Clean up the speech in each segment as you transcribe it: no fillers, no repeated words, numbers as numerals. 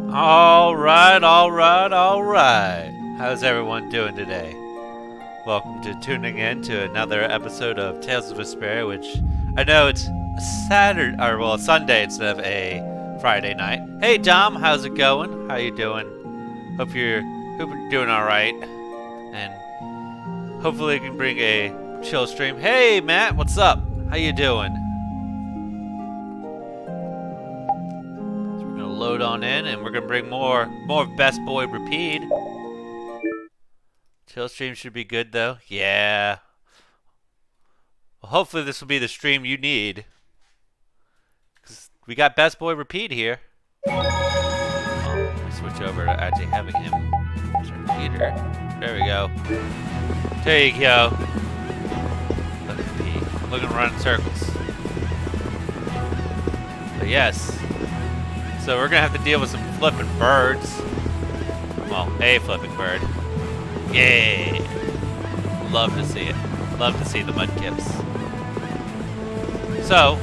Alright. How's everyone doing today? Welcome to tuning in to another episode of Tales of Vesperia, which I know it's a a Sunday instead of a Friday night. Hey Dom, how's it going? How you doing? Hope you're doing alright. And hopefully I can bring a chill stream. Hey Matt, what's up? How you doing? Load on in, and we're gonna bring more of Best Boy Repeat. Chill stream should be good though. Yeah. Well, hopefully this will be the stream you need, cause we got Best Boy Repeat here. Oh, let me switch over to actually having him as repeater. There we go. There you go. Look at Pete. Look at him run in circles. But yes. So we're gonna have to deal with some flipping birds. Well, a flipping bird. Yay! Love to see it. Love to see the mudkips. So,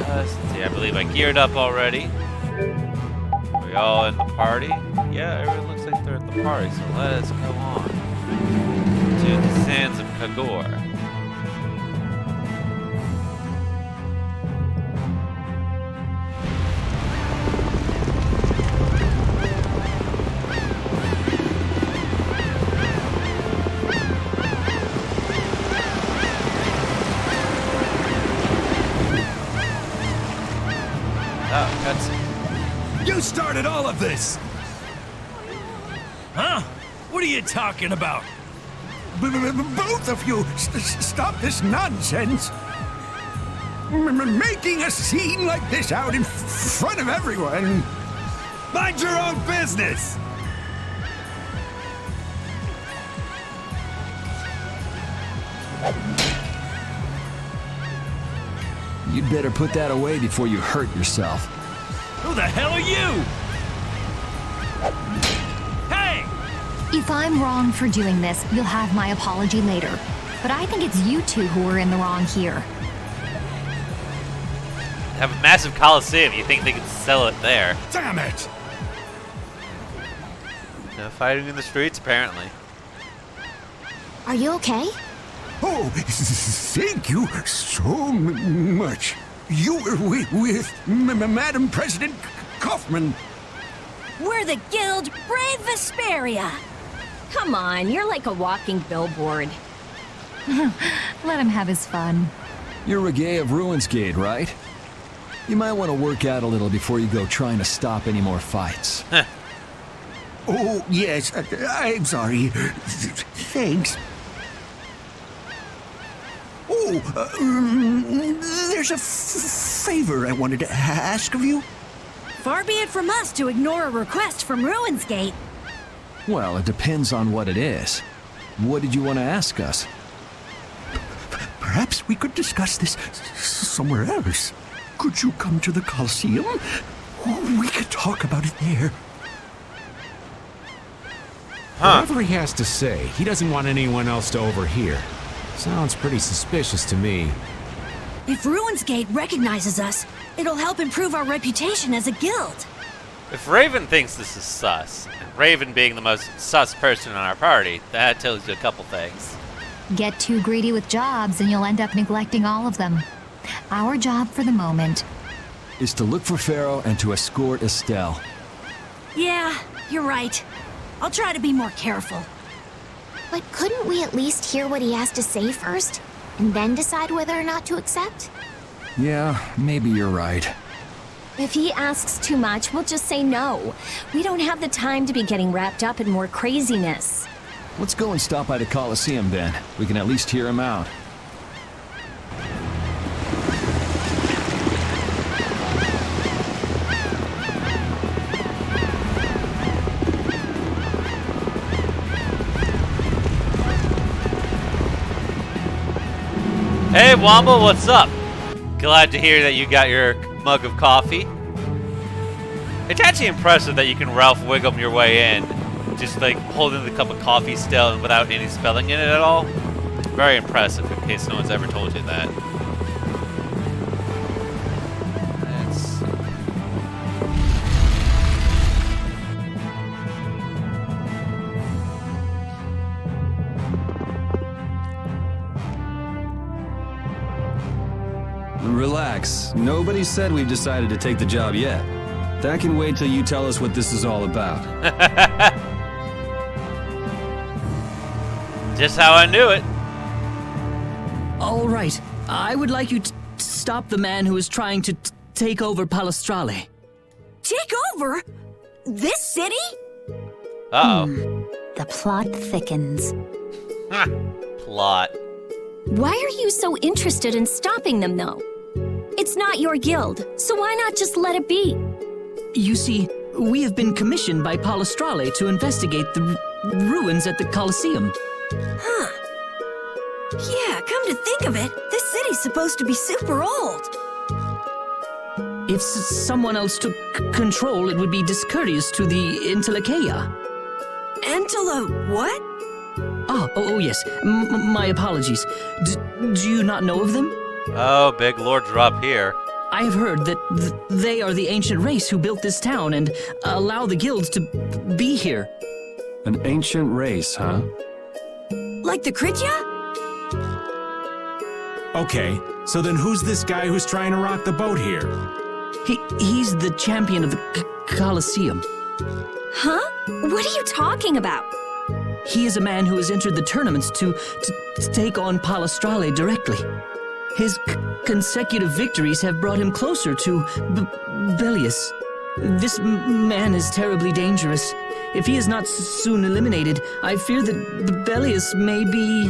let's see. I believe I geared up already. Are we all in the party? Yeah, everyone looks like they're at the party. So let's go on to the sands of Kagor. You started all of this! Huh? What are you talking about? Both of you, stop this nonsense! Making a scene like this out in front of everyone! Mind your own business! You'd better put that away before you hurt yourself. Who the hell are you? Hey! If I'm wrong for doing this, you'll have my apology later. But I think it's you two who are in the wrong here. Have a massive coliseum. You think they could sell it there? Damn it! No fighting in the streets, apparently. Are you okay? Oh, thank you so much. You were with Madam President Kaufman. We're the Guild Brave Vesperia. Come on, you're like a walking billboard. Let him have his fun. You're Reggae of Ruinsgate, right? You might want to work out a little before you go trying to stop any more fights. Oh, yes, I'm sorry. Thanks. Oh, there's a favor I wanted to ask of you. Far be it from us to ignore a request from Ruinsgate. Well, it depends on what it is. What did you want to ask us? Perhaps we could discuss this somewhere else. Could you come to the Coliseum? We could talk about it there. Whatever he has to say, he doesn't want anyone else to overhear. Sounds pretty suspicious to me. If Ruinsgate recognizes us, it'll help improve our reputation as a guild. If Raven thinks this is sus, and Raven being the most sus person in our party, that tells you a couple things. Get too greedy with jobs and you'll end up neglecting all of them. Our job for the moment Is to look for Pharaoh and to escort Estelle. Yeah, you're right. I'll try to be more careful. But couldn't we at least hear what he has to say first, and then decide whether or not to accept? Yeah, maybe you're right. If he asks too much, we'll just say no. We don't have the time to be getting wrapped up in more craziness. Let's go and stop by the Coliseum then. We can at least hear him out. Hey Womble, what's up? Glad to hear that you got your mug of coffee. It's actually impressive that you can Ralph Wiggum your way in, just like holding the cup of coffee still and without any spelling in it at all. Very impressive, in case no one's ever told you that. Let's see. relax. Nobody said we've decided to take the job yet. That can wait till you tell us what this is all about. Just how I knew it. All right. I would like you to stop the man who is trying to take over Palestrale. Take over? This city? Uh-oh. The plot thickens. Plot. Why are you so interested in stopping them, though? It's not your guild, so why not just let it be? You see, we have been commissioned by Palestrale to investigate the ruins at the Colosseum. Huh. Yeah, come to think of it, this city's supposed to be super old. If someone else took control, it would be discourteous to the Intellikeia. What? Oh yes. My apologies. Do you not know of them? Oh, big lords are up here. I have heard that they are the ancient race who built this town and allow the guilds to be here. An ancient race, huh? Like the Kritya? Okay, so then who's this guy who's trying to rock the boat here? He's the champion of the Colosseum. Huh? What are you talking about? He is a man who has entered the tournaments to take on Palestrale directly. His consecutive victories have brought him closer to Bellius. This man is terribly dangerous. If he is not soon eliminated, I fear that Bellius may be...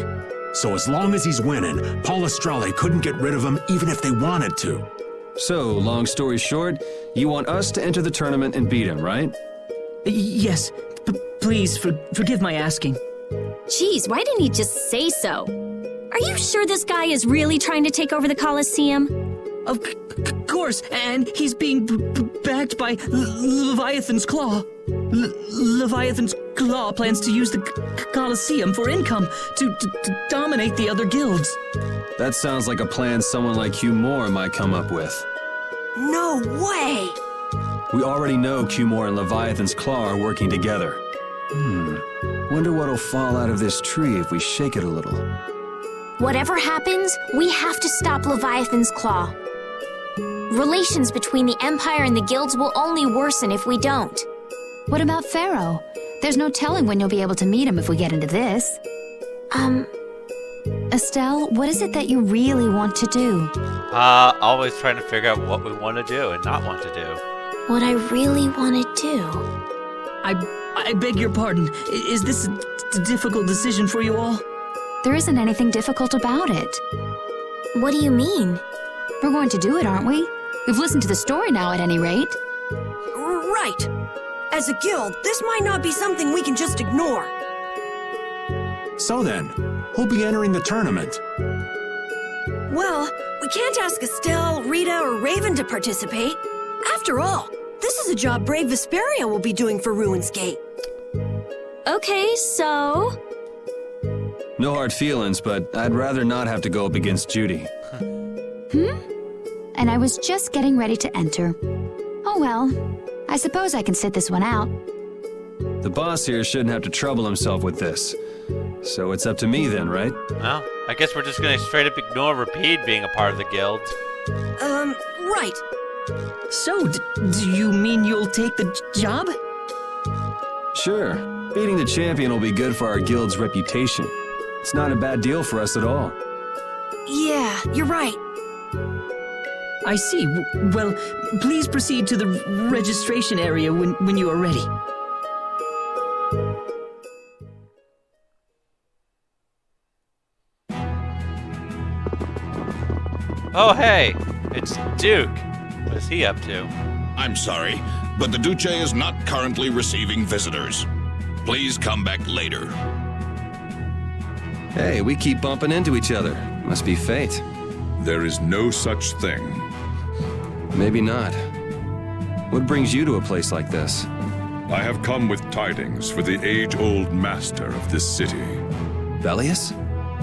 So as long as he's winning, Palestrale couldn't get rid of him even if they wanted to. So, long story short, you want us to enter the tournament and beat him, right? Yes. Please, forgive my asking. Geez, why didn't he just say so? Are you sure this guy is really trying to take over the Colosseum? Of course, and he's being backed by Leviathan's Claw. Leviathan's Claw plans to use the Colosseum for income to dominate the other guilds. That sounds like a plan someone like Hugh Moore might come up with. No way! We already know Hugh Moore and Leviathan's Claw are working together. Wonder what'll fall out of this tree if we shake it a little. Whatever happens, we have to stop Leviathan's Claw. Relations between the Empire and the guilds will only worsen if we don't. What about Pharaoh? There's no telling when you'll be able to meet him if we get into this. Estelle, what is it that you really want to do? Always trying to figure out what we want to do and not want to do. What I really want to do... I beg your pardon. Is this a difficult decision for you all? There isn't anything difficult about it. What do you mean? We're going to do it, aren't we? We've listened to the story now, at any rate. Right. As a guild, this might not be something we can just ignore. So then, who'll be entering the tournament? Well, we can't ask Estelle, Rita, or Raven to participate. After all, this is a job brave Vesperia will be doing for Ruins Gate. Okay, so... No hard feelings, but I'd rather not have to go up against Judy. And I was just getting ready to enter. Oh well, I suppose I can sit this one out. The boss here shouldn't have to trouble himself with this. So it's up to me then, right? Well, I guess we're just gonna straight up ignore Rapide being a part of the guild. Right. So, do you mean you'll take the job? Sure. Beating the champion will be good for our guild's reputation. It's not a bad deal for us at all. Yeah, you're right. I see. Well, please proceed to the registration area when you are ready. Oh, hey, it's Duke. What is he up to? I'm sorry, but the Duce is not currently receiving visitors. Please come back later. Hey, we keep bumping into each other. Must be fate. There is no such thing. Maybe not. What brings you to a place like this? I have come with tidings for the age-old master of this city. Bellius?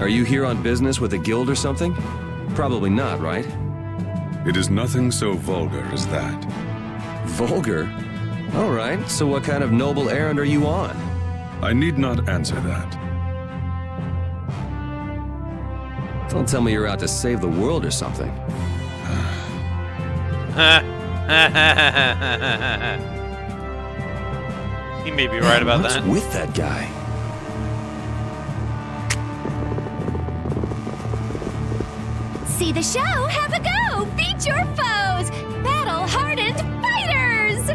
Are you here on business with a guild or something? Probably not, right? It is nothing so vulgar as that. Vulgar? All right, so what kind of noble errand are you on? I need not answer that. Don't tell me you're out to save the world or something. He may be right about What's that. with that guy? See the show, have a go! Beat your foes! Battle-hardened fighters!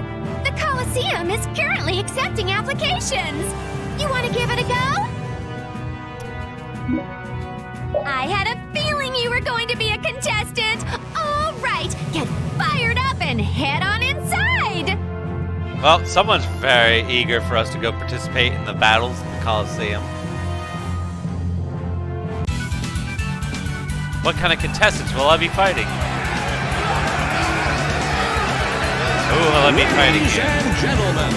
The Coliseum is currently accepting applications. You want to give it a go? I had a feeling you were going to be a contestant. All right, get fired up and head on inside. Well, someone's very eager for us to go participate in the battles in the Coliseum. What kind of contestants will I be fighting? Who will I be fighting? Ladies and gentlemen,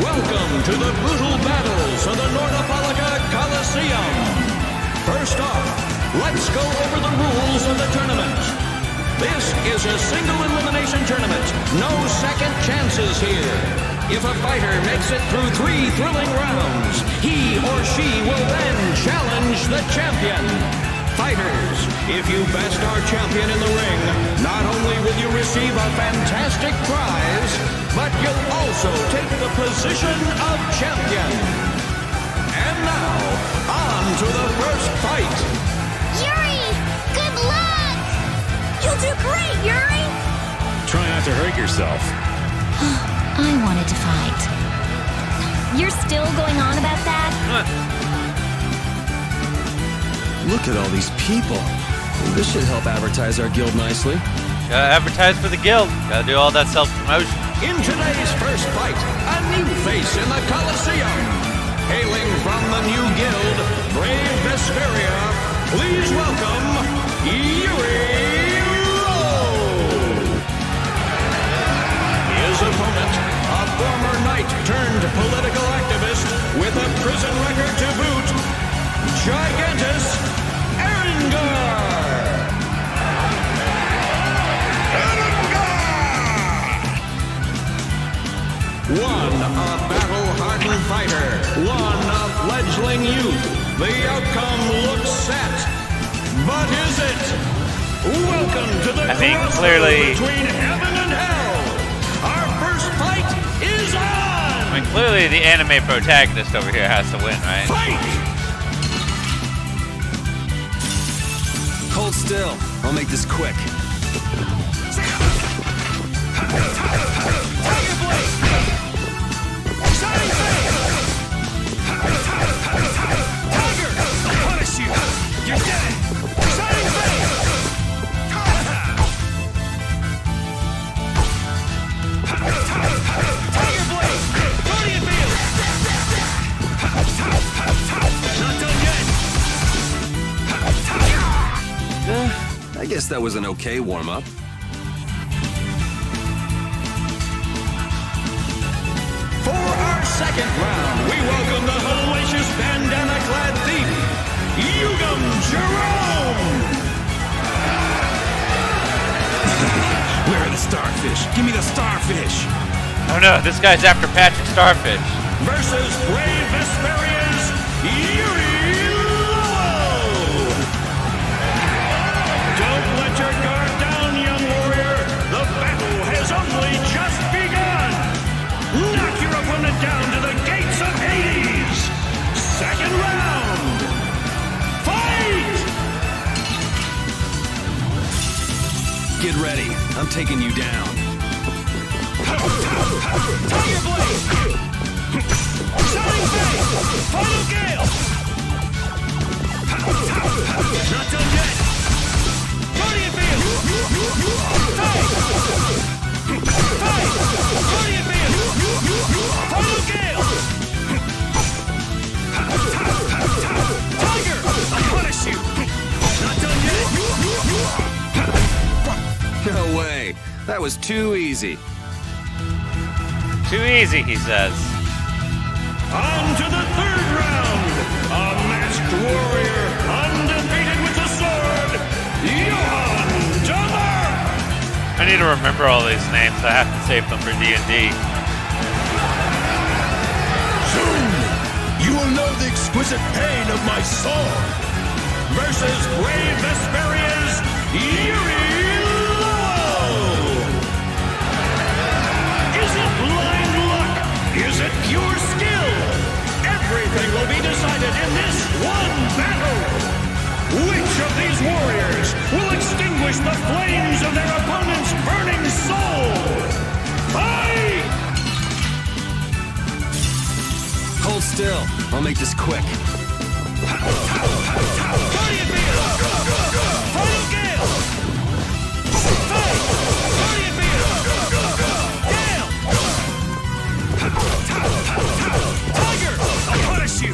welcome to the brutal battles of the Nordopolica Coliseum. First off, let's go over the rules of the tournament. This is a single elimination tournament. No second chances here. If a fighter makes it through 3 thrilling rounds, he or she will then challenge the champion. Fighters, if you best our champion in the ring, not only will you receive a fantastic prize, but you'll also take the position of champion. And now, on to the first fight. Yuri, good luck! You'll do great, Yuri! Try not to hurt yourself. I wanted to fight. You're still going on about that? Look at all these people. This should help advertise our guild nicely. Gotta advertise for the guild. Gotta do all that self-promotion. In today's first fight, a new face in the Coliseum. Hailing from the new guild, Brave Vesperia, please welcome Yuri Lowe. His opponent, a former knight turned political activist with a prison record to boot, Gigantus Erengar. One, a battle-hardened fighter. One, a fledgling youth. The outcome looks set. But is it? Welcome to the clearly- crossroads between heaven and hell. Our first fight is on! I mean, clearly the anime protagonist over here has to win, right? Fight! Hold still. I'll make this quick. I guess that was an okay warm-up. For our second round, we welcome the hellacious bandana-clad thief, Yugam Jerome! Where are the starfish? Give me the starfish! Oh no, this guy's after Patrick Starfish. Versus Brave Vesperia's Yuri Lowe! Don't let your guard down, young warrior! The battle has only just begun! Knock your opponent down to the gates of Hades! Second round! Fight! Get ready. I'm taking you down. Tiger Blade! Shining Face! Final Gale! Not done yet! Guardian Field! Fight! Fight! Guardian Field! Final Gale! Tiger! I'll punish you! Not done yet! No way. That was too easy. Too easy, he says. On to the third round! A masked warrior, undefeated with the sword, Johan Dummer! I need to remember all these names. I have to save them for D&D. Soon, you will know the exquisite pain of my sword! Versus Brave Vesperia's Yuri Lowe! still. I'll make this quick. Guardian Beam! Final Gale! Guardian Beam! Gale! Tiger! I'll punish you!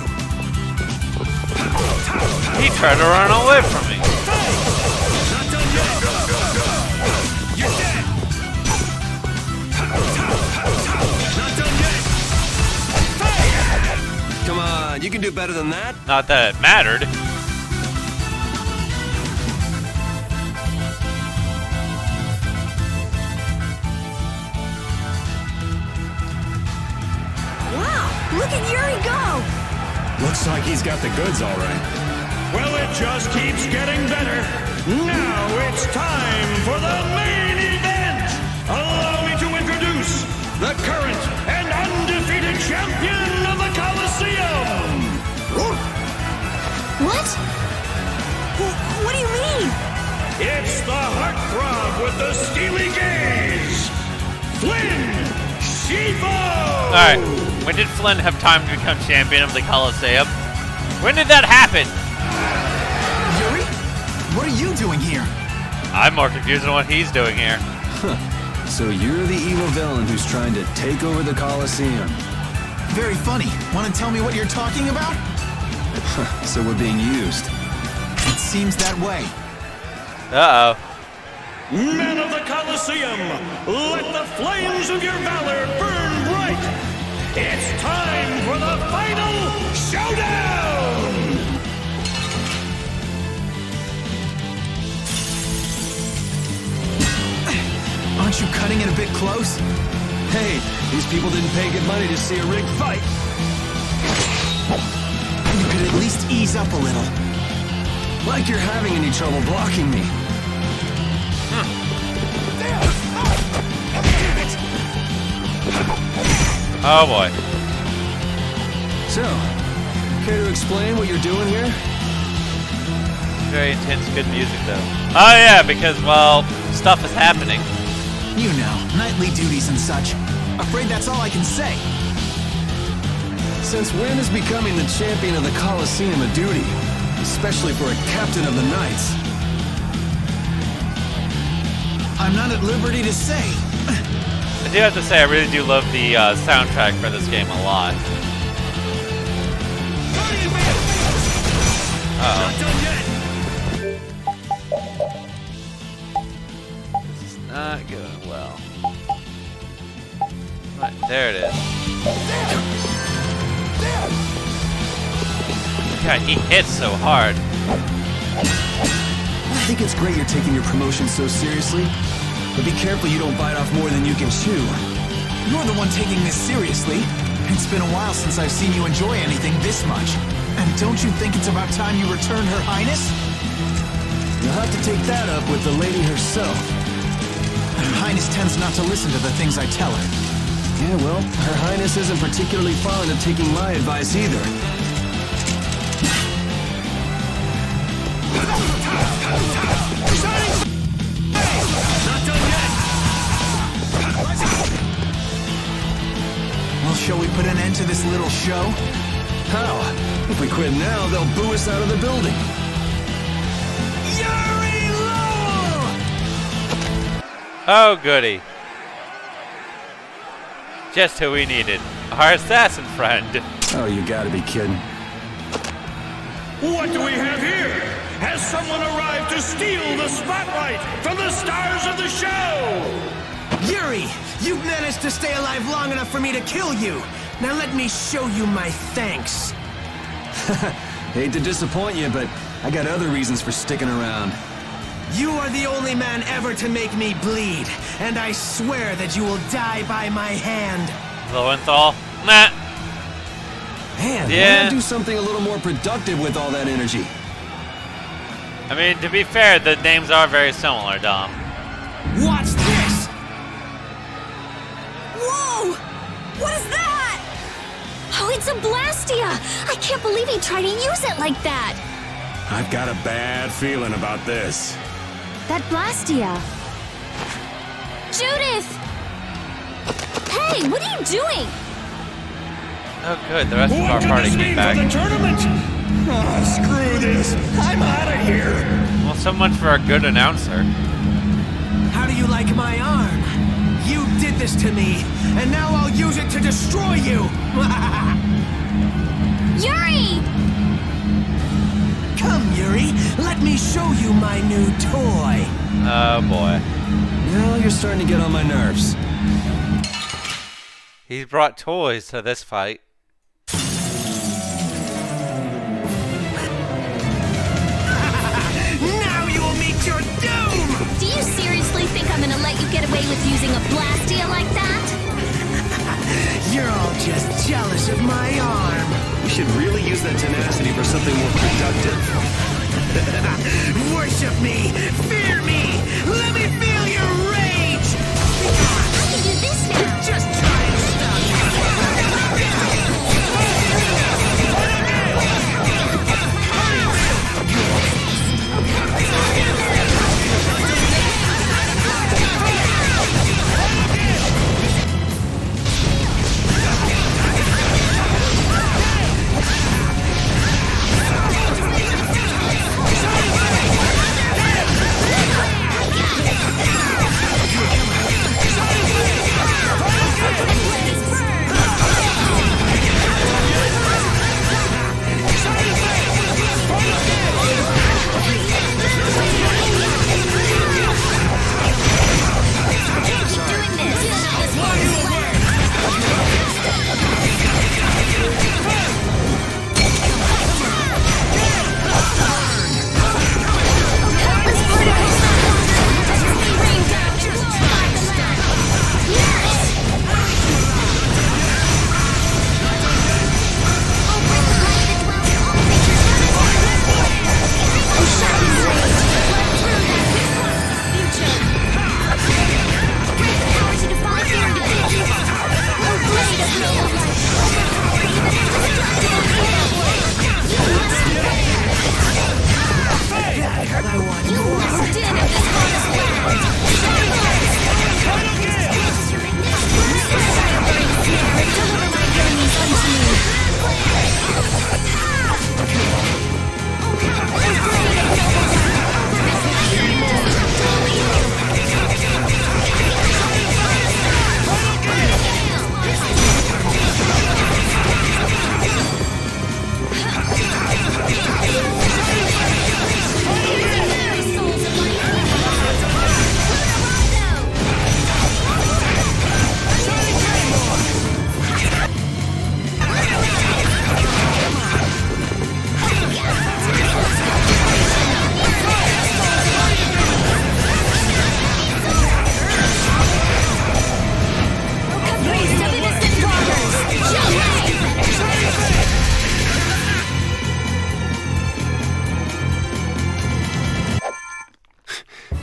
He tried to run away from me. Not done yet! You're dead! Not done yet! Come on, you can do better than that. Not that it mattered. Wow, look at Yuri go! Looks like he's got the goods all right. Well, it just keeps getting better. Now it's time for the main event. Allow me to introduce the current and undefeated champion of the Coliseum. What? What do you mean? It's the heartthrob with the steely gaze, Flynn Shifo. All right. When did Flynn have time to become champion of the Coliseum? When did that happen? Yuri? What are you doing here? I'm more confused on what he's doing here. So you're the evil villain who's trying to take over the Coliseum. Very funny. Want to tell me what you're talking about? So we're being used. It seems that way. Uh-oh. Men of the Coliseum, let the flames of your valor burn bright. It's time for the final showdown! Aren't you cutting it a bit close? Hey, these people didn't pay good money to see a rigged fight. You could at least ease up a little. Like you're having any trouble blocking me. Oh boy. So, care to explain what you're doing here? Very intense, good music though. Oh yeah, because, well, stuff is happening. You know, nightly duties and such. Afraid that's all I can say. Since when is becoming the champion of the Coliseum a duty? Especially for a captain of the Knights. I'm not at liberty to say. I do have to say, I really do love the soundtrack for this game a lot. Not done yet! This is not going well. Right, there it is. God, he hits so hard. I think it's great you're taking your promotion so seriously, but be careful you don't bite off more than you can chew. You're the one taking this seriously. It's been a while since I've seen you enjoy anything this much. And don't you think it's about time you return Her Highness? You'll have to take that up with the lady herself. Her Highness tends not to listen to the things I tell her. Yeah, well, Her Highness isn't particularly fond of taking my advice either. Not done yet! Well, shall we put an end to this little show? How? If we quit now, they'll boo us out of the building. Yuri Lowell! Oh, goody. Just who we needed. Our assassin friend. Oh, you gotta be kidding. What do we have here? Has someone arrived to steal the spotlight from the stars of the show? Yuri, you've managed to stay alive long enough for me to kill you. Now let me show you my thanks. Hate to disappoint you, but I got other reasons for sticking around. You are the only man ever to make me bleed, and I swear that you will die by my hand. Lowenthal? Nah. Man, Yeah. why not do something a little more productive with all that energy? I mean, to be fair, the names are very similar, Dom. Watch this! Whoa! What is that? Oh, it's a Blastia! I can't believe he tried to use it like that! I've got a bad feeling about this. That Blastia. Judith! Hey, what are you doing? Oh, good. The rest of our What party does this came mean back. for the tournament? Ah, screw this. I'm out of here. Well, so much for our good announcer. How do you like my arm? You did this to me, and now I'll use it to destroy you! Yuri! Come, Yuri, let me show you my new toy. Oh, boy. Now you're starting to get on my nerves. He brought toys to this fight. Now you will meet your doom! Do you seriously think I'm gonna let you get away with using a blastia like that? You're all just jealous of my arm. You should really use that tenacity for something more productive. Worship me! Fear me! Let me feel your rage! I can do this now. Just try and stop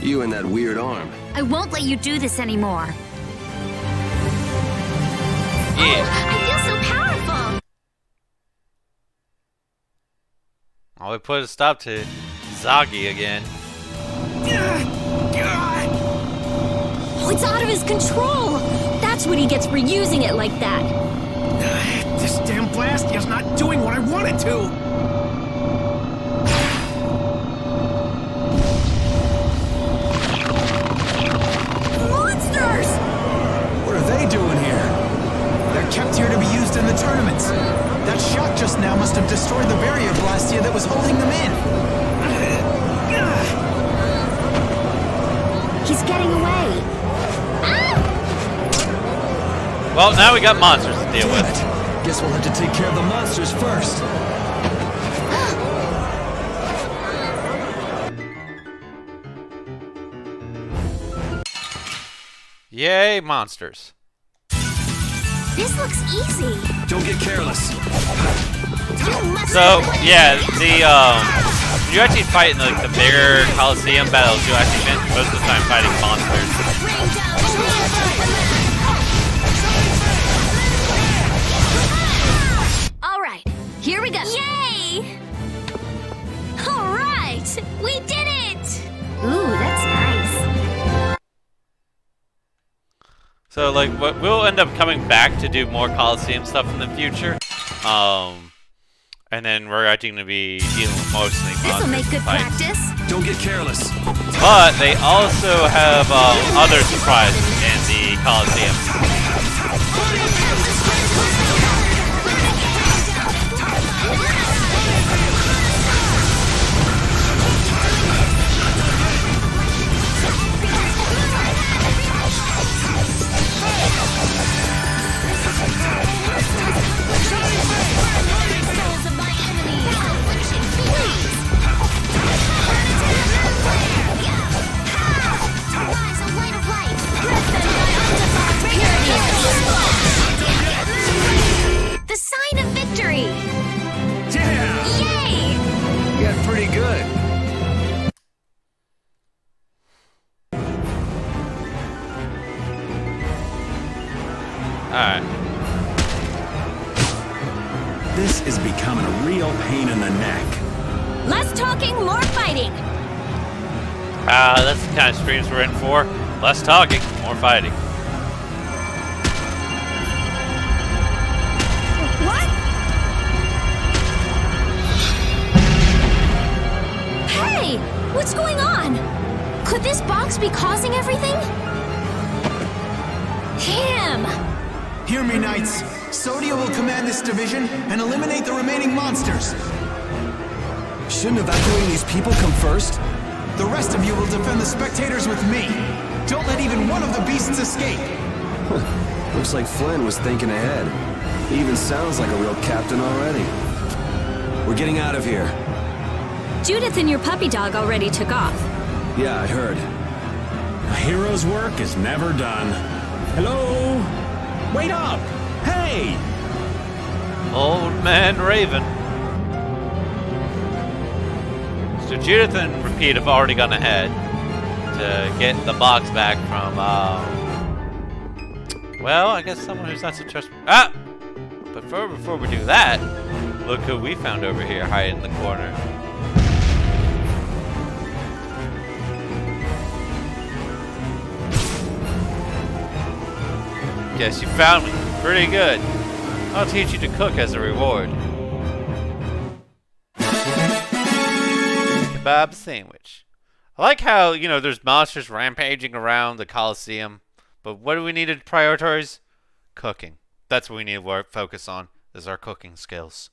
You and that weird arm. I won't let you do this anymore. Yeah. I feel so powerful. Oh, we put a stop to Zagi again. Oh, it's out of his control. That's what he gets for using it like that. This damn Blastia's not doing what I want it to! Monsters! What are they doing here? They're kept here to be used in the tournaments. That shot just now must have destroyed the barrier Blastia that was holding them in. He's getting away. Well, now we got monsters to deal with. Guess we'll have to take care of the monsters first. Yay, monsters. This looks easy. Don't get careless. So, yeah, you actually fight in like the bigger Coliseum battles, you actually spend most of the time fighting monsters. Alright, here we go. Yay! Alright, we did it! Ooh, that's nice. So like, we'll end up coming back to do more Coliseum stuff in the future. And then we're actually going to be dealing with mostly monsters. This'll make good fights. practice. Don't get careless. But they also have other surprises in the Coliseum. The sign of victory! Yeah! Yay! You got pretty good. Alright. This is becoming a real pain in the neck. Less talking, more fighting! That's the kind of streams we're in for. Less talking, more fighting. What? Hey! What's going on? Could this box be causing everything? Him! Hear me, Knights. Sodia will command this division and eliminate the remaining monsters. Shouldn't evacuating these people come first? The rest of you will defend the spectators with me. Don't let even one of the beasts escape. Looks like Flynn was thinking ahead. He even sounds like a real captain already. We're getting out of here. Judith and your puppy dog already took off. Yeah, I heard. A hero's work is never done. Hello? Wait up! Hey! Old Man Raven. So Judith and Repeat have already gone ahead to get the box back from, well, I guess someone who's not so trustworthy. Ah! But before we do that, look who we found over here hiding in the corner. Guess you found me. Pretty good. I'll teach you to cook as a reward. Kebab sandwich. I like how, you know, there's monsters rampaging around the Coliseum, but what do we need to prioritize? Cooking. That's what we need to focus on, is our cooking skills.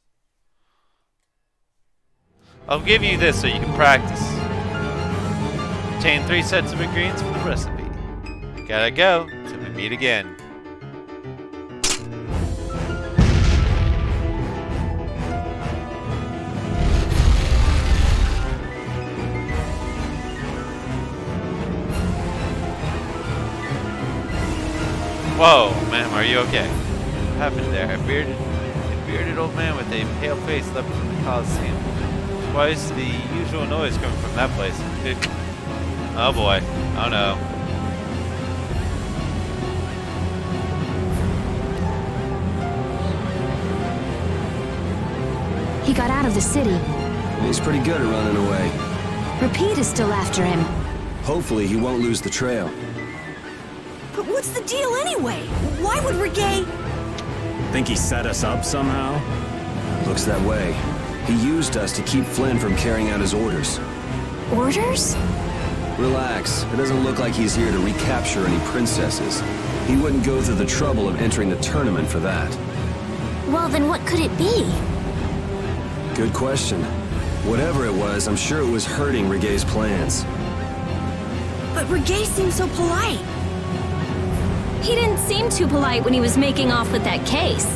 I'll give you this so you can practice. Obtain 3 sets of ingredients for the recipe. Gotta go till we meet again. Whoa, ma'am, are you okay? What happened there? A bearded old man with a pale face leapt from the Coliseum. Twice the usual noise coming from that place. Oh boy. Oh no. He got out of the city. He's pretty good at running away. Repeat is still after him. Hopefully he won't lose the trail. But what's the deal anyway? Why would Reggae... Think he set us up somehow? Looks that way. He used us to keep Flynn from carrying out his orders. Orders? Relax. It doesn't look like he's here to recapture any princesses. He wouldn't go through the trouble of entering the tournament for that. Well, then what could it be? Good question. Whatever it was, I'm sure it was hurting Reggae's plans. But Reggae seems so polite. He didn't seem too polite when he was making off with that case.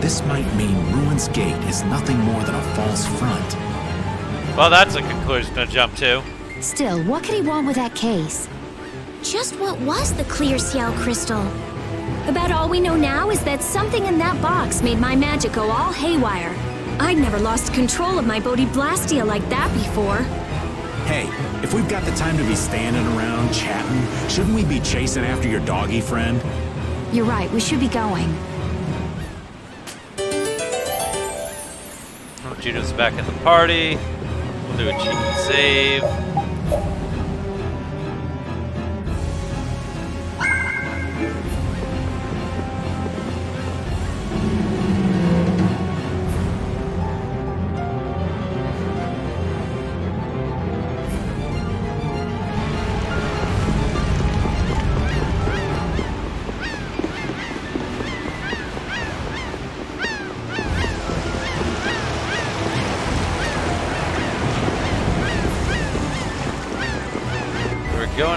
This might mean Ruin's Gate is nothing more than a false front. Well, that's a conclusion to jump to. Still, what could he want with that case? Just what was the clear ciel crystal? About all we know now is that something in that box made my magic go all haywire. I'd never lost control of my Bodhi Blastia like that before. Hey, if we've got the time to be standing around chatting, shouldn't we be chasing after your doggy friend? You're right, we should be going. Oh, Juno's back in the party. We'll do a cheeky save.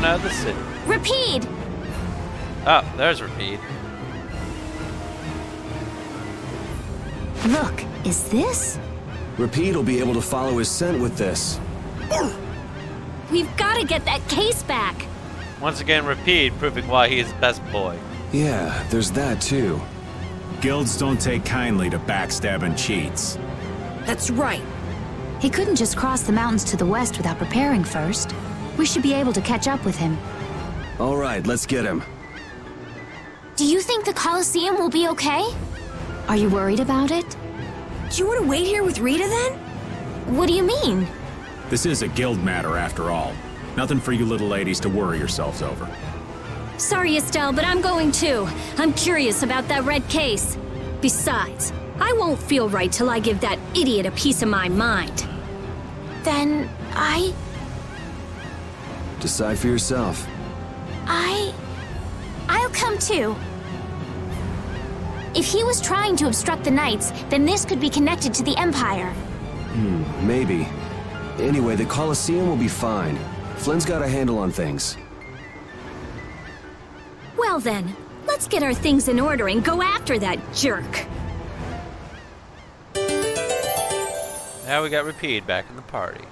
out of the city. Rapide! Oh, there's Rapide. Look, is this? Rapide will be able to follow his scent with this. We've got to get that case back. Once again, Rapide proving why he is best boy. Yeah, there's that too. Guilds don't take kindly to backstabbing cheats. That's right. He couldn't just cross the mountains to the west without preparing first. We should be able to catch up with him. All right, let's get him. Do you think the Colosseum will be okay? Are you worried about it? Do you want to wait here with Rita then? What do you mean? This is a guild matter after all. Nothing for you little ladies to worry yourselves over. Sorry, Estelle, but I'm going too. I'm curious about that red case. Besides, I won't feel right till I give that idiot a piece of my mind. Then Decide for yourself. I'll come too. If he was trying to obstruct the Knights, then this could be connected to the Empire. Maybe. Anyway, the Colosseum will be fine. Flynn's got a handle on things. Well then, let's get our things in order and go after that jerk. Now we got Rapide back in the party.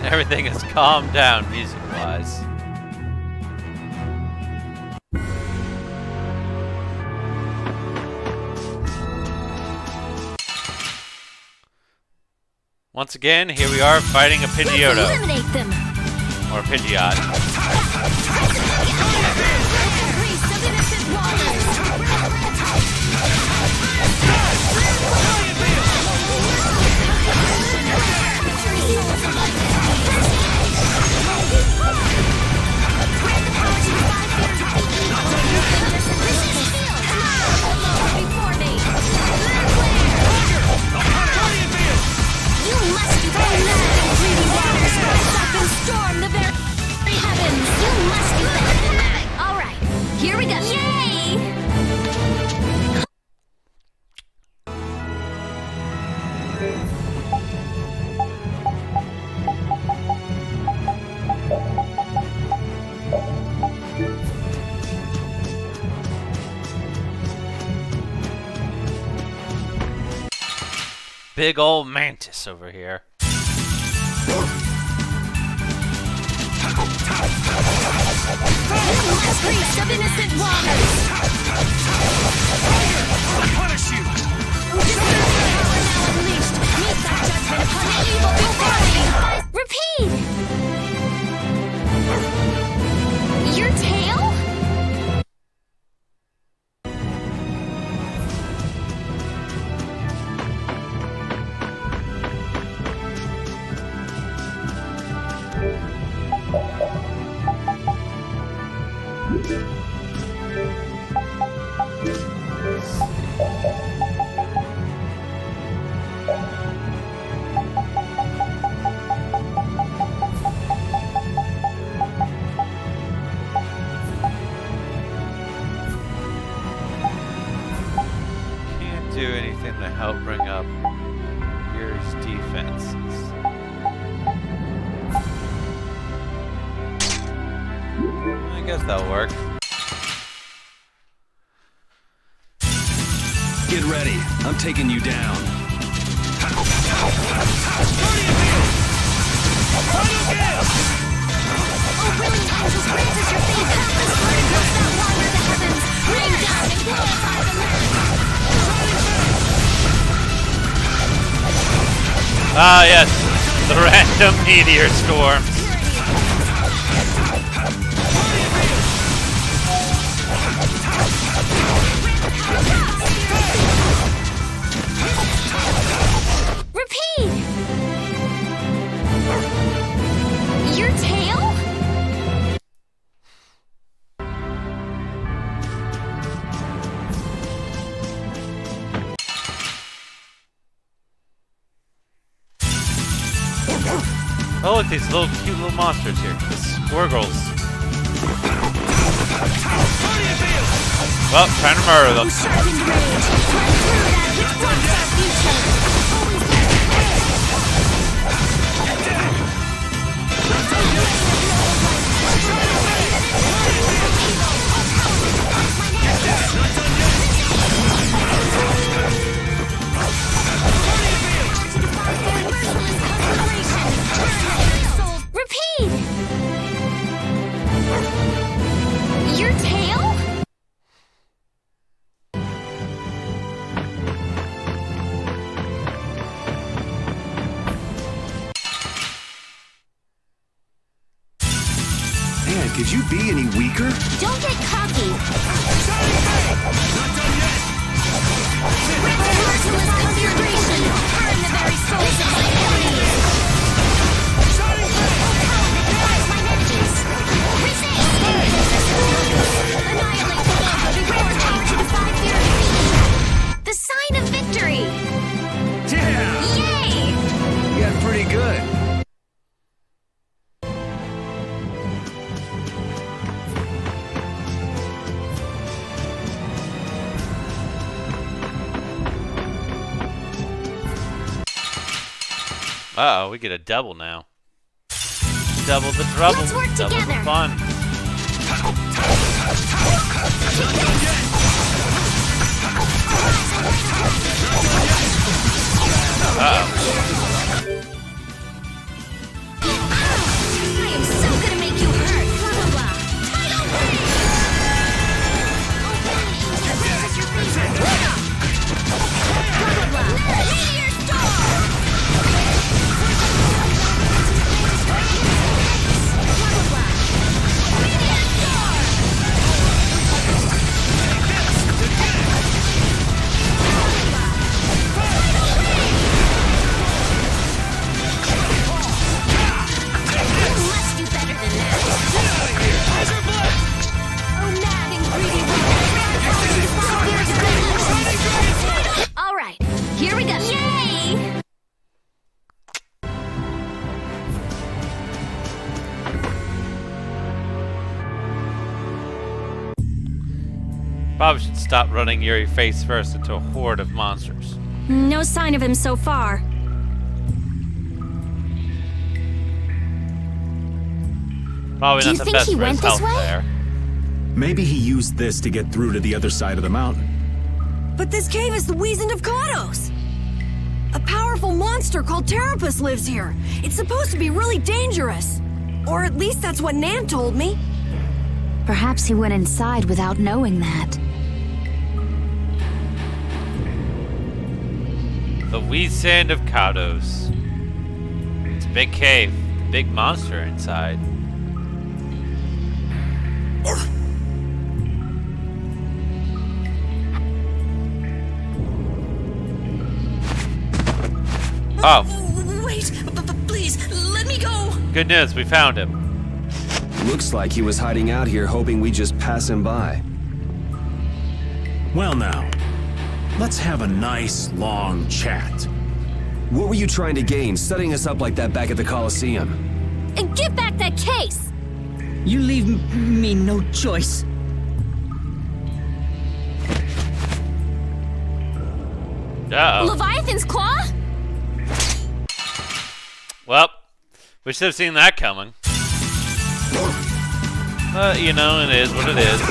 Everything has calmed down music-wise. Once again, here we are fighting a Pidgeotto. Let's eliminate them. Or Pidgeot. Storm the very heavens! You must be back! Alright, here we go! Yay! Big old mantis over here. Priest of innocent waters! I'll punish you! Power now unleashed! Meet that judgment upon the evil before me! Rapide! Your tail? Can't do anything to help bring up Yuri's defenses. I guess that'll work. Get ready. I'm taking you down. Oh, brilliant angels, grant us your faith! Countless particles that wander the heavens! Rain down and glorify the land! Ah, yes. The random meteor storms. Rapide! Your tail? Oh, look, these little cute little monsters here. The Squirgles. Well, trying to murder them. Sharpened rage! Run through that which blocks our future! Always Could you be any weaker? Don't get cocky. Merciless conflagration. Burn the very souls of my enemies. Neutralize my energies. Resist. Annihilate the lava before power to defy fear and defeat. The sign of victory. Yeah! Yay! You got pretty good. Uh-oh, we get a double now. Double the trouble. Let's work Double together. the fun. Uh-oh. I am so gonna make you hurt. Blah, blah, blah. Tidal wave! Where is your favorite? Blah, blah, blah. Meteor storm! All right, here we go. Yay! Probably should stop running Yuri face first into a horde of monsters. No sign of him so far. Probably Do not you the think best he for his went this health way? there. Maybe he used this to get through to the other side of the mountain. But this cave is the Weasand of Kados. A powerful monster called Terapus lives here. It's supposed to be really dangerous. Or at least that's what Nan told me. Perhaps he went inside without knowing that. The Weasand of Kados. It's a big cave. Big monster inside. Oh. Wait, please, let me go. Good news, we found him. Looks like he was hiding out here hoping we just pass him by. Well now, let's have a nice, long chat. What were you trying to gain, setting us up like that back at the Coliseum? And give back that case! You leave me no choice. Uh-oh. Leviathan's claw? Well, we should have seen that coming. But, you know, it is what it is.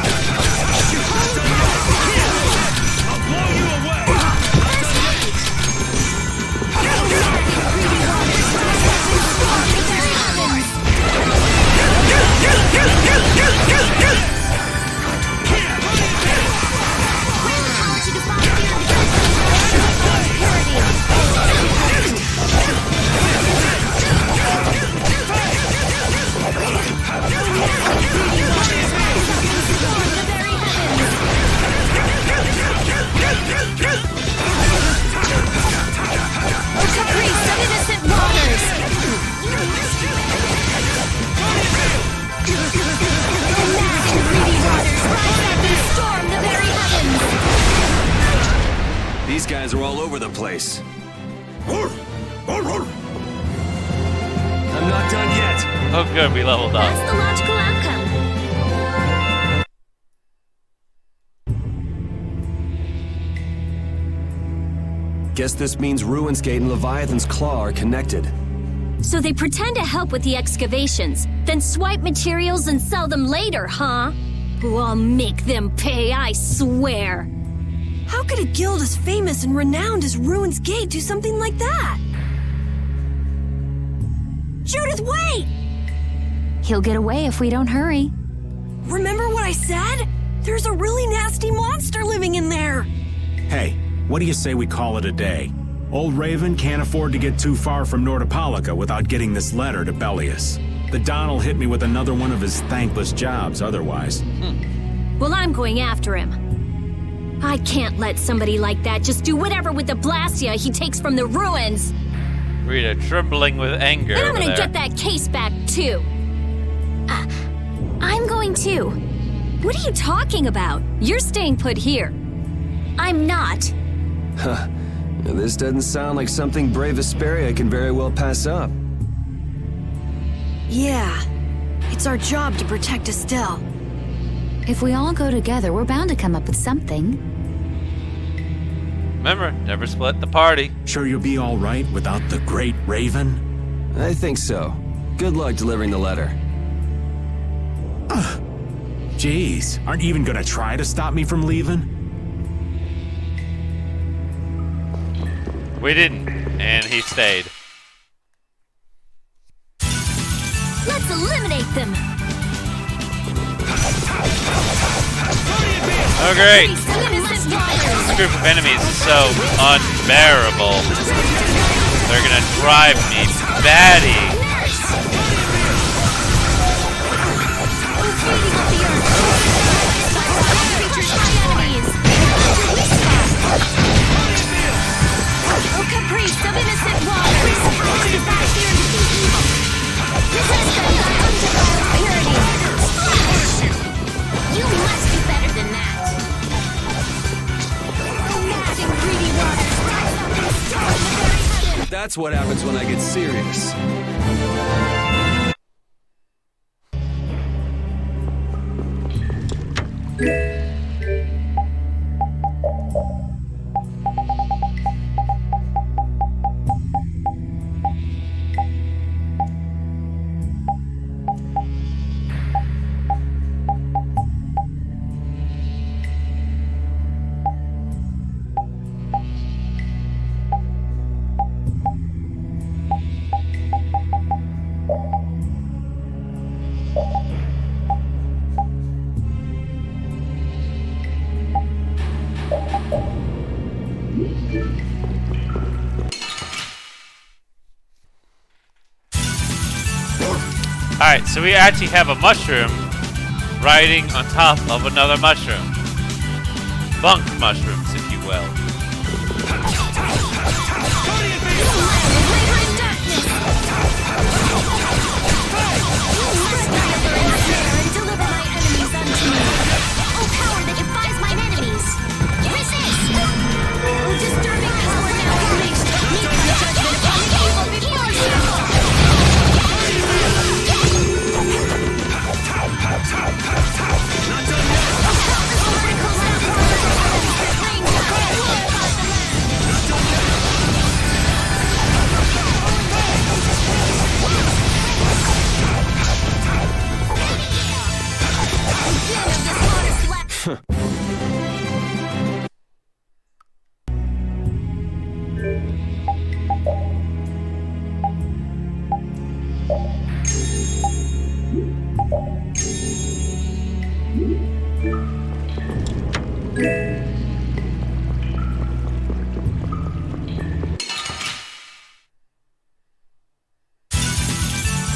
These guys are all over the place. I'm not done yet. Oh good, we leveled up. That's the logical outcome. Guess this means Ruin's Gate and Leviathan's Claw are connected. So they pretend to help with the excavations, then swipe materials and sell them later, huh? Oh, I'll make them pay, I swear. How could a guild as famous and renowned as Ruin's Gate do something like that? Judith, wait! He'll get away if we don't hurry. Remember what I said? There's a really nasty monster living in there. Hey, what do you say we call it a day? Old Raven can't afford to get too far from Nordopolica without getting this letter to Bellius. The Don will hit me with another one of his thankless jobs otherwise. Well, I'm going after him. I can't let somebody like that just do whatever with the Blastia he takes from the ruins. Rita trembling with anger. And I'm over gonna there. get that case back, too. I'm going too. What are you talking about? You're staying put here. I'm not. Huh. This doesn't sound like something brave Vesperia can very well pass up. Yeah. It's our job to protect Estelle. If we all go together, we're bound to come up with something. Remember, never split the party. Sure you'll be all right without the Great Raven? I think so. Good luck delivering the letter. Jeez, aren't you even gonna try to stop me from leaving? We didn't, and he stayed. Let's eliminate them. Oh great! This group of enemies is so unbearable. They're gonna drive me batty. Oh, caprice of innocent waters! Come back here and defeat evil! Possess them by undefiled purity! You must do better than that. Mad and greedy waters rise up and storm the very heaven! That's what happens when I get serious. Alright, so we actually have a mushroom riding on top of another mushroom. Bunk mushrooms, if you will.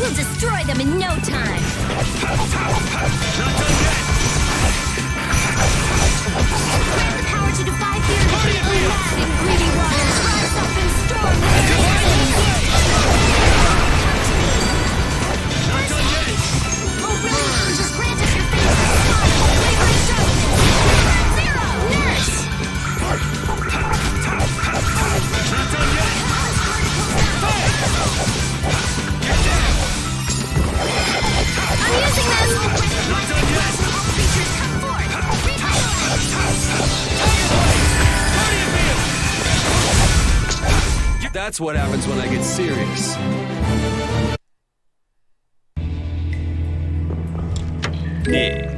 We'll destroy them in no time. Grant the power to defy fear and defeat the mad and greedy waters. Rise up and storm the very heavens. Oh, brilliant angels, grant us your favor. Flagrant darkness. Zero, nurse. I'm using this! All creatures come forth! That's what happens when I get serious. Yeah.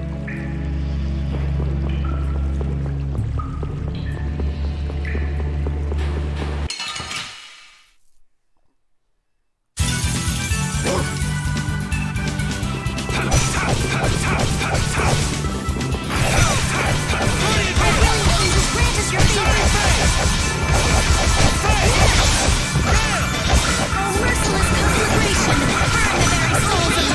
Oh, merciless conflagration! Burn the very souls of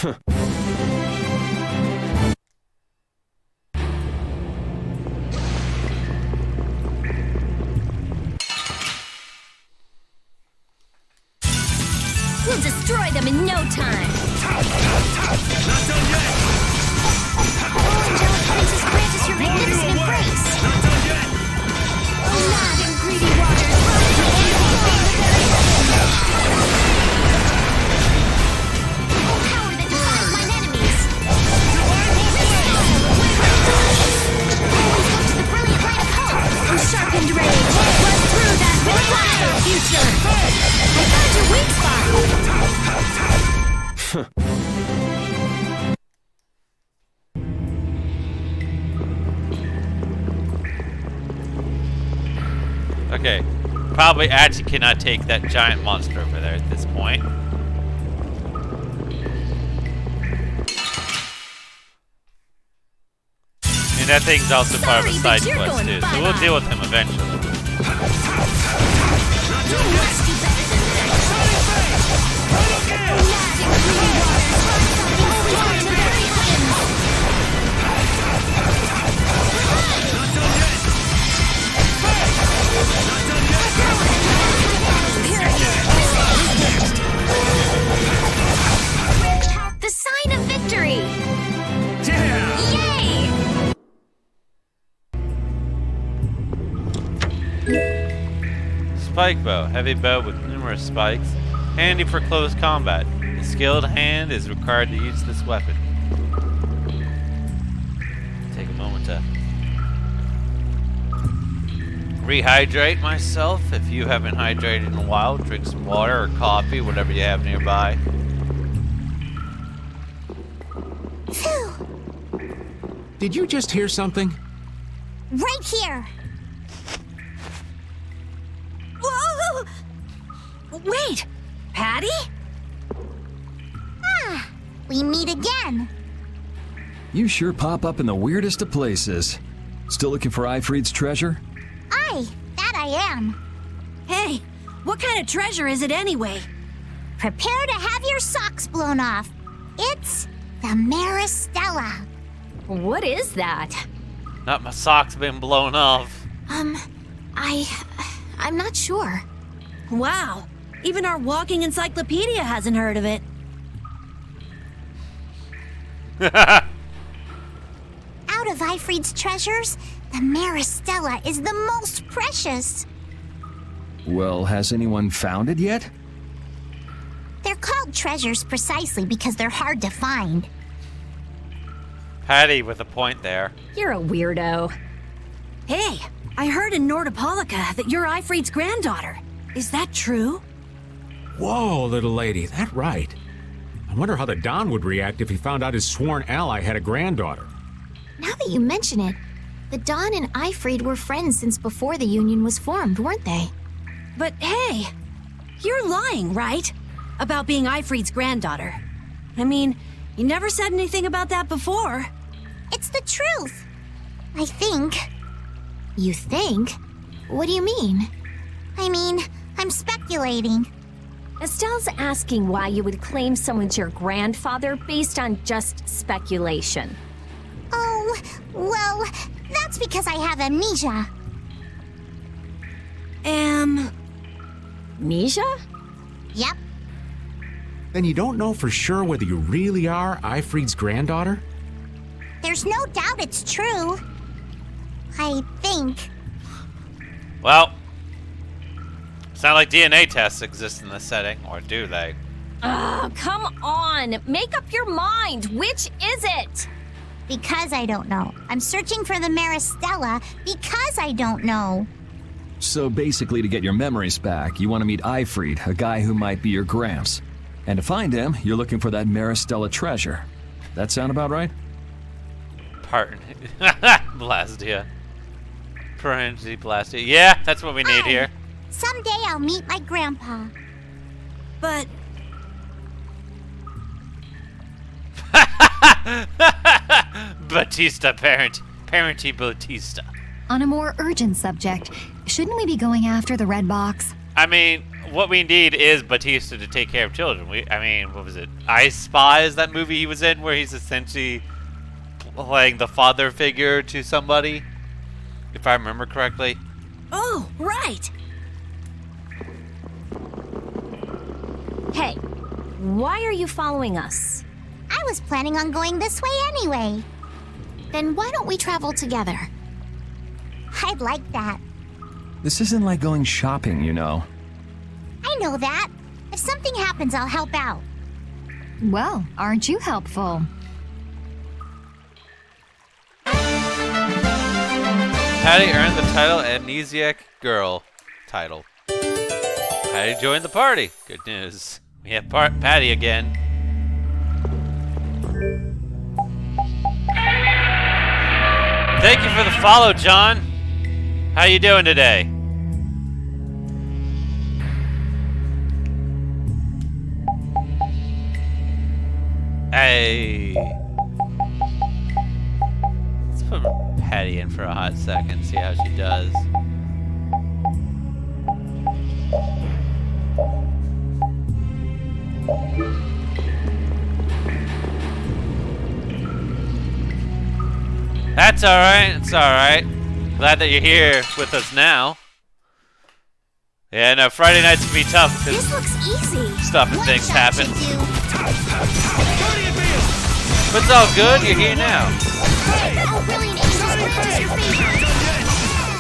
We'll destroy them in no time. Not done yet! Oh, Angelic Princess, grant us your magnificent embrace. Not done yet! Oh, mad and greedy waters, rise to overflowing the very heavens. Oh, power that defies mine enemies. Always look to the brilliant light of hope. Oh, sharpened rage, run through that with flash our future. I found your weak spot. Okay. Probably actually cannot take that giant monster over there at this point. And that thing's also part of a side quest too, so we'll deal with him eventually. The sign of victory! Yeah! Yay! Spike bow. Heavy bow with numerous spikes. Handy for close combat. A skilled hand is required to use this weapon. Take a moment to rehydrate myself. If you haven't hydrated in a while, drink some water or coffee, whatever you have nearby. Did you just hear something? Right here! Whoa! Wait! Patty? Ah, we meet again. You sure pop up in the weirdest of places. Still looking for Ifrid's treasure? Aye, that I am. Hey, what kind of treasure is it anyway? Prepare to have your socks blown off. It's the Maristella. What is that? Not my socks been blown off. I'm not sure. Wow, even our walking encyclopedia hasn't heard of it. Out of Ifrid's treasures, the Maristella is the most precious. Well, has anyone found it yet? They're called treasures precisely because they're hard to find. Patty with a point there. You're a weirdo. Hey, I heard in Nordopolica that you're Ifrid's granddaughter. Is that true? Whoa, little lady, that right. I wonder how the Don would react if he found out his sworn ally had a granddaughter. Now that you mention it, the Don and Ifrid were friends since before the Union was formed, weren't they? But hey, you're lying, right? About being Ifrid's granddaughter. I mean, you never said anything about that before. It's the truth. I think. You think? What do you mean? I mean, I'm speculating. Estelle's asking why you would claim someone's your grandfather based on just speculation. Oh, well, that's because I have amnesia. Amnesia? Yep. Then you don't know for sure whether you really are Ifrid's granddaughter? There's no doubt it's true. I think. Well, it's not like DNA tests exist in this setting, or do they? Oh, come on! Make up your mind! Which is it? Because I don't know. I'm searching for the Maristella because I don't know. So basically, to get your memories back, you want to meet Ifrid, a guy who might be your gramps. And to find him, you're looking for that Maristella treasure. That sound about right? Pardon. Blastia. Parenthesis Blastia. Yeah, that's what we need here. Someday I'll meet my grandpa. But Batista Parenty Batista. On a more urgent subject, shouldn't we be going after the red box? I mean, what we need is Batista to take care of children. I mean, what was it? I Spy is that movie he was in where he's essentially playing the father figure to somebody, if I remember correctly. Oh, right. Hey, why are you following us? I was planning on going this way anyway. Then why don't we travel together? I'd like that. This isn't like going shopping, you know. I know that. If something happens, I'll help out. Well, aren't you helpful? Patty earned the title Amnesiac Girl title. Patty joined the party. Good news. We have Patty again. Thank you for the follow, John. How you doing today? Hey. Let's put Patty in for a hot second, see how she does. That's alright, it's alright. Glad that you're here with us now. Yeah, no, Friday nights can be tough because This looks easy. stuff and One things shot happen. should do. But it's all good, you're here now. Oh, brilliant angels, grant us your favor.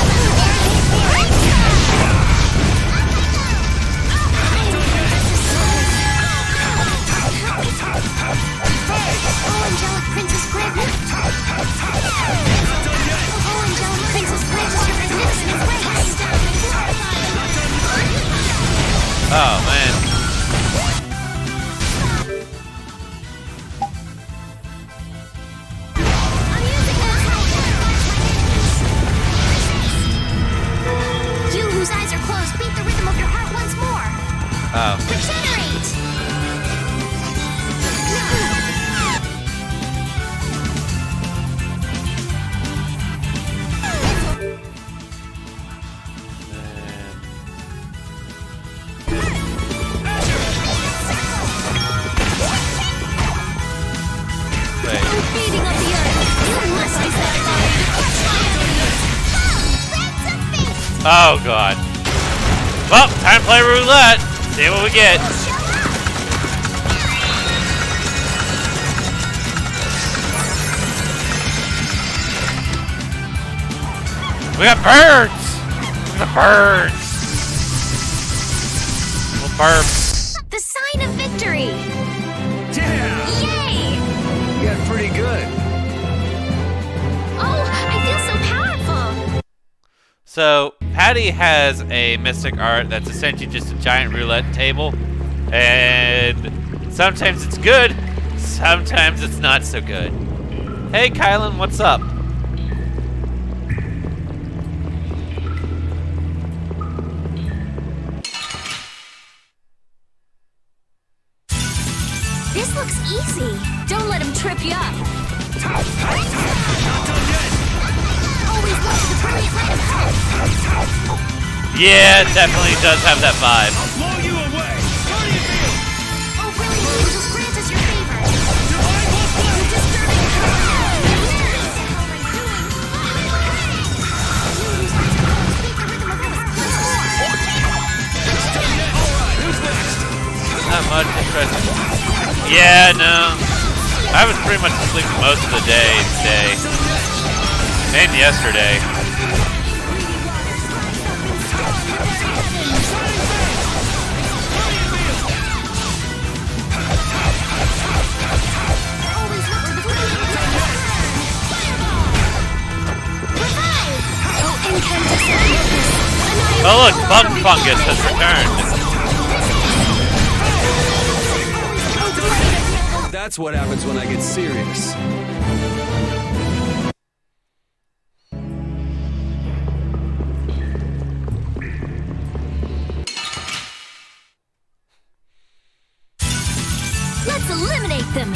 Grant the power to defy Oh, angelic princess, grant me. Oh, angelic princess, grant us your magnificent embrace. Oh, man. You whose eyes are closed, beat the rhythm of your heart once more. Oh. Regenerate! Wait. Feeding of the earth. You must be satisfied. Oh, God. Well, time to play roulette. See what we get. We got birds! We got birds! Little burps. The sign of victory! Yeah! Yay! You got pretty good. Oh, I feel so powerful! So, Patty has a mystic art that's essentially just a giant roulette table. And sometimes it's good, sometimes it's not so good. Hey, Kylan, what's up? This looks easy. Don't let him trip you up. Always look to the brilliant light of hope. Yeah, it definitely does have that vibe. Blow you away! How do you feel? Oh, brilliant angels, grant us your favor. You disturbing power. You whose eyes are closed, beat the rhythm of yours once more. Alright, who's next? Not much interesting. Yeah, no. I was pretty much asleep most of the day today. And yesterday. Always look to the brilliant light of hope. Revive! Oh, incandescent. Oh look, bug fungus has returned. That's what happens when I get serious. Let's eliminate them!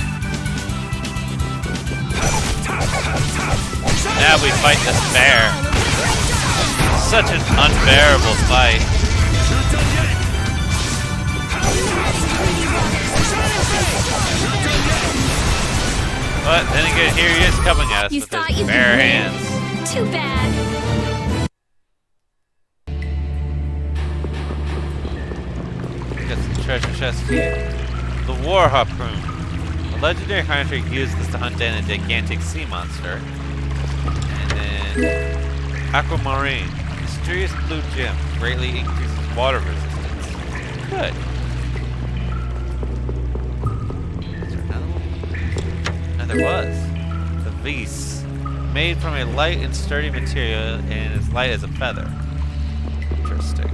now we fight this bear. Such an unbearable fight. But then again, here he is coming at us with his bare hands. Too bad. Got some treasure chest here. The War Harpoon. A legendary hunter used this to hunt down a gigantic sea monster. And then Aquamarine. Mysterious blue gem. Greatly increases water resistance. Good. Is there another one? No, there was. The Vise. Made from a light and sturdy material and as light as a feather. Interesting.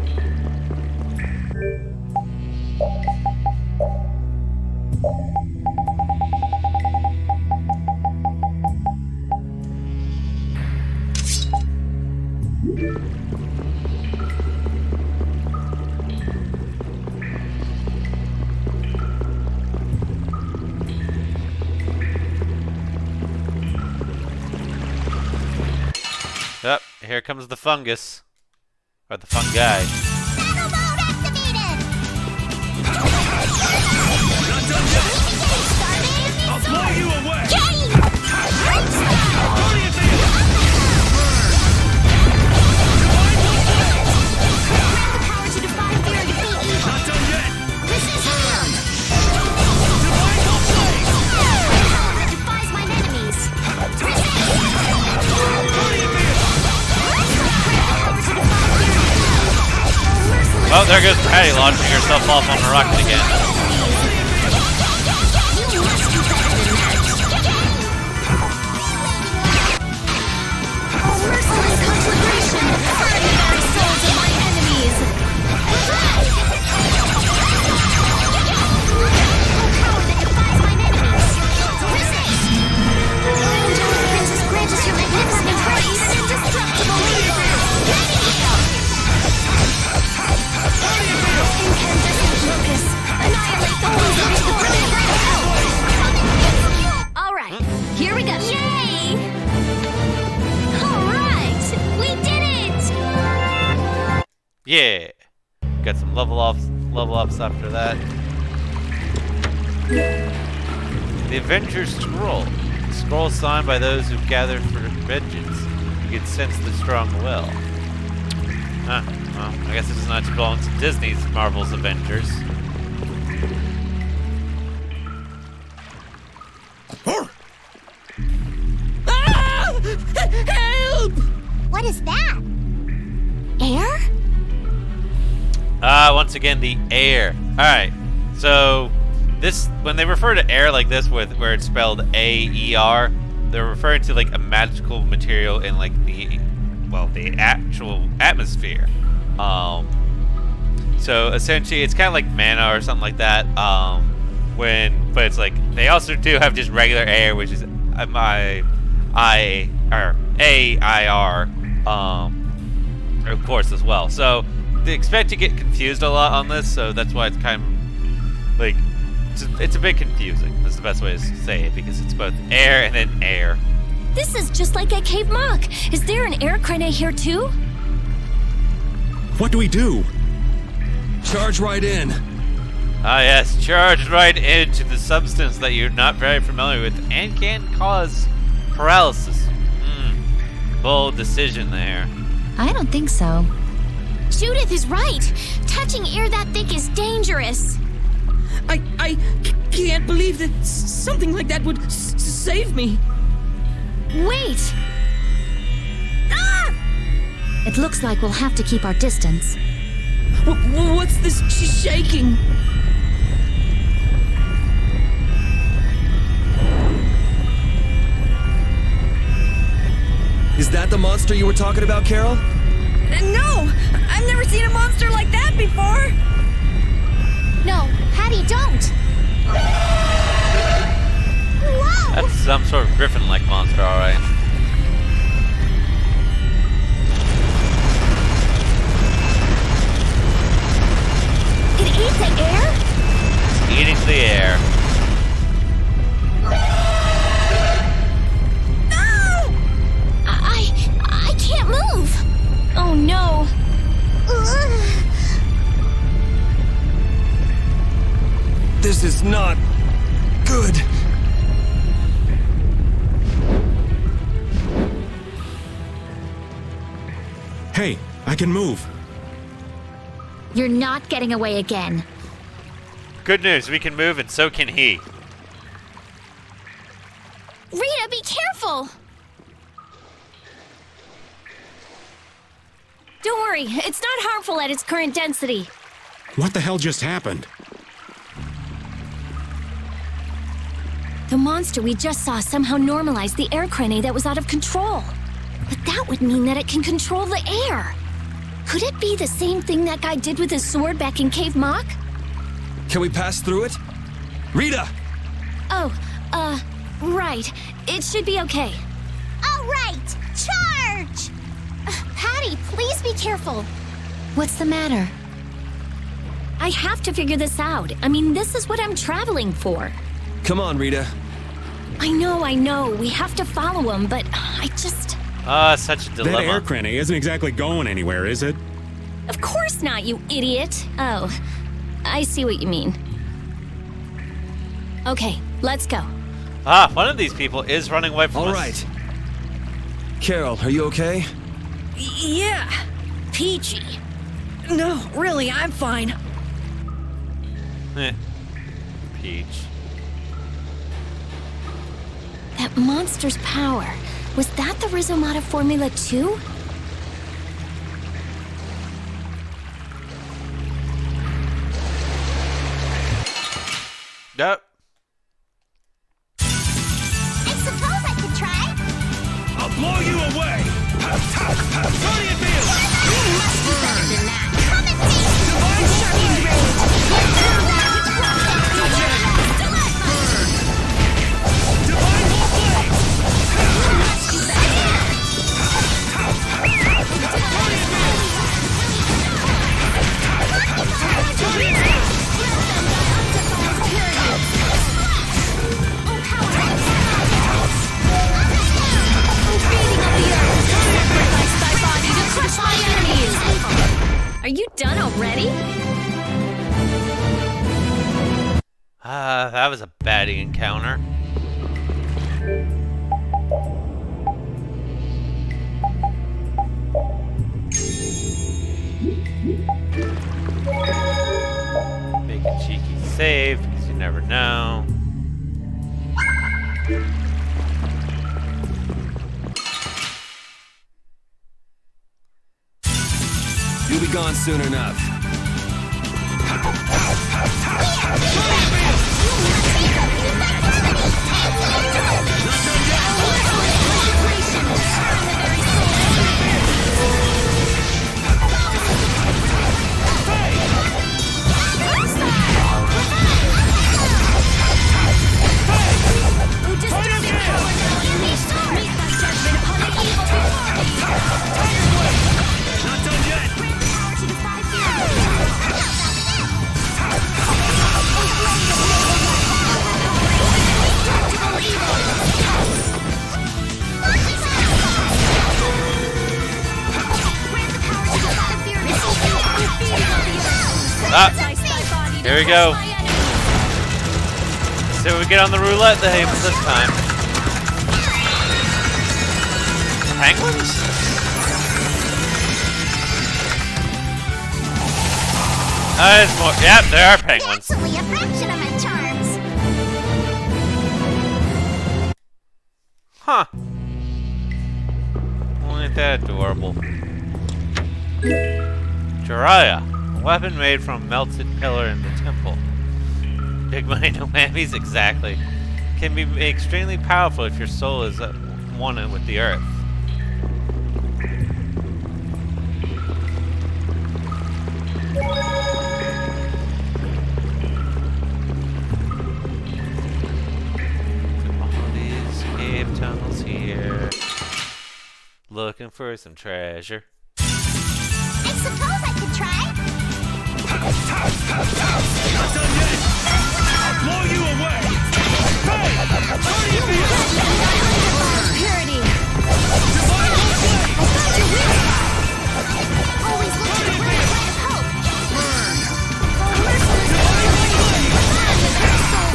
Yep, here comes the fungus. Or the fungi. I'll blow you away! Not done yet! This is him! That defies my enemies! Oh, there goes Patty launching herself off on the rocket again. You must do better than that! Merciless conflagration! Burn the very souls of my enemies! Power that defies my enemies! Resist! Angelic Princess grant us your magnificent grace! Indestructible evil! Incandescent locus! Annihilate the wizards of the brilliant hell! Alright, here we go! Yay! Alright! We did it! Yeah. Got some level ups after that. The Avenger's Scroll. The scroll signed by those who've gathered for vengeance. You can sense the strong will. Huh. Well, I guess it does not belong to Disney's Marvel's Avengers. Ah! Help! What is that? Air? Once again, the air. Alright, so this, when they refer to air like this, where it's spelled A-E-R, they're referring to like a magical material in like the actual atmosphere. So essentially it's kind of like mana or something like that. But it's like, they also do have just regular air, which is A-I-R, of course, as well. So they expect to get confused a lot on this, so that's why it's kind of like, it's a bit confusing. That's the best way to say it, because it's both air and then air. This is just like at Cave Mock. Is there an air crane here too? What do we do? Charge right in. Ah yes, charge right into the substance that you're not very familiar with and can cause paralysis. Bold decision there. I don't think so. Judith is right! Touching air that thick is dangerous! I can't believe that something like that would save me. Wait! Ah! It looks like we'll have to keep our distance. What's this shaking? Is that the monster you were talking about, Carol? No! I've never seen a monster like that before! No, Patty, don't! Whoa! That's some sort of griffin-like monster, alright. It ate the air? It's eating the air. not good. Hey, I can move. You're not getting away again. Good news, we can move and so can he. Rita, be careful! Don't worry, it's not harmful at its current density. What the hell just happened? The monster we just saw somehow normalized the air crennae that was out of control. But that would mean that it can control the air. Could it be the same thing that guy did with his sword back in Cave Mock? Can we pass through it? Rita! Oh, right. It should be okay. All right, charge! Patty, please be careful. What's the matter? I have to figure this out. I mean, this is what I'm traveling for. Come on, Rita. I know. We have to follow him, but I just... Such a dilemma. That air cranny isn't exactly going anywhere, is it? Of course not, you idiot. Oh, I see what you mean. Okay, let's go. One of these people is running away from us. All right. Carol, are you okay? Yeah. Peachy. No, really, I'm fine. Peach. That monster's power. Was that the Rhizomata Formula 2? Nope. I suppose I could try. I'll blow you away! Guardian Beam! You must be better than that. Come and see! Divine Sharpened Rage! Divine Wolf Blade! You must be better. Are you done already? That was a baddie encounter. Make a cheeky save, because you never know. You'll be gone soon enough. Not done yet! Here we go. See what we get on the roulette table this time. Penguins? There's more. Yep, there are penguins. That's only a fraction of my charms. Huh. Ain't that adorable? Jiraiya. A weapon made from melted pillar in the temple. Big money, no whammies, exactly. Can be extremely powerful if your soul is at one with the earth. All these cave tunnels here. Looking for some treasure. I suppose I could try. Not done yet! I'll blow you away! Hey! Guardian Beam! Purity. Divine Wolf Blade! I got your wheel. Always look to the right side of hope. Burn! Oh, merciless. Divine Wolf Blade! With her soul.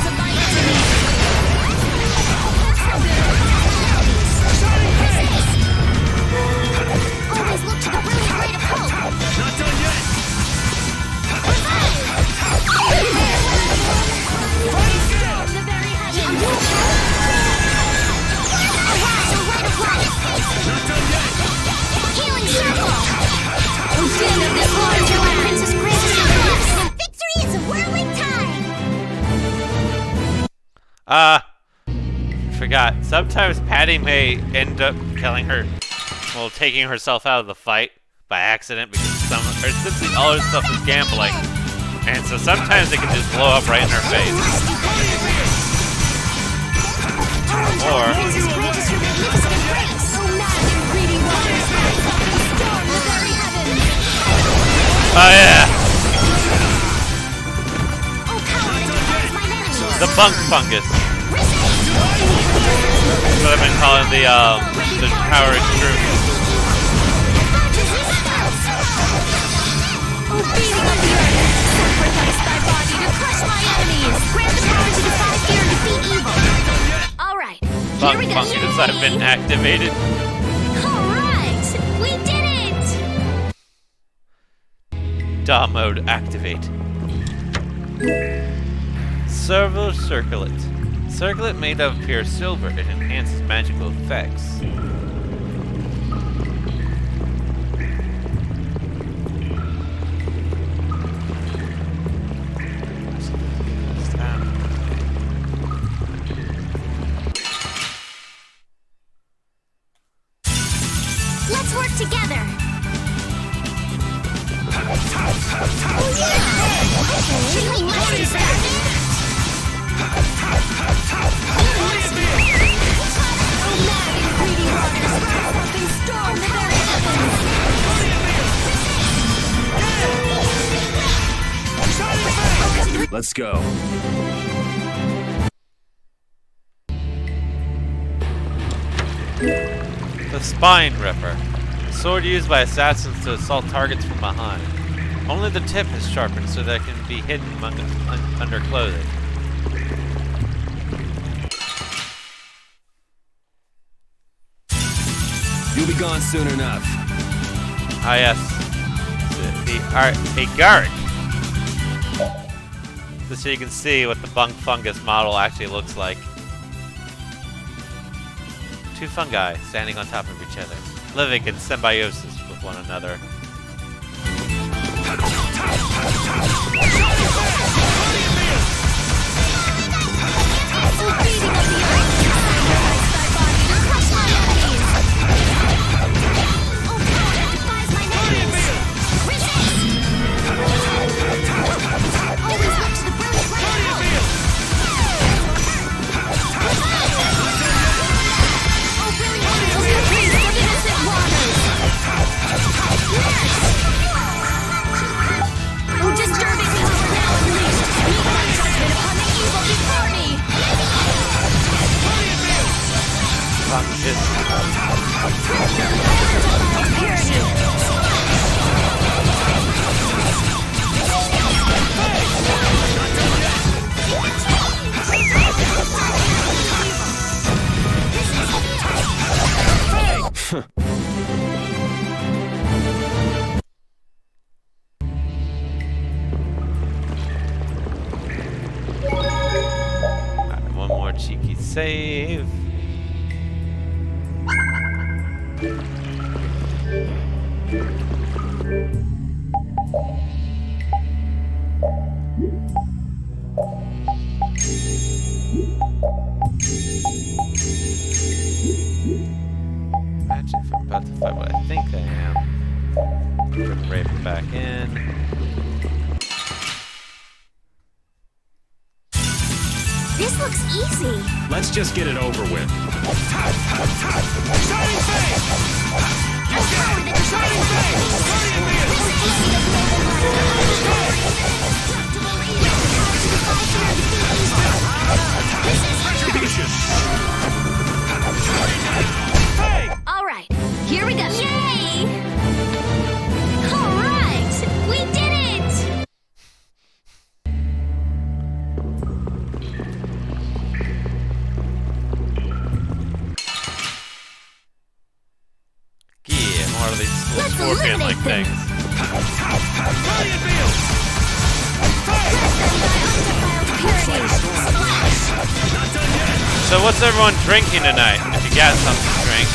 Forgot. Sometimes Patty may end up killing her, well, taking herself out of the fight by accident because since all her stuff is gambling, and so sometimes it can just blow up right in her face. Or oh yeah, the bunk fungus. That's what I've been calling the power extreme. Bunk fungus have been activated. Alright! We did it! DAW mode activate. Servo circlet. Circlet made of pure silver. It enhances magical effects. Let's work together! Really nice, Let's go. The Spine Ripper. A sword used by assassins to assault targets from behind. Only the tip is sharpened so that it can be hidden under clothing. You'll be gone soon enough. Ah yes. A Garrick. Just so you can see what the bunk fungus model actually looks like. Two fungi standing on top of each other, living in symbiosis with one another. One more cheeky save. Imagine if I'm about to fight what I think I am. Bring Raven back in. This looks easy. Let's just get it over with. All right, here we go. Yay! All right, we did it! Yeah, more of these little scorpion-like things. So what's everyone drinking tonight? If you got something to drink.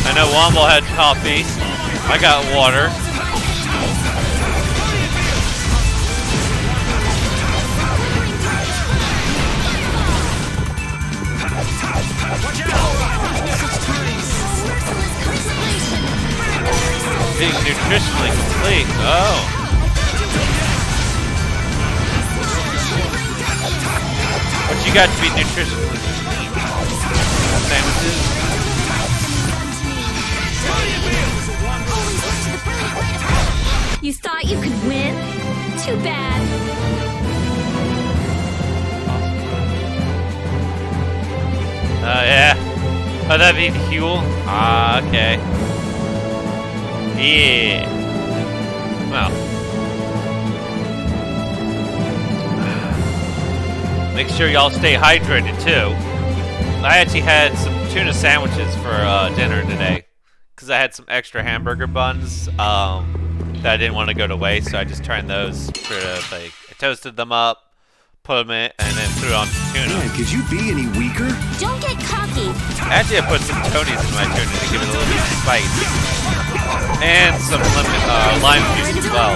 I know Womble had coffee. I got water. being nutritionally complete. Oh. What you got to be nutritionally complete? Sandwiches? You thought you could win? Too bad. Oh, yeah. Oh, that'd be Huel? Ah, okay. Yeah. Well. Make sure y'all stay hydrated, too. I actually had some tuna sandwiches for dinner today. Because I had some extra hamburger buns that I didn't want to go to waste, so I just turned those for, like, I toasted them up, put them in, and then threw on some tuna. Man, could you be any weaker? Don't get cocky. Actually, I put some Tonys in my tuna to give it a little bit of spice. And some lime juice as well.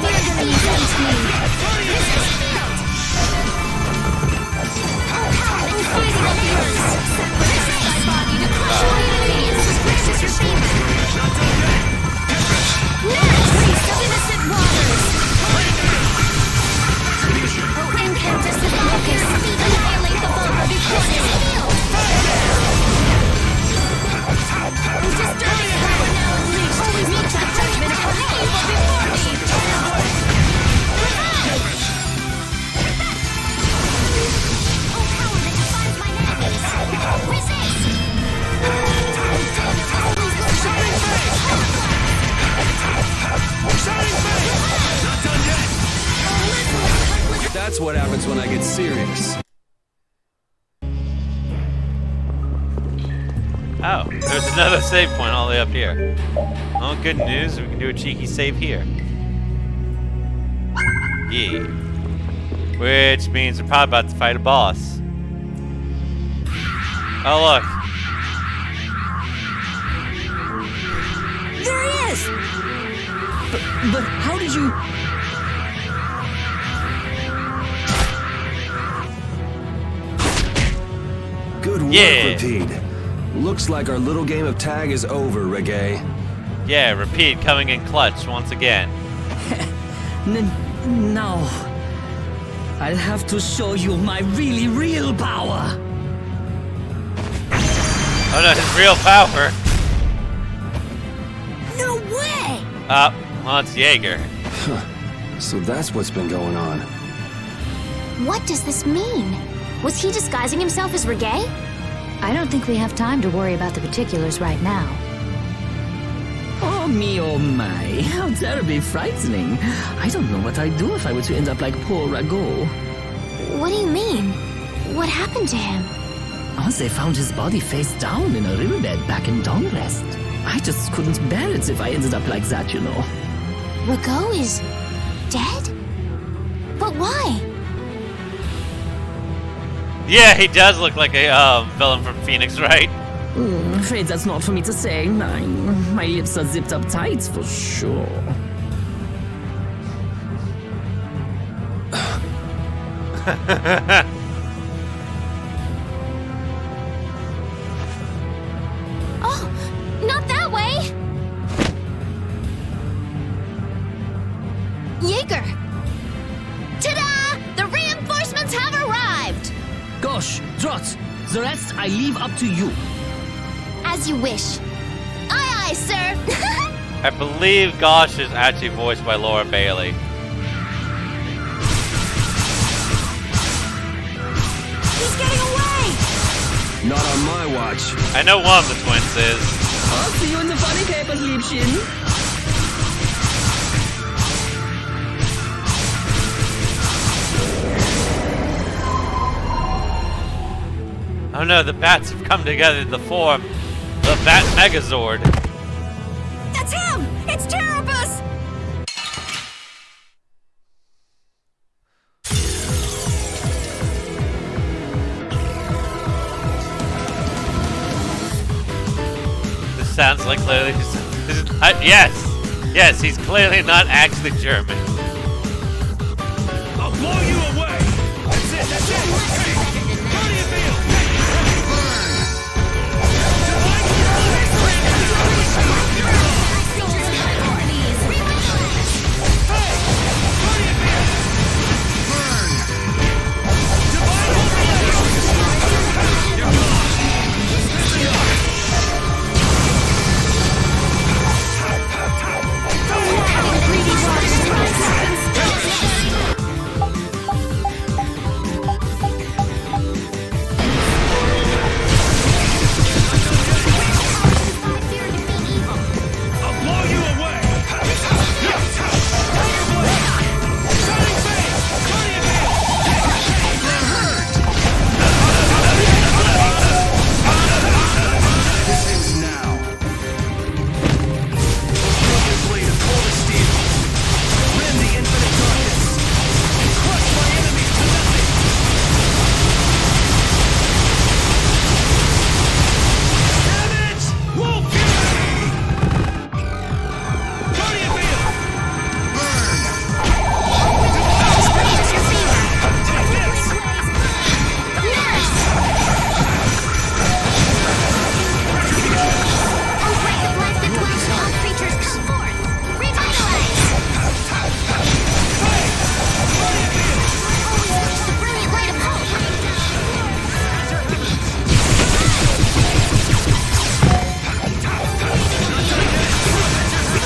That's what happens when I get serious. Oh, there's another save point all the way up here. Oh, good news, we can do a cheeky save here. Yeah. Which means we're probably about to fight a boss. Oh, look. There he is! But how did you... Good work, Repeat. Looks like our little game of tag is over, Reggae. Yeah, Repeat coming in clutch once again. Now, I'll have to show you my really real power. Oh no, his real power. No way! Well, it's Jaeger. So that's what's been going on. What does this mean? Was he disguising himself as Reggae? I don't think we have time to worry about the particulars right now. Oh me, oh my. How terribly frightening. I don't know what I'd do if I were to end up like poor Rago. What do you mean? What happened to him? Oh, they found his body face down in a riverbed back in Dawnrest. I just couldn't bear it if I ended up like that, you know. Rago is dead? But why? Yeah, he does look like a villain from Phoenix, right? Afraid that's not for me to say. My lips are zipped up tight for sure. Oh, not that way! Jaeger! Ta-da! The reinforcements have arrived! Gosh, Drot, the rest I leave up to you. As you wish. Aye, aye, sir! I believe Gosh is actually voiced by Laura Bailey. He's getting away! Not on my watch. I know one of the twins is. I'll see you in the funny papers, Liebchen. Oh no, the bats have come together to form the Bat Megazord. That's him! It's Terrapus! This sounds like clearly. Yes, he's clearly not actually German. I'll blow you away! That's it! How do you feel?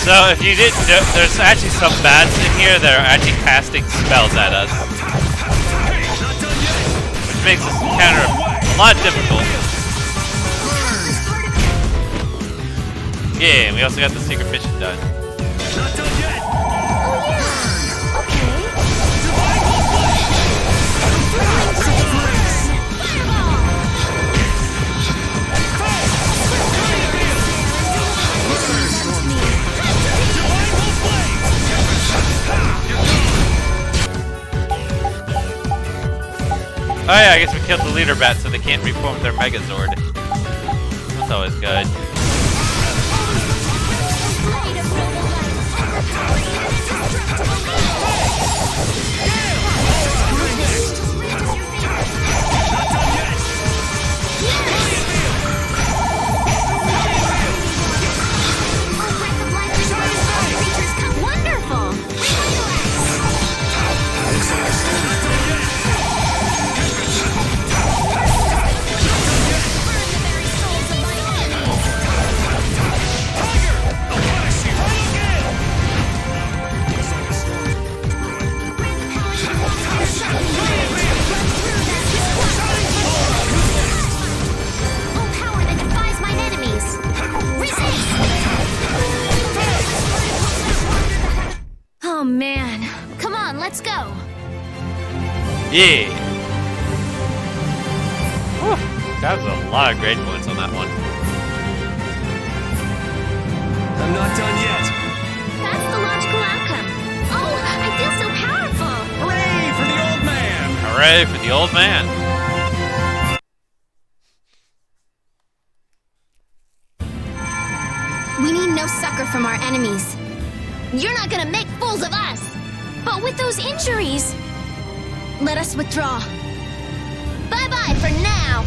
So if you didn't know, there's actually some bats in here that are actually casting spells at us. Which makes this encounter a lot difficult. Yeah, and we also got the secret mission done. Oh yeah, I guess we killed the leader bat so they can't reform their Megazord. That's always good. Oh man. Come on, let's go. Yeah. Whew, that was a lot of grade points on that one. I'm not done yet. That's the logical outcome. Oh, I feel so powerful. Hooray for the old man! Hooray for the old man. We need no succor from our enemies. You're not gonna make fools of us! But with those injuries, let us withdraw. Bye-bye for now!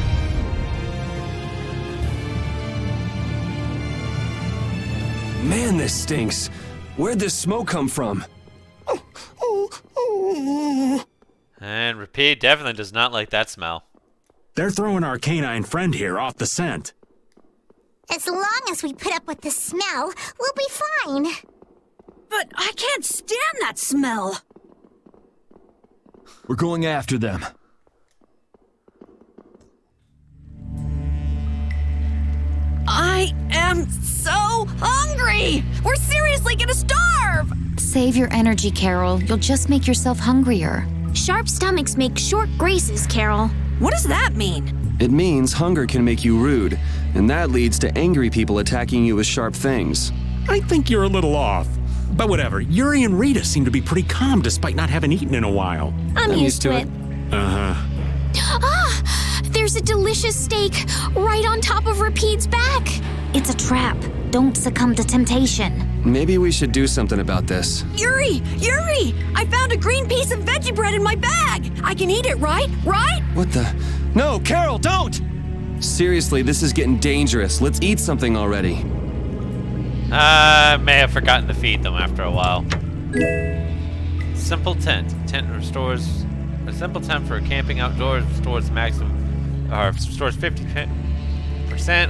Man, this stinks. Where'd this smoke come from? And Repeat definitely does not like that smell. They're throwing our canine friend here off the scent. As long as we put up with the smell, we'll be fine. But I can't stand that smell. We're going after them. I am so hungry! We're seriously gonna starve! Save your energy, Carol. You'll just make yourself hungrier. Sharp stomachs make short graces, Carol. What does that mean? It means hunger can make you rude, and that leads to angry people attacking you with sharp things. I think you're a little off. But whatever, Yuri and Rita seem to be pretty calm despite not having eaten in a while. I'm used to it. Uh-huh. Ah! There's a delicious steak right on top of Repeat's back. It's a trap. Don't succumb to temptation. Maybe we should do something about this. Yuri! Yuri! I found a green piece of veggie bread in my bag! I can eat it, right? Right? What the? No, Carol, don't! Seriously, this is getting dangerous. Let's eat something already. I may have forgotten to feed them after a while. Simple tent. Tent restores a simple tent for camping outdoors. Restores maximum, or restores 50%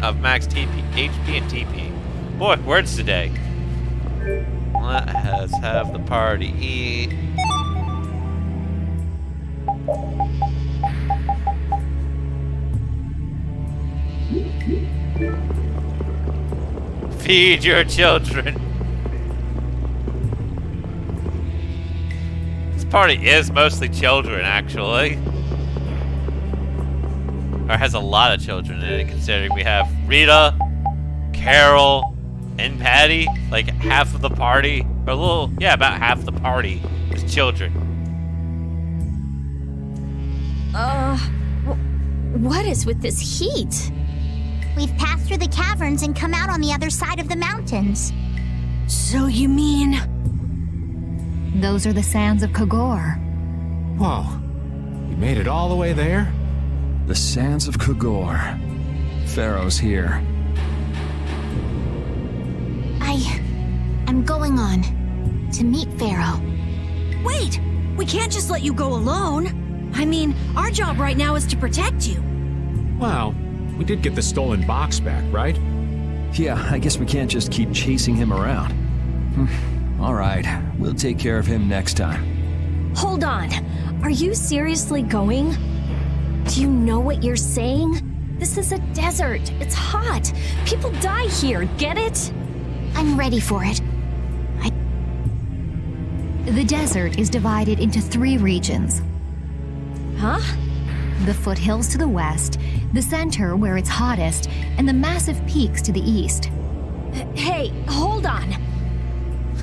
of max TP, HP and TP. Boy, words today. Let us have the party eat. Feed your children. This party is mostly children, actually. Or has a lot of children in it, considering we have Rita, Carol, and Patty. Like half of the party, or a little, yeah, about half the party is children. What is with this heat? We've passed through the caverns and come out on the other side of the mountains. So you mean... Those are the sands of Kogor. Whoa. You made it all the way there? The sands of Kogor. Pharaoh's here. I'm going on to meet Pharaoh. Wait! We can't just let you go alone. I mean, our job right now is to protect you. Well, we did get the stolen box back, right? Yeah, I guess we can't just keep chasing him around. All right, we'll take care of him next time. Hold on. Are you seriously going? Do you know what you're saying? This is a desert. It's hot. People die here, get it? I'm ready for it. The desert is divided into 3 regions. Huh? The foothills to the west, the center where it's hottest, and the massive peaks to the east. Hey, hold on.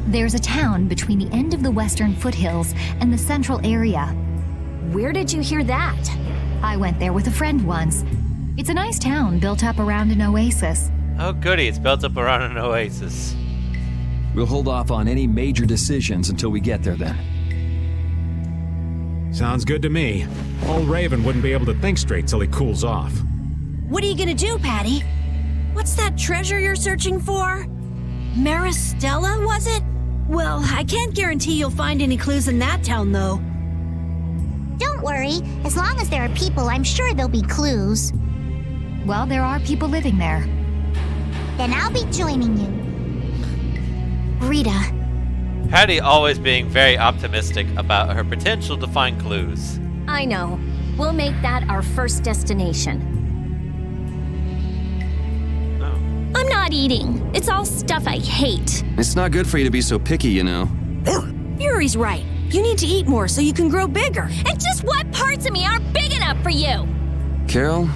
There's a town between the end of the western foothills and the central area. Where did you hear that? I went there with a friend once. It's a nice town built up around an oasis. Oh goody, it's built up around an oasis. We'll hold off on any major decisions until we get there then. Sounds good to me. Old Raven wouldn't be able to think straight till he cools off. What are you gonna do, Patty? What's that treasure you're searching for? Maristella, was it? Well, I can't guarantee you'll find any clues in that town, though. Don't worry. As long as there are people, I'm sure there'll be clues. Well, there are people living there. Then I'll be joining you. Rita. Patty always being very optimistic about her potential to find clues. I know. We'll make that our first destination. Oh. I'm not eating. It's all stuff I hate. It's not good for you to be so picky, you know. Yuri's right. You need to eat more so you can grow bigger. And just what parts of me aren't big enough for you? Carol,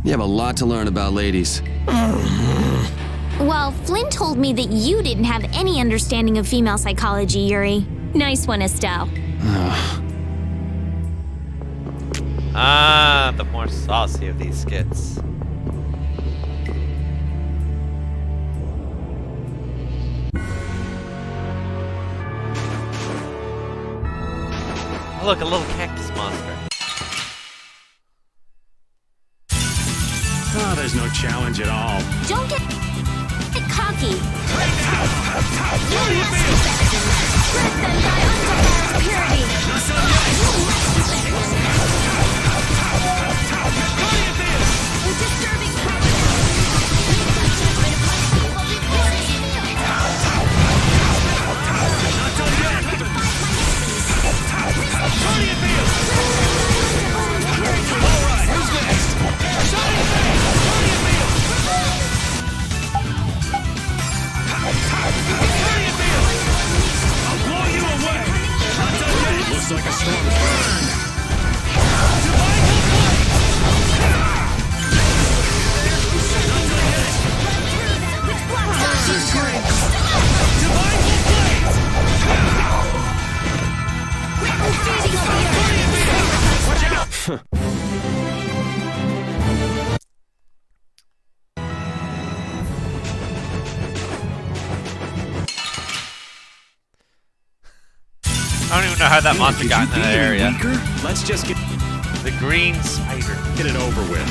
you have a lot to learn about ladies. Well, Flynn told me that you didn't have any understanding of female psychology, Yuri. Nice one, Estelle. The more saucy of these skits. Oh, look, a little cactus monster. Oh, there's no challenge at all. Don't get cocky. Let them die undefiled purity. Disturbing Looks like a storm burn. I don't even know how that monster got in that area. Let's just get The green spider. it over with.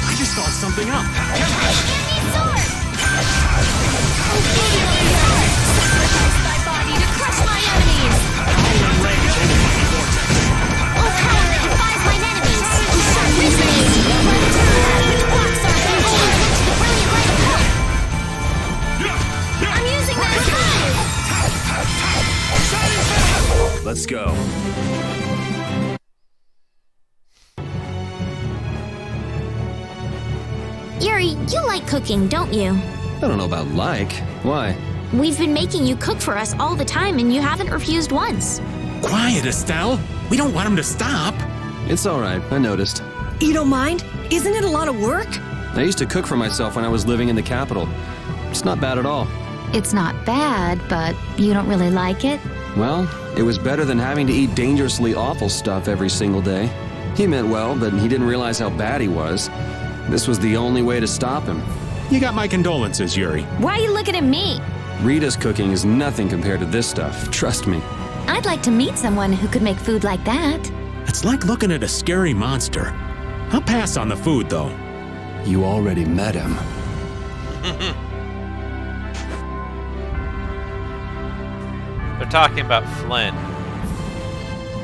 I just thought something up. thy body to crush my enemies. Oh, power that defies mine enemies. With me. Which blocks are they? Always look to the brilliant light of hope. I'm using that as Let's go. Yuri, you like cooking, don't you? I don't know about like. Why? We've been making you cook for us all the time, and you haven't refused once. Quiet, Estelle. We don't want him to stop. It's all right. I noticed. You don't mind? Isn't it a lot of work? I used to cook for myself when I was living in the capital. It's not bad at all. It's not bad, but you don't really like it? Well, it was better than having to eat dangerously awful stuff every single day. He meant well, but he didn't realize how bad he was. This was the only way to stop him. You got my condolences, Yuri. Why are you looking at me? Rita's cooking is nothing compared to this stuff. Trust me. I'd like to meet someone who could make food like that. It's like looking at a scary monster. I'll pass on the food, though. You already met him. They're talking about Flynn,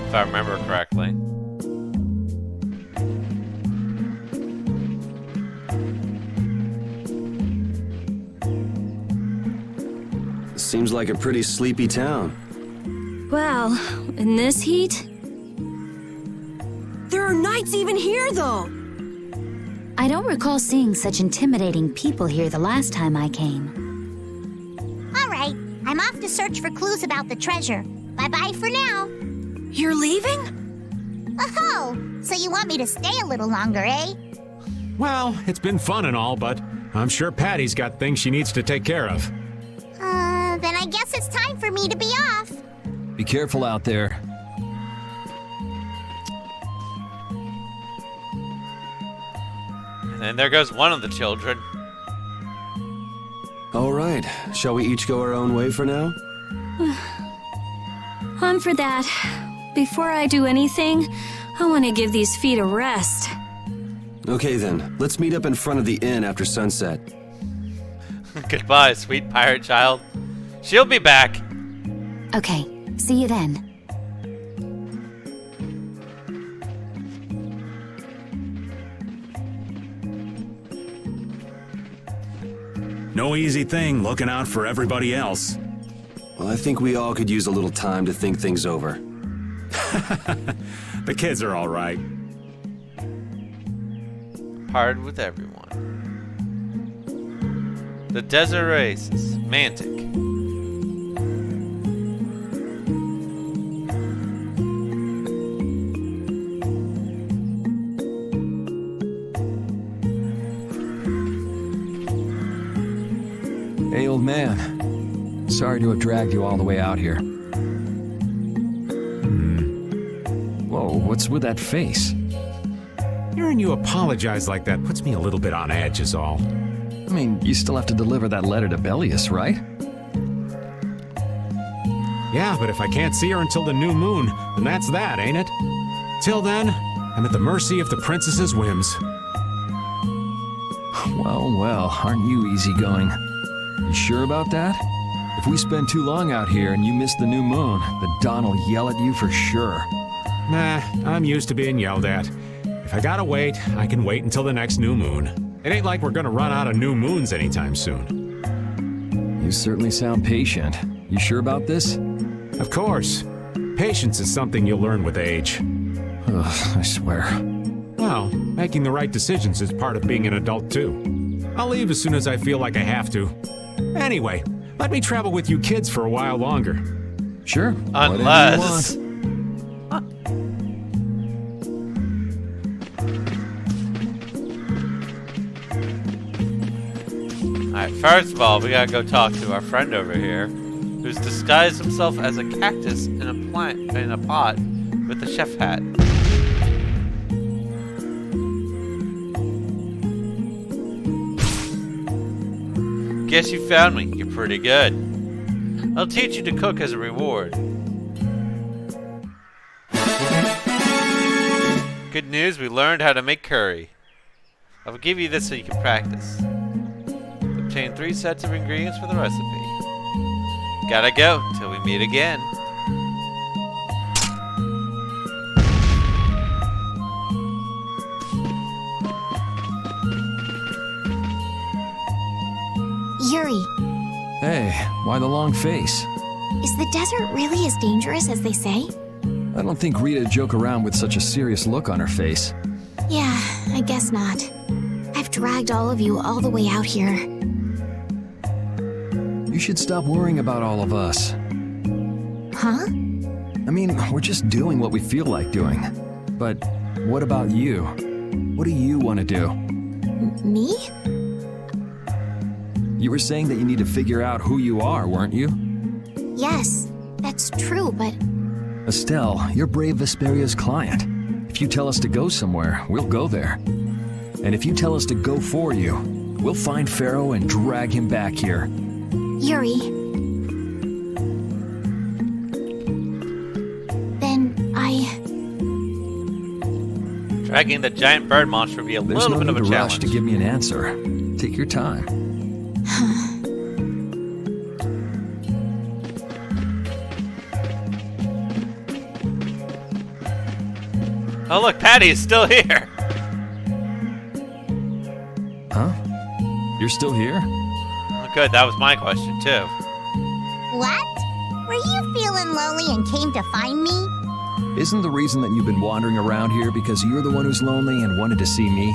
if I remember correctly. Seems like a pretty sleepy town. Well, in this heat? There are knights even here, though! I don't recall seeing such intimidating people here the last time I came. All right, I'm off to search for clues about the treasure. Bye-bye for now. You're leaving? Oh, so you want me to stay a little longer, eh? Well, it's been fun and all, but I'm sure Patty's got things she needs to take care of. Then I guess it's time for me to be off. Be careful out there. And there goes one of the children. All right, shall we each go our own way for now? On for that. Before I do anything, I want to give these feet a rest. Okay then, let's meet up in front of the inn after sunset. Goodbye, sweet pirate child. She'll be back. Okay, see you then. No easy thing looking out for everybody else. Well, I think we all could use a little time to think things over. The kids are all right. Hard with everyone. The desert races, Mantic. Hey, old man. Sorry to have dragged you all the way out here. Whoa, what's with that face? Hearing you apologize like that puts me a little bit on edge is all. I mean, you still have to deliver that letter to Bellius, right? Yeah, but if I can't see her until the new moon, then that's that, ain't it? Till then, I'm at the mercy of the princess's whims. Well, aren't you easygoing? You sure about that? If we spend too long out here and you miss the new moon, the Don will yell at you for sure. Nah, I'm used to being yelled at. If I gotta wait, I can wait until the next new moon. It ain't like we're gonna run out of new moons anytime soon. You certainly sound patient. You sure about this? Of course. Patience is something you'll learn with age. Ugh, I swear. Well, making the right decisions is part of being an adult too. I'll leave as soon as I feel like I have to. Anyway, let me travel with you kids for a while longer. Sure. Unless... Alright, first of all, we gotta go talk to our friend over here, who's disguised himself as a cactus in a plant in a pot with a chef hat. Guess you found me. You're pretty good. I'll teach you to cook as a reward. Good news, we learned how to make curry. I will give you this so you can practice. Obtain 3 sets of ingredients for the recipe. Gotta go till we meet again. Yuri, Hey, why the long face? is the desert really as dangerous as they say? I don't think Rita'd joke around with such a serious look on her face. Yeah, I guess not. I've dragged all of you all the way out here. You should stop worrying about all of us. Huh? I mean, we're just doing what we feel like doing. But what about you? What do you want to do? Me? You were saying that you need to figure out who you are, weren't you? Yes, that's true, but Estelle, you're Brave Vesperia's client. If you tell us to go somewhere, we'll go there. And if you tell us to go for you, we'll find Pharaoh and drag him back here. Yuri. Then Dragging the giant bird monster would be a There's little no bit of need a to rush challenge. to give me an answer. Take your time. Oh look, Patty is still here. Huh? You're still here? Oh, good, that was my question too. What? Were you feeling lonely and came to find me? Isn't the reason that you've been wandering around here because you're the one who's lonely and wanted to see me?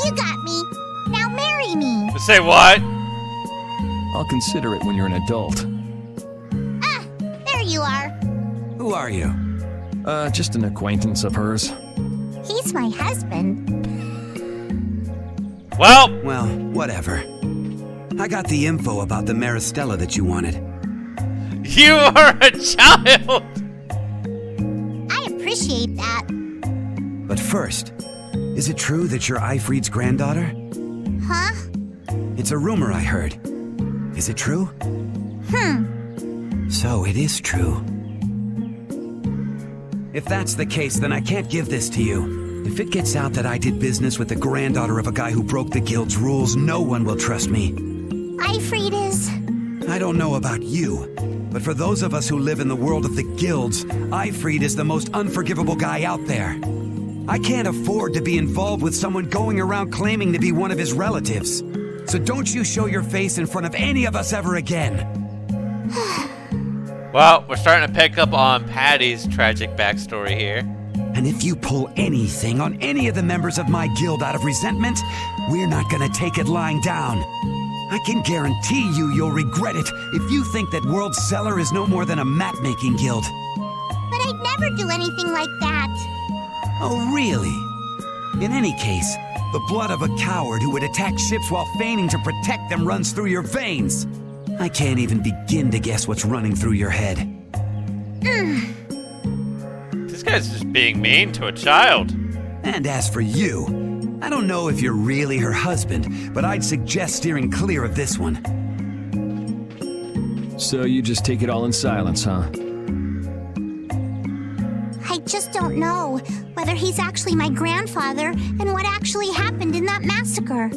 You got me. Now marry me. Say what? I'll consider it when you're an adult. Ah, there you are. Who are you? Just an acquaintance of hers. He's my husband. Well, whatever. I got the info about the Maristella that you wanted. You are a child! I appreciate that. But first, is it true that you're Eifried's granddaughter? Huh? It's a rumor I heard. Is it true? So it is true. If that's the case, then I can't give this to you. If it gets out that I did business with the granddaughter of a guy who broke the guild's rules, no one will trust me. Eifried is... I don't know about you, but for those of us who live in the world of the guilds, Eifried is the most unforgivable guy out there. I can't afford to be involved with someone going around claiming to be one of his relatives. So don't you show your face in front of any of us ever again. Well, we're starting to pick up on Patty's tragic backstory here. And if you pull anything on any of the members of my guild out of resentment, we're not gonna take it lying down. I can guarantee you'll regret it if you think that World Cellar is no more than a map-making guild. But I'd never do anything like that. Oh, really? In any case, the blood of a coward who would attack ships while feigning to protect them runs through your veins. I can't even begin to guess what's running through your head. This guy's just being mean to a child. And as for you, I don't know if you're really her husband, but I'd suggest steering clear of this one. So you just take it all in silence, huh? I just don't know whether he's actually my grandfather and what actually happened in that massacre.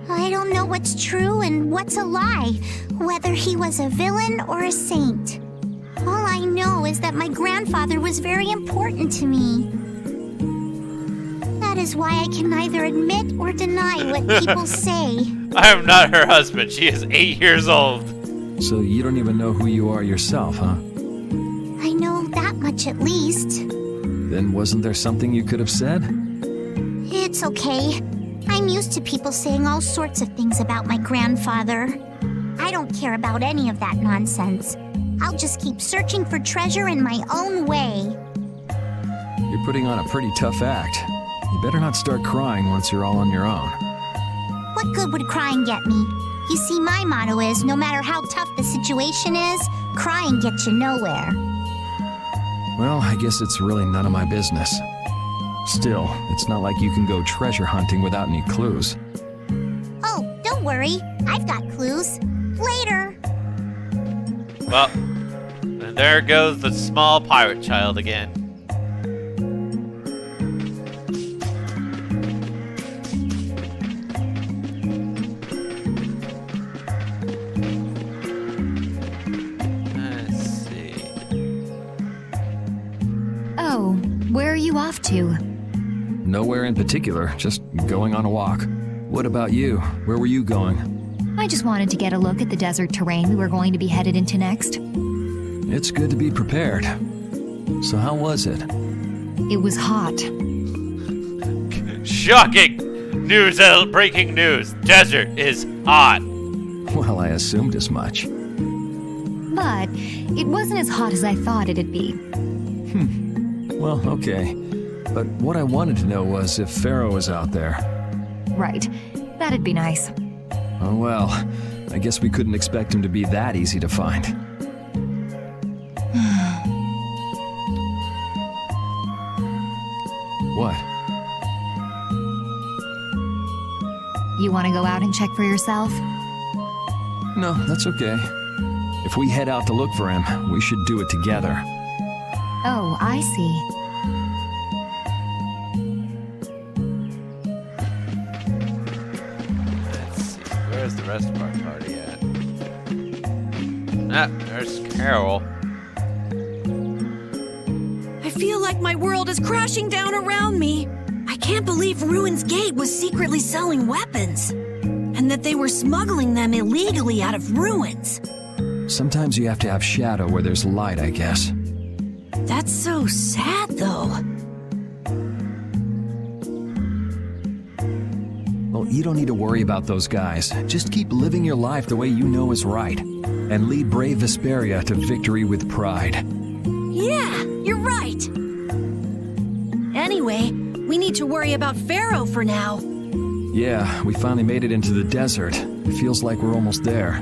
I don't know what's true and what's a lie, whether he was a villain or a saint. All I know is that my grandfather was very important to me. That is why I can neither admit or deny what people say. I am not her husband. She is 8 years old. So you don't even know who you are yourself, huh? I know that much at least. Then wasn't there something you could have said? It's okay. I'm used to people saying all sorts of things about my grandfather. I don't care about any of that nonsense. I'll just keep searching for treasure in my own way. You're putting on a pretty tough act. You better not start crying once you're all on your own. What good would crying get me? You see, my motto is, no matter how tough the situation is, crying gets you nowhere. Well, I guess it's really none of my business. Still, it's not like you can go treasure hunting without any clues. Oh, don't worry. I've got clues. Later. Well, and there goes the small pirate child again. Let's see. Oh, where are you off to? Nowhere in particular, just going on a walk. What about you? Where were you going? I just wanted to get a look at the desert terrain we were going to be headed into next. It's good to be prepared. So how was it? It was hot. Shocking news! Breaking news! Desert is hot. Well, I assumed as much. But it wasn't as hot as I thought it'd be. Well, okay. But what I wanted to know was if Pharaoh was out there. Right. That'd be nice. Oh well, I guess we couldn't expect him to be that easy to find. What? You want to go out and check for yourself? No, that's okay. If we head out to look for him, we should do it together. Oh, I see. rest of our party at? Ah, there's Carol. I feel like my world is crashing down around me. I can't believe Ruin's Gate was secretly selling weapons. And that they were smuggling them illegally out of ruins. Sometimes you have to have shadow where there's light, I guess. That's so sad, though. Well, you don't need to worry about those guys. Just keep living your life the way you know is right. And lead brave Vesperia to victory with pride. Yeah, you're right. Anyway, we need to worry about Pharaoh for now. Yeah, we finally made it into the desert. It feels like we're almost there.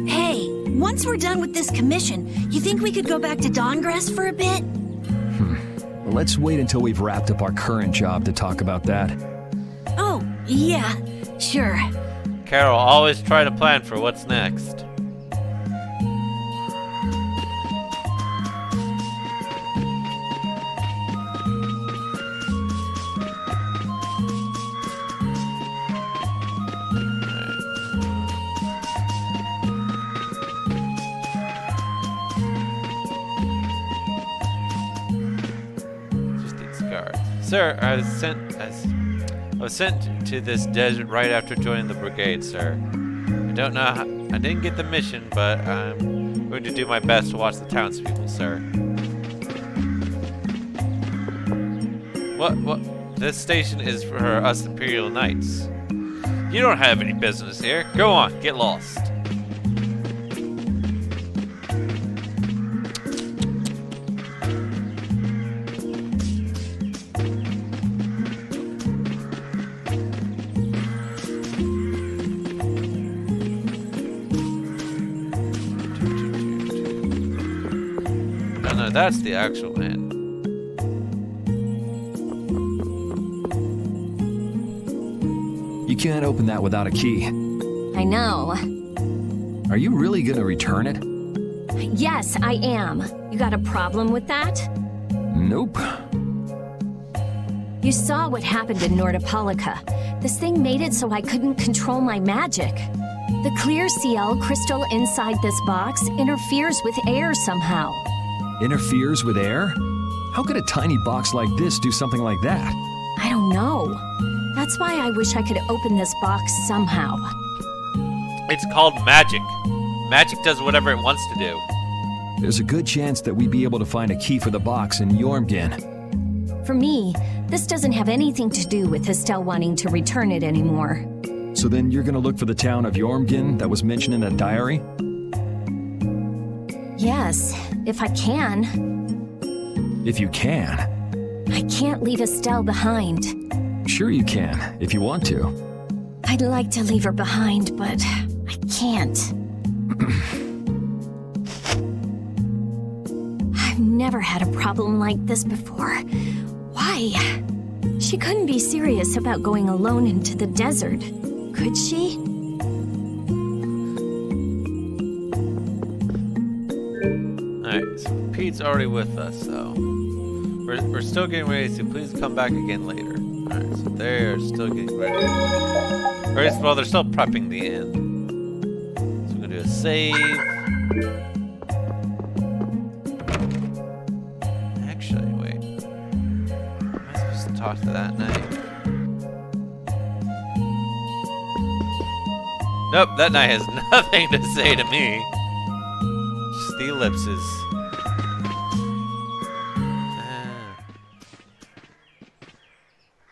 Hey, once we're done with this commission, you think we could go back to Dawngress for a bit? Well, let's wait until we've wrapped up our current job to talk about that. Oh, yeah, sure. Carol, always try to plan for what's next. Sir, I was sent to this desert right after joining the brigade, sir. I don't know how, I didn't get the mission, but I'm going to do my best to watch the townspeople, sir. What? This station is for us Imperial Knights. You don't have any business here. Go on, get lost. No, that's the actual end. You can't open that without a key. I know. Are you really gonna return it? Yes, I am. You got a problem with that? Nope. You saw what happened in Nordopolica. This thing made it so I couldn't control my magic. The clear CL crystal inside this box interferes with air somehow. Interferes with air? How could a tiny box like this do something like that? I don't know. That's why I wish I could open this box somehow. It's called magic. Magic does whatever it wants to do. There's a good chance that we'd be able to find a key for the box in Jormungand. For me, this doesn't have anything to do with Estelle wanting to return it anymore. So then you're gonna look for the town of Jormungand that was mentioned in that diary? Yes, if I can. If you can. I can't leave Estelle behind. Sure you can, if you want to. I'd like to leave her behind, but I can't. I've never had a problem like this before. Why? She couldn't be serious about going alone into the desert, could she? Alright, so Pete's already with us, so we're still getting ready, so please come back again later. Alright, so they're still getting ready. Well, they're still prepping the inn. So we're gonna do a save. Actually, wait. Am I supposed to talk to that knight? Nope, that knight has nothing to say to me. Just the ellipses.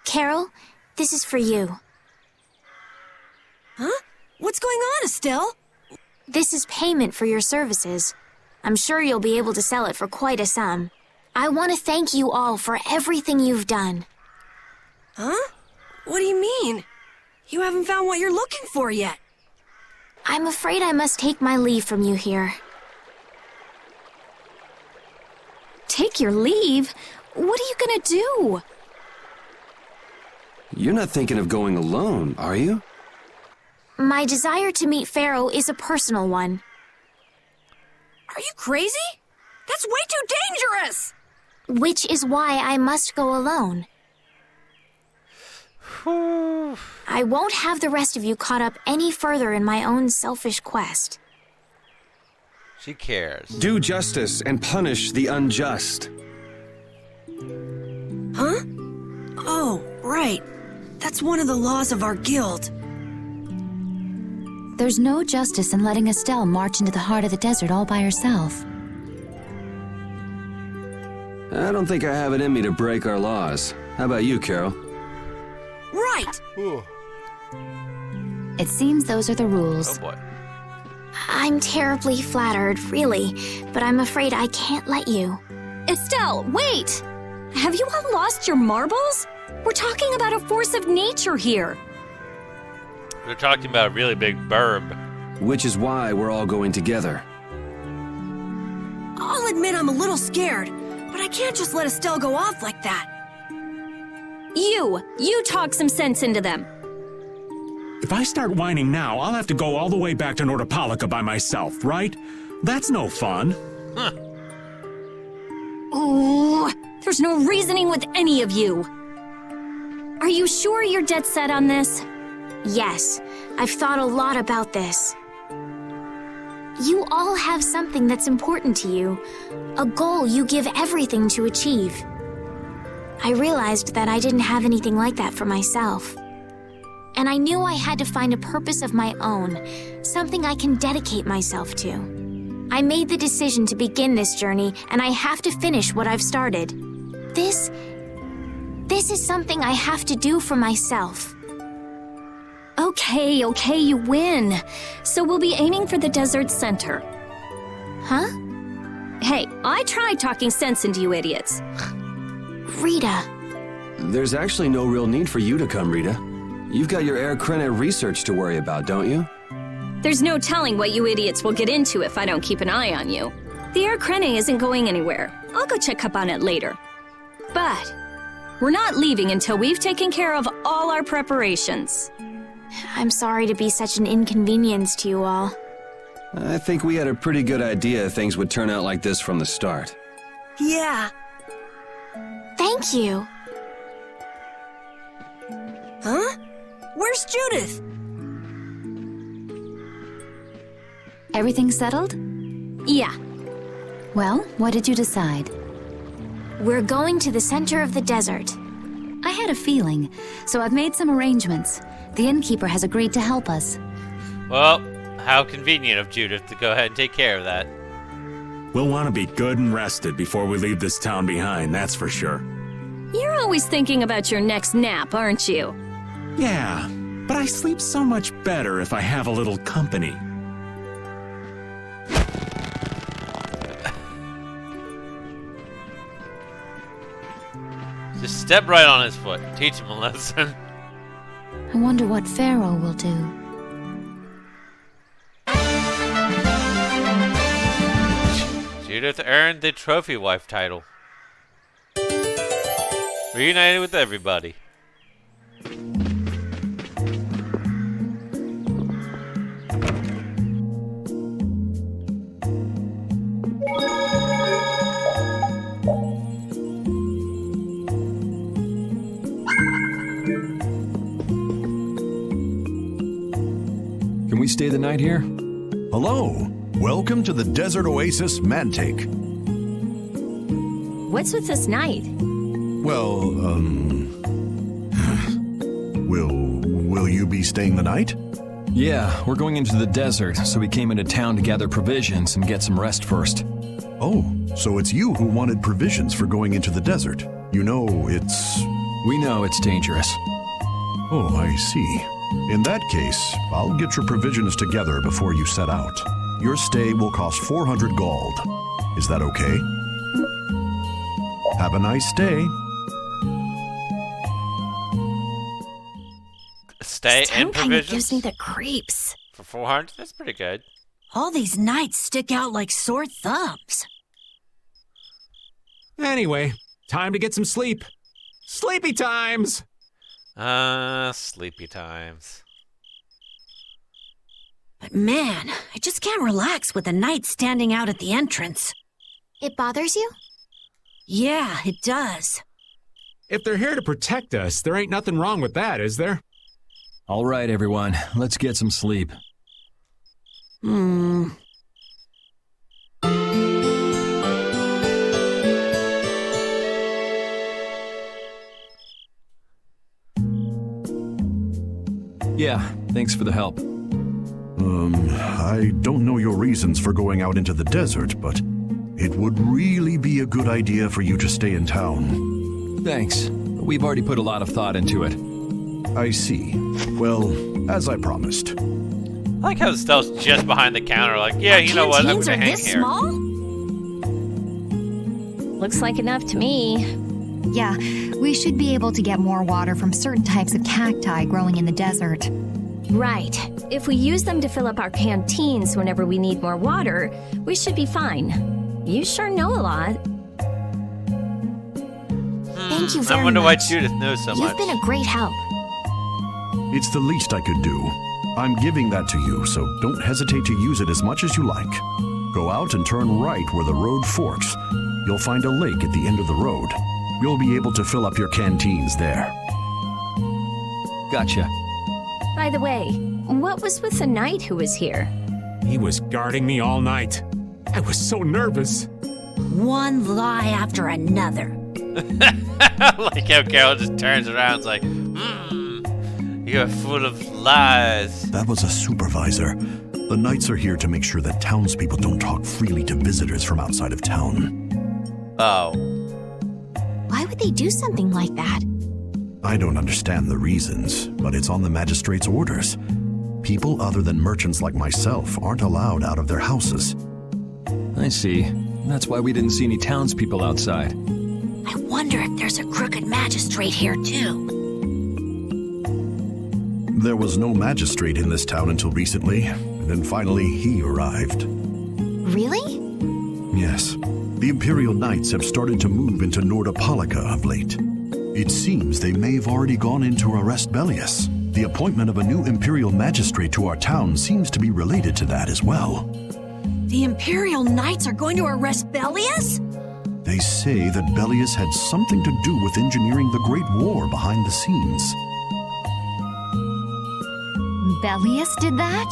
Carol, this is for you. Huh? What's going on, Estelle? This is payment for your services. I'm sure you'll be able to sell it for quite a sum. I want to thank you all for everything you've done. Huh? What do you mean? You haven't found what you're looking for yet. I'm afraid I must take my leave from you here. Take your leave? What are you gonna do? You're not thinking of going alone, are you? My desire to meet Pharaoh is a personal one. Are you crazy? That's way too dangerous! Which is why I must go alone. Whew. I won't have the rest of you caught up any further in my own selfish quest. She cares. Do justice and punish the unjust. Huh? Oh, right. That's one of the laws of our guild. There's no justice in letting Estelle march into the heart of the desert all by herself. I don't think I have it in me to break our laws. How about you, Carol? Right! It seems those are the rules. Oh boy. I'm terribly flattered, really, but I'm afraid I can't let you. Estelle, wait! Have you all lost your marbles? We're talking about a force of nature here. We're talking about a really big burb. Which is why we're all going together. I'll admit I'm a little scared, but I can't just let Estelle go off like that. You talk some sense into them. If I start whining now, I'll have to go all the way back to Nordopolica by myself, right? That's no fun. Huh. Ooh, there's no reasoning with any of you. Are you sure you're dead set on this? Yes, I've thought a lot about this. You all have something that's important to you, a goal you give everything to achieve. I realized that I didn't have anything like that for myself. And I knew I had to find a purpose of my own, something I can dedicate myself to. I made the decision to begin this journey, and I have to finish what I've started. This is something I have to do for myself. Okay, you win. So we'll be aiming for the desert center. Huh? Hey, I tried talking sense into you idiots. Rita. There's actually no real need for you to come, Rita. You've got your Air Krene research to worry about, don't you? There's no telling what you idiots will get into if I don't keep an eye on you. The Air Krene isn't going anywhere. I'll go check up on it later. But we're not leaving until we've taken care of all our preparations. I'm sorry to be such an inconvenience to you all. I think we had a pretty good idea things would turn out like this from the start. Yeah. Thank you. Huh? Where's Judith? Everything settled? Yeah. Well, what did you decide? We're going to the center of the desert. I had a feeling, so I've made some arrangements. The innkeeper has agreed to help us. Well, how convenient of Judith to go ahead and take care of that. We'll want to be good and rested before we leave this town behind, that's for sure. You're always thinking about your next nap, aren't you? Yeah, but I sleep so much better if I have a little company. Just step right on his foot. Teach him a lesson. I wonder what Pharaoh will do. Judith earned the trophy wife title. Reunited with everybody. Can we stay the night here? Hello. Welcome to the Desert Oasis Mantake. What's with this night? Well, will you be staying the night? Yeah, we're going into the desert, so we came into town to gather provisions and get some rest first. Oh, so it's you who wanted provisions for going into the desert. You know, it's... We know it's dangerous. Oh, I see. In that case, I'll get your provisions together before you set out. Your stay will cost 400 gold. Is that okay? Have a nice day. Stay This town and kind of provisions gives me the creeps. for 400. That's pretty good. All these nights stick out like sore thumbs. Anyway, time to get some sleep. Sleepy times! Sleepy times. But man, I just can't relax with the night standing out at the entrance. It bothers you? Yeah, it does. If they're here to protect us, there ain't nothing wrong with that, is there? All right, everyone, let's get some sleep. Yeah, thanks for the help. I don't know your reasons for going out into the desert, but it would really be a good idea for you to stay in town. Thanks. We've already put a lot of thought into it. I see. Well, as I promised. I like how Stella's just behind the counter, like, yeah, you know what, I'm Canteens gonna are hang this here. small? Looks like enough to me. Yeah, we should be able to get more water from certain types of cacti growing in the desert. Right. If we use them to fill up our canteens whenever we need more water, we should be fine. You sure know a lot. Thank you very I wonder why much. Judith knows so much. You've been a great help. It's the least I could do. I'm giving that to you, so don't hesitate to use it as much as you like. Go out and turn right where the road forks. You'll find a lake at the end of the road. You'll be able to fill up your canteens there. Gotcha. By the way, what was with the knight who was here? He was guarding me all night. I was so nervous. One lie after another. Like how Carol just turns around and is like, you're full of lies. That was a supervisor. The knights are here to make sure that townspeople don't talk freely to visitors from outside of town. Oh. Why would they do something like that? I don't understand the reasons, but it's on the magistrate's orders. People other than merchants like myself aren't allowed out of their houses. I see. That's why we didn't see any townspeople outside. I wonder if there's a crooked magistrate here too. There was no magistrate in this town until recently, and then finally he arrived. Really? Yes. The Imperial Knights have started to move into Nordopolica of late. It seems they may have already gone in to arrest Bellius. The appointment of a new Imperial magistrate to our town seems to be related to that as well. The Imperial Knights are going to arrest Bellius? They say that Bellius had something to do with engineering the Great War behind the scenes. Bellius did that?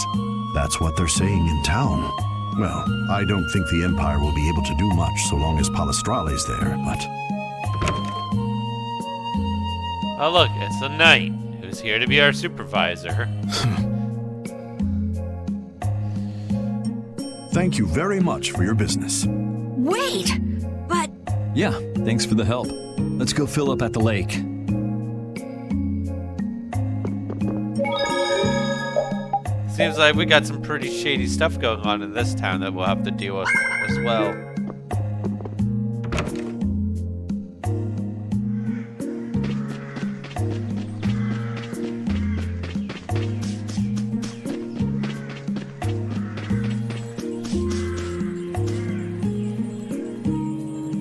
That's what they're saying in town. Well, I don't think the Empire will be able to do much so long as Palestrale's there, but... Oh look, it's the knight who's here to be our supervisor. Thank you very much for your business. Wait! But... Yeah, thanks for the help. Let's go fill up at the lake. Seems like we got some pretty shady stuff going on in this town that we'll have to deal with as well.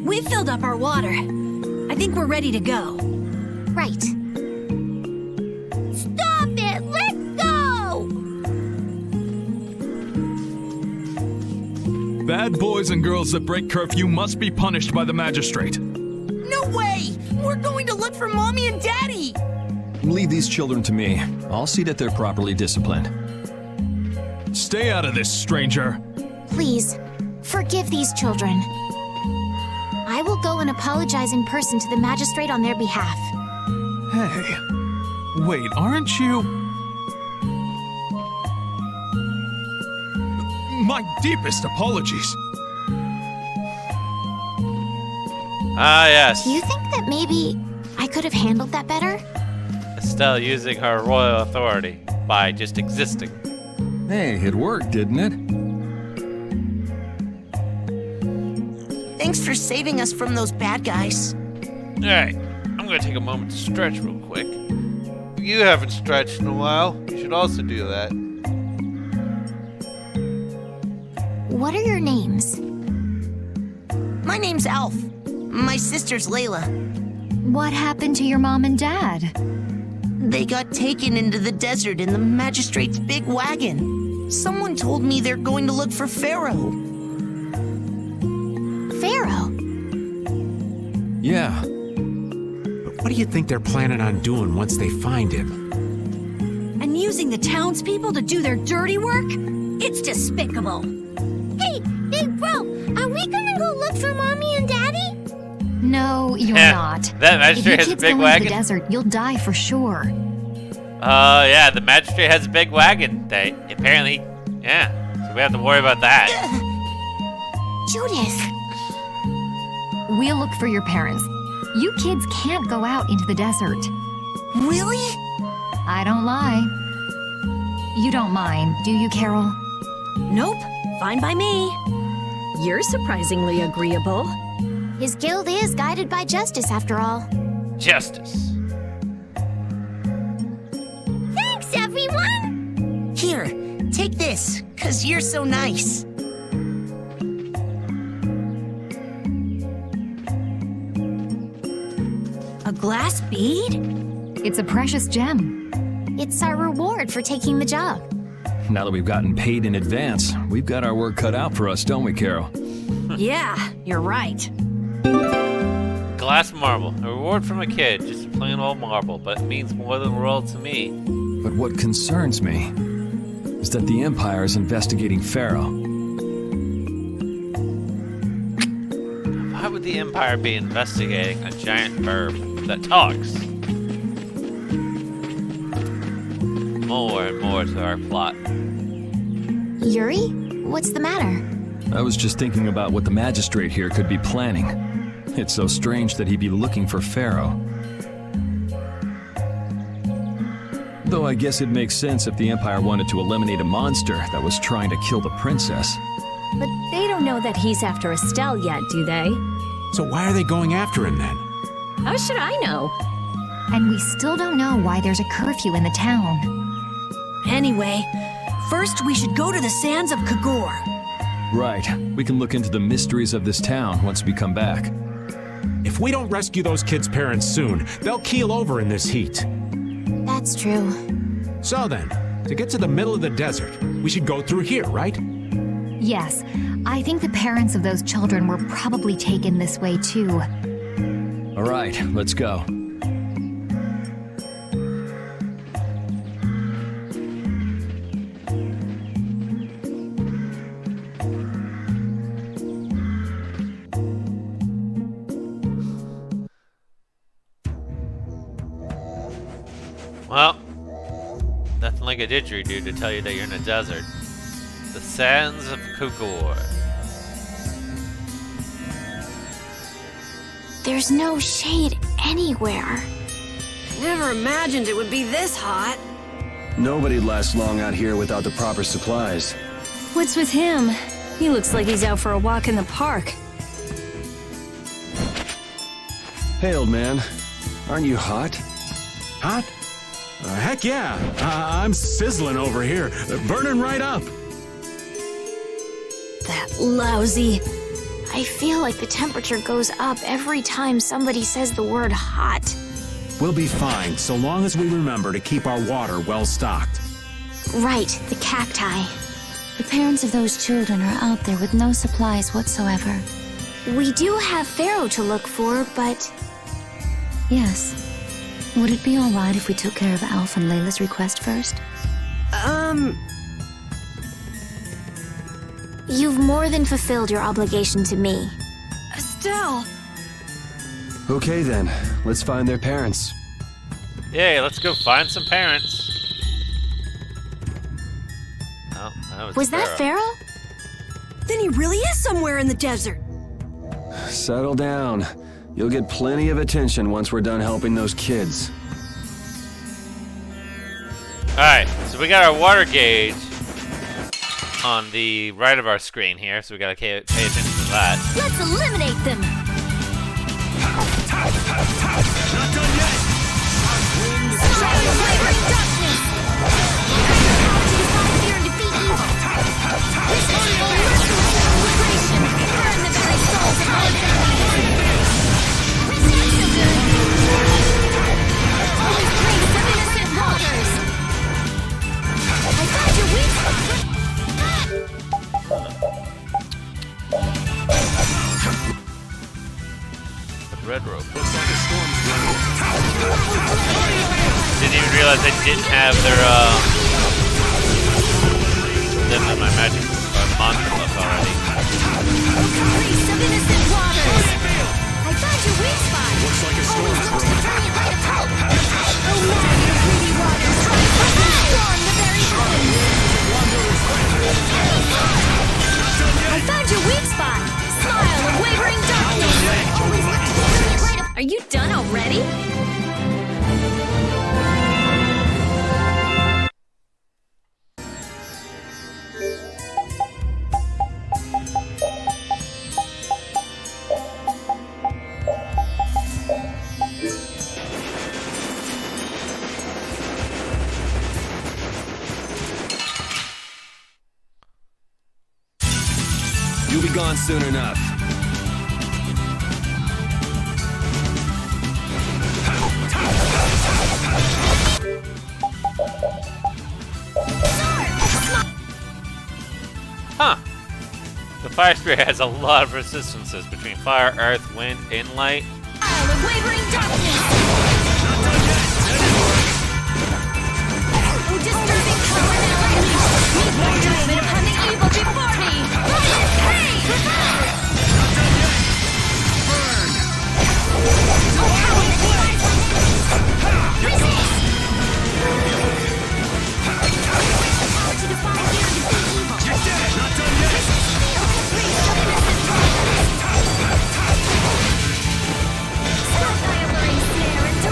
We filled up our water. I think we're ready to go. Right. Stop it! Let's go! Bad boys and girls that break curfew must be punished by the magistrate. No way! We're going to look for Mommy and Daddy! Leave these children to me. I'll see that they're properly disciplined. Stay out of this, stranger. Please, forgive these children. I will go and apologize in person to the magistrate on their behalf. Hey, wait, aren't you? My deepest apologies. Ah, yes. Do you think that maybe I could have handled that better? Estelle using her royal authority by just existing. Hey, it worked, didn't it? Thanks for saving us from those bad guys. Alright, I'm gonna take a moment to stretch real quick. You haven't stretched in a while. You should also do that. What are your names? My name's Alf. My sister's Layla. What happened to your mom and dad? They got taken into the desert in the magistrate's big wagon. Someone told me they're going to look for Pharaoh. Pharaoh? Yeah. What do you think they're planning on doing once they find him? And using the townspeople to do their dirty work? It's despicable. Hey, bro, are we gonna go look for Mommy and Daddy? No, you're not. That If you magistrate has a kids big go into wagon. the desert, you'll die for sure. Yeah, the magistrate has a big wagon. They apparently, yeah. So we have to worry about that. Judith. We'll look for your parents. You kids can't go out into the desert. Really? I don't lie. You don't mind, do you, Carol? Nope, fine by me. You're surprisingly agreeable. His guild is guided by justice, after all. Justice. Thanks, everyone! Here, take this, 'cause you're so nice. A glass bead? It's a precious gem. It's our reward for taking the job. Now that we've gotten paid in advance, we've got our work cut out for us, don't we, Carol? Yeah, you're right. Glass marble. A reward from a kid. Just a plain old marble, but it means more than the world to me. But what concerns me is that the Empire is investigating Pharaoh. Why would the Empire be investigating a giant verb that talks? More and more to our plot. Yuri? What's the matter? I was just thinking about what the magistrate here could be planning. It's so strange that he'd be looking for Pharaoh. Though I guess it makes sense if the Empire wanted to eliminate a monster that was trying to kill the princess. But they don't know that he's after Estelle yet, do they? So why are they going after him then? How should I know? And we still don't know why there's a curfew in the town. Anyway, first we should go to the sands of Kagor. Right. We can look into the mysteries of this town once we come back. If we don't rescue those kids' parents soon, they'll keel over in this heat. That's true. So then, to get to the middle of the desert, we should go through here, right? Yes, I think the parents of those children were probably taken this way too. All right, let's go. Well, nothing like a didgeridoo to tell you that you're in a desert. The sands of Kugor. There's no shade anywhere. Never imagined it would be this hot. Nobody'd last long out here without the proper supplies. What's with him? He looks like he's out for a walk in the park. Hey, old man. Aren't you hot? Hot? Heck yeah. I'm sizzling over here. Burning right up. That lousy. I feel like the temperature goes up every time somebody says the word hot. We'll be fine, so long as we remember to keep our water well stocked. Right, the cacti. The parents of those children are out there with no supplies whatsoever. We do have Pharaoh to look for, but... Yes. Would it be alright if we took care of Alf and Layla's request first? You've more than fulfilled your obligation to me. Estelle! Okay then, let's find their parents. Yay, let's go find some parents. Oh, that Was that Pharaoh? Then he really is somewhere in the desert. Settle down. You'll get plenty of attention once we're done helping those kids. Alright, so we got our water gauge on the right of our screen here, so we gotta pay attention to that. Let's eliminate them! Not done yet! The red rope. Looks like a storm's running. Didn't even realize I didn't have their them in my magic monster left already. Priest of innocent waters! I found your weak spot! Looks like a storm is brewing. Brilliant light of hope! Oh man, your greedy waters! Storm the very heavens! I found your weak spot! Smile of wavering darkness! Brilliant light of... Are you done already? You'll be gone soon enough. Huh. The fire spirit has a lot of resistances between fire, earth, wind, and light. Smile of wavering darkness! Oh, disturbing power now unleashed! Meet my judgment upon the evil before me! Brilliant pain! Oh, power! Resist! Power to defy fear and defeat evil! You're dead! Not done yet! Priest of innocent waters! Stop thy alluring snare and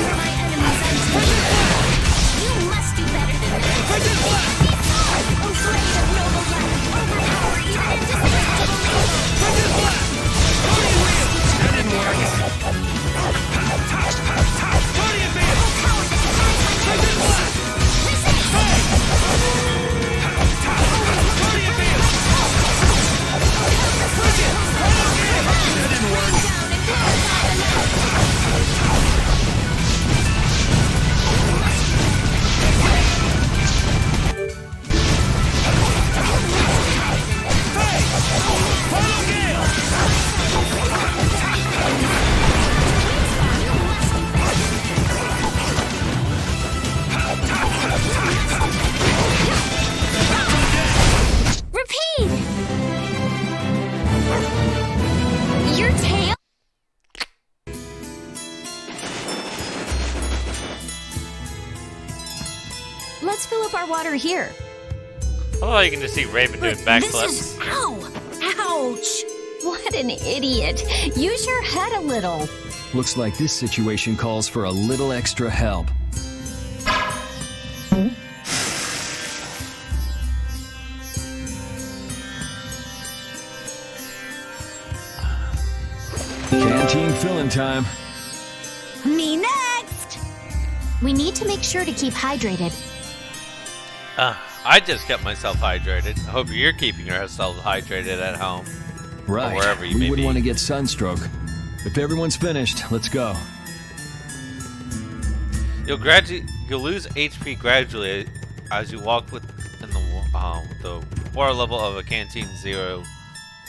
my enemies and you must do better than that! Oh, blade of noble light! Overpower even indestructible evil! That didn't work. Repeat! Your tail? Let's fill up our water here. Oh, you can just see Raven doing backflips. Ow! Ouch! What an idiot. Use your head a little. Looks like this situation calls for a little extra help. Canteen filling time. Me next! We need to make sure to keep hydrated. I just kept myself hydrated. I hope you're keeping yourself hydrated at home. Right. Or wherever you we may wouldn't be. want to get sunstroke. If everyone's finished, let's go. You'll lose HP gradually as you walk within the water level of a canteen zero,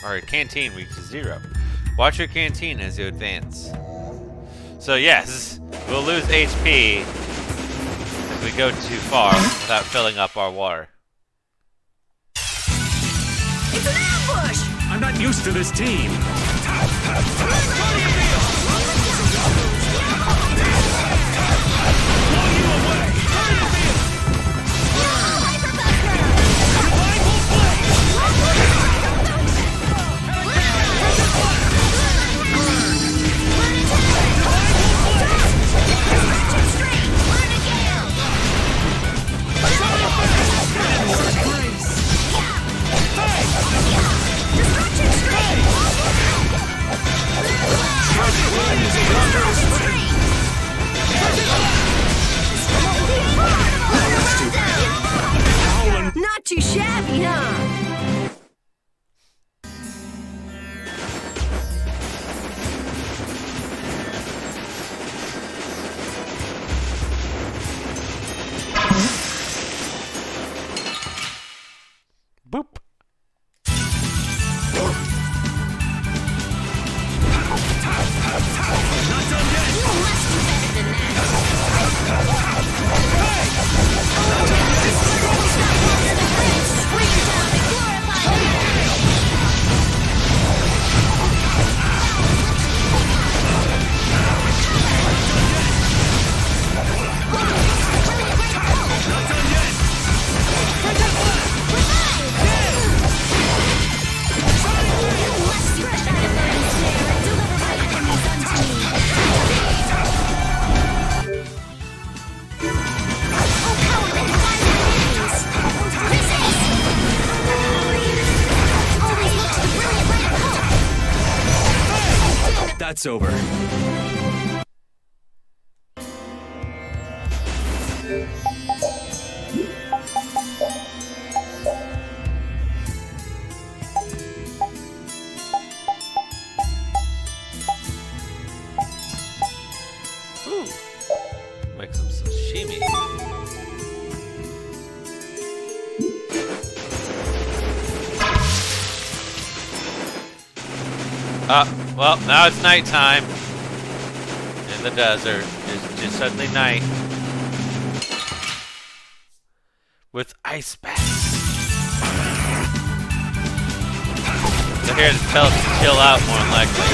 or a canteen reaches 0. Watch your canteen as you advance. So yes, we'll lose HP if we go too far without filling up our water. It's an ambush! I'm not used to this team. fight's over. Ooh. Make some sashimi. Well, now it's nighttime. In the desert. It's just suddenly night. With ice baths. They're here to tell us to chill out, more than likely.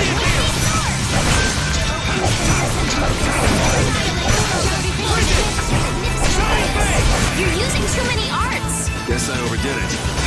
You're using too many arts! Guess I overdid it.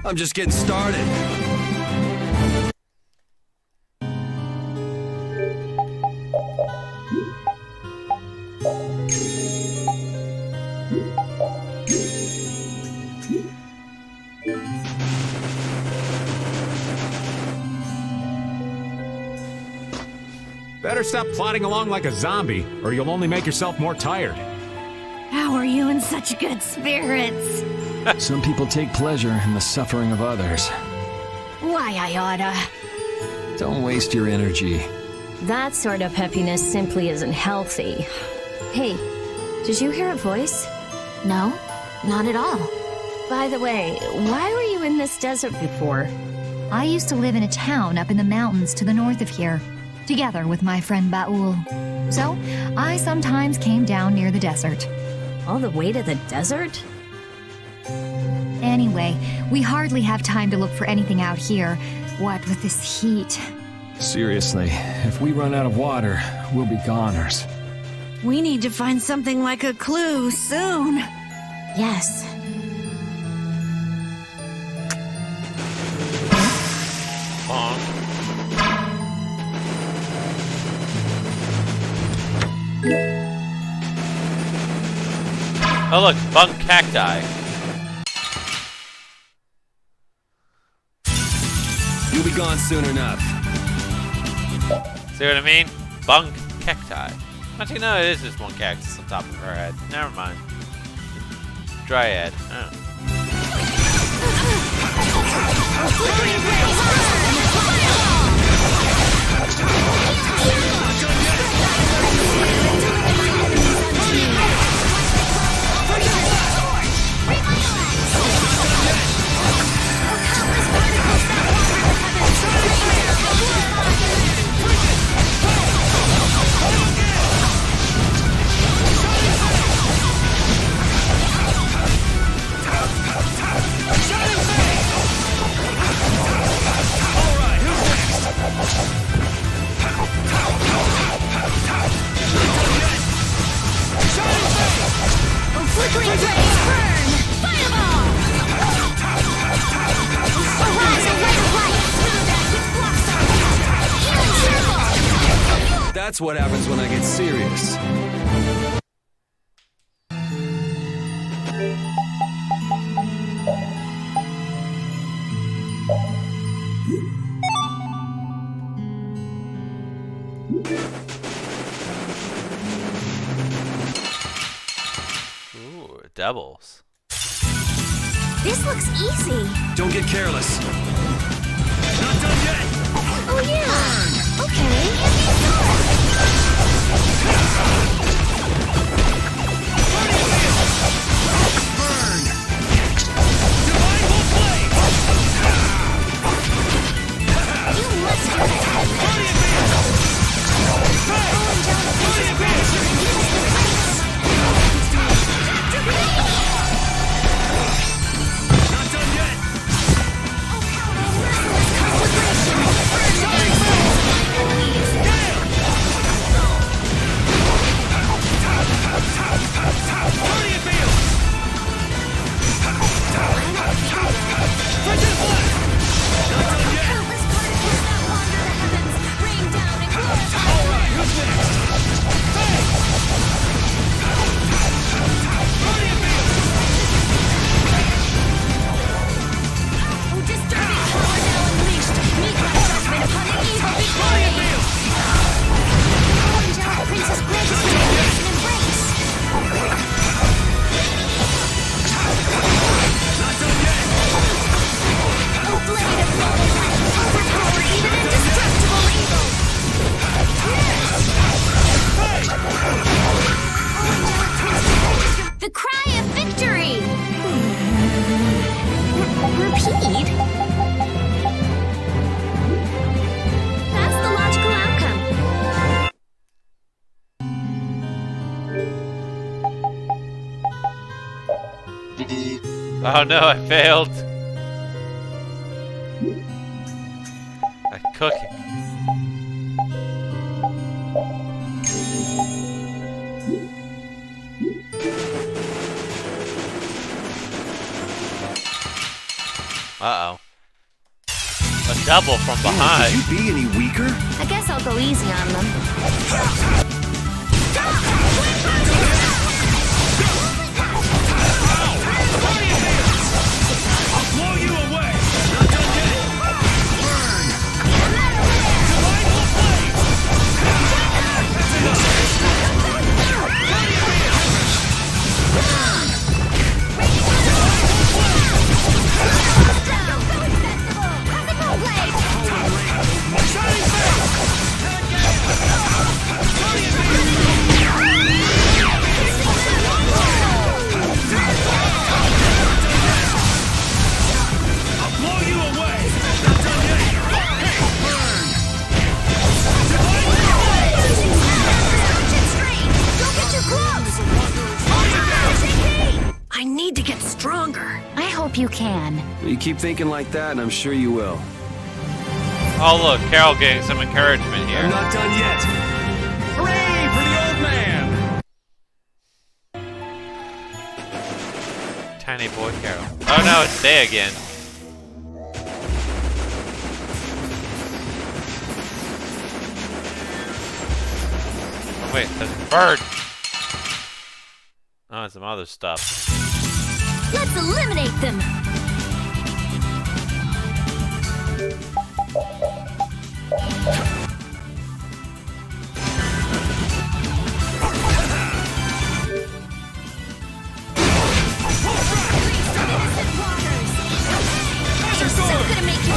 I'm just getting started. Better stop plodding along like a zombie, or you'll only make yourself more tired. How are you in such good spirits? Some people take pleasure in the suffering of others. Why, I oughta. Don't waste your energy. That sort of happiness simply isn't healthy. Hey, did you hear a voice? No, not at all. By the way, why were you in this desert before? I used to live in a town up in the mountains to the north of here, together with my friend Baul. So, I sometimes came down near the desert. All the way to the desert? Anyway, we hardly have time to look for anything out here. What with this heat? Seriously, if we run out of water, we'll be goners. We need to find something like a clue soon. Yes. Oh look, bunk cacti. You'll be gone soon enough. See what I mean? Bunk cacti. Actually, no, it is just one cactus on top of her head. Never mind. Dryad. Oh. Flickering rays burn! Fireball! Arise and light of light! Healing circle! That's what happens when I get serious. Ooh, doubles. This looks easy. Don't get careless. Not done yet. Oh yeah. Okay. You must do Not done yet. The cry of victory! Repeat? That's the logical outcome. Oh no, I failed. I'm cooking. Uh-oh. A double from behind. Could you be any weaker? I guess I'll go easy on them. I'll blow you away! I need to get stronger. I hope you can. You keep thinking like that, and I'm sure you will. Oh look, Carol getting some encouragement here. I'm not done yet. Hooray for the old man! Tiny boy Carol. Oh no, it's they again. Oh wait, there's a bird. Oh, and some other stuff. Let's eliminate them. I'm so gonna make you.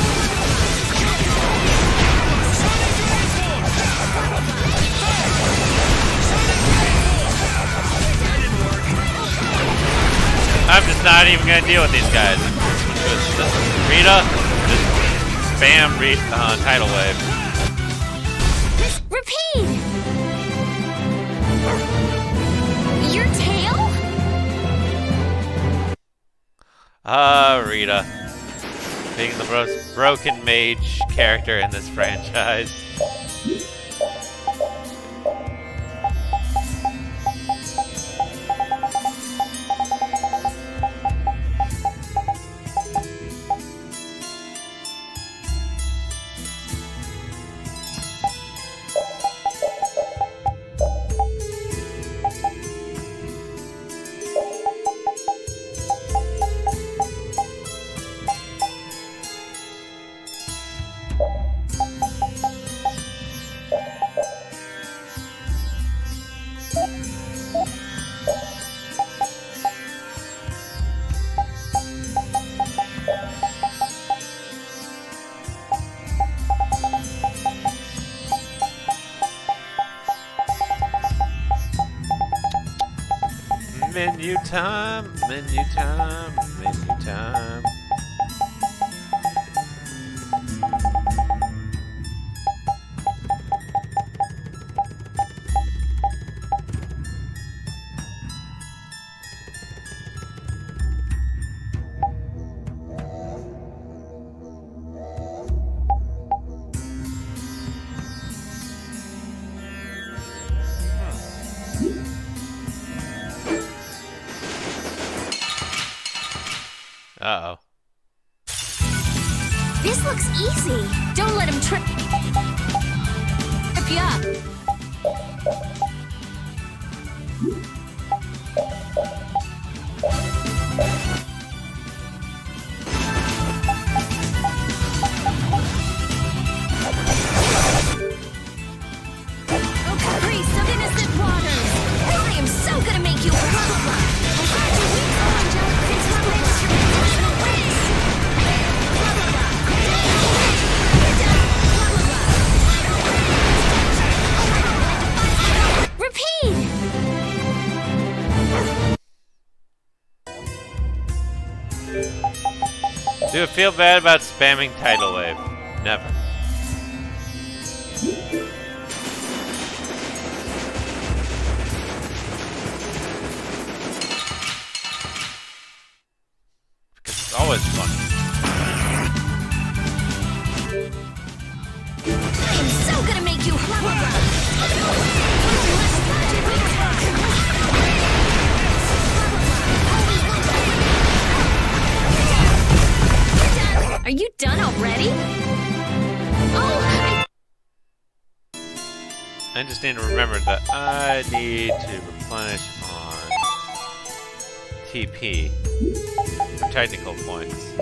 I'm just not even gonna deal with these guys. Just Rita, just spam tidal wave. Repeat. Your tail? Rita. Being the most broken mage character in this franchise. Menu time, menu time, menu time. Uh-oh. This looks easy. Don't let him trip you up. Priest of innocent waters, I am so gonna make you blah blah blah. Repeat! Do it feel bad about spamming Tidal Wave? Never. Because it's always fun. I'm so gonna make you Are you done already? Oh, I just need to remember that I need to replenish on TP for technical points.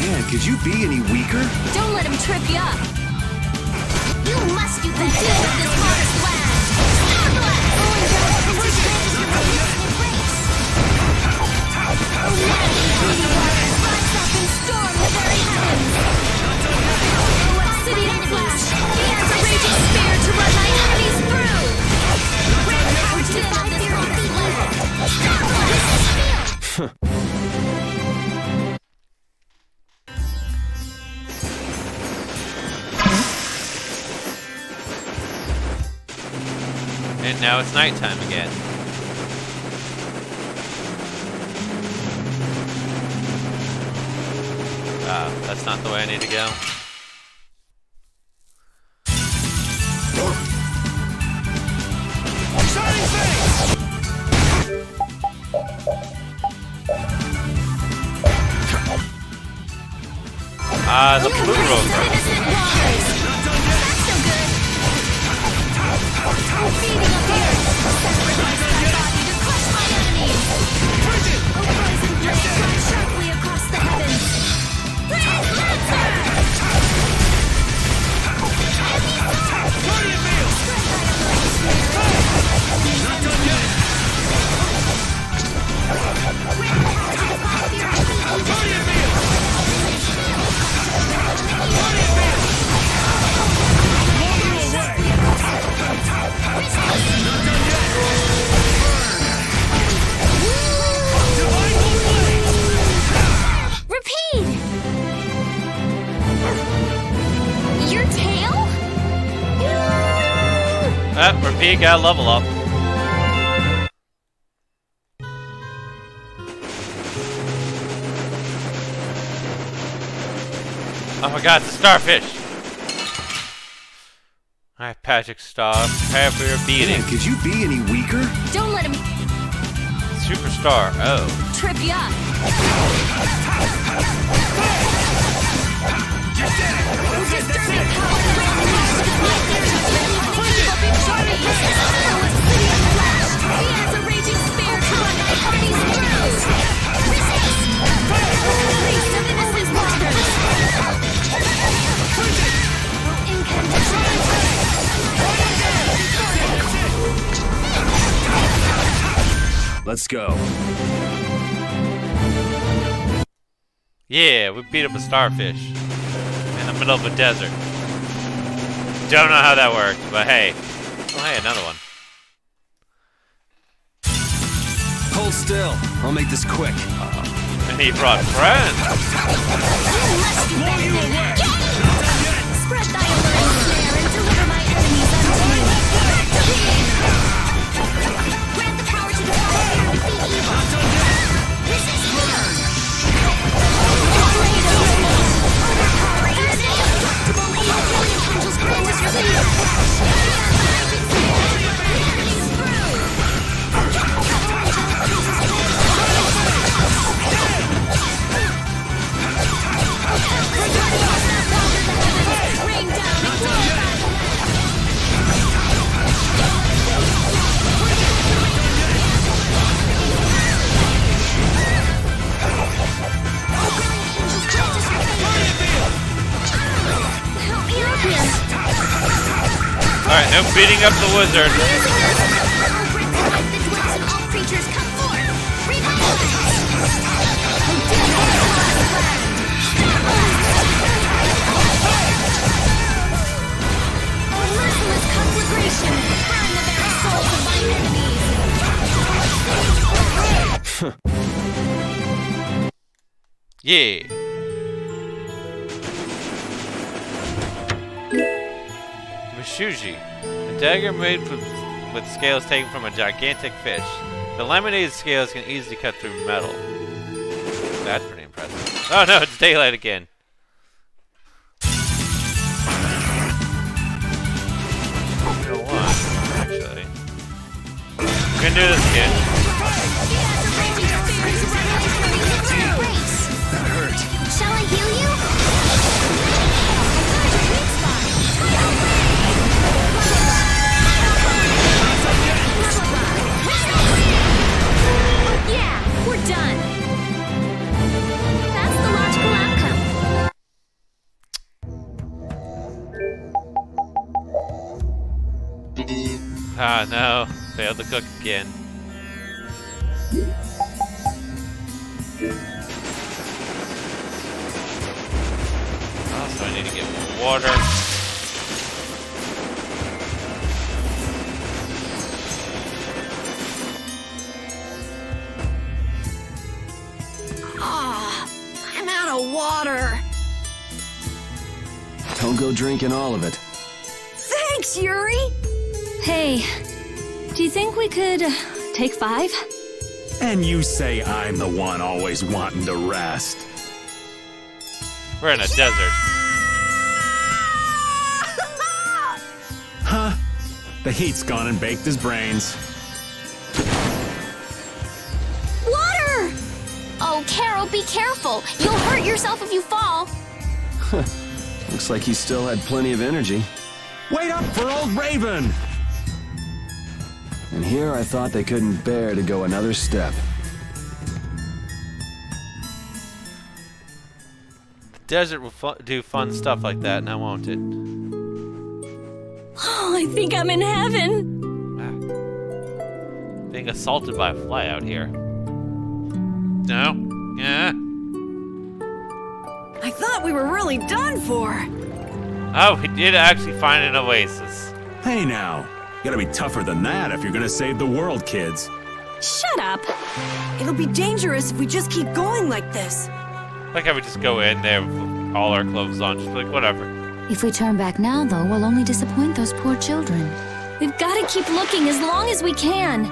Man, could you be any weaker? Don't let him trip you up. you must do better with this Mars blast. Star blast. Rise up and storm the very heavens. Obsidian flash. He has a raging spear to run my enemies through. Grant the origin of this Mars blast. Star blast. And now it's nighttime again. That's not the way I need to go. The blue rover. Repeat, gotta level up. Oh my god, it's a starfish! Alright, Patrick, stop. Prepare for your beating. Man, could you be any weaker? Don't let him Superstar, oh. trip you up. Let's go. Yeah, we beat up a starfish in the middle of a desert. Don't know how that worked, but hey. Oh, hey, another one. Hold still. I'll make this quick. And he brought friends. Blow you away. Spread thy alluring snare and deliver my enemies unto me. Grant the power to defy and defeat evil. Resist burn. Overpower is indestructible evil. Angels grant us your lead. Alright, no beating up the wizard. All creatures come forth. Revive! Yeah. Mishuji. A dagger made with scales taken from a gigantic fish. The laminated scales can easily cut through metal. That's pretty impressive. Oh no, it's daylight again. You know what, actually. We're gonna do this again. That hurt. Shall I heal you? Oh yeah, we're done. That's the logical outcome. Ah, no. Failed to cook again. Also, I need to get more water. Ah, I'm out of water. Don't go drinking all of it. Thanks, Yuri. Hey, do you think we could take 5? And you say I'm the one always wanting to rest. We're in a desert. Huh? The heat's gone and baked his brains. Water! Oh, Carol, be careful. You'll hurt yourself if you fall. Looks like he still had plenty of energy. Wait up for old Raven! And here I thought they couldn't bear to go another step. The desert will do fun stuff like that, now won't it? Oh, I think I'm in heaven. Being assaulted by a fly out here. No? Yeah? I thought we were really done for. Oh, we did actually find an oasis. Hey now, you gotta be tougher than that if you're gonna save the world, kids. Shut up. It'll be dangerous if we just keep going like this. Like how we just go in there with all our clothes on, just be like, whatever. If we turn back now, though, we'll only disappoint those poor children. We've got to keep looking as long as we can.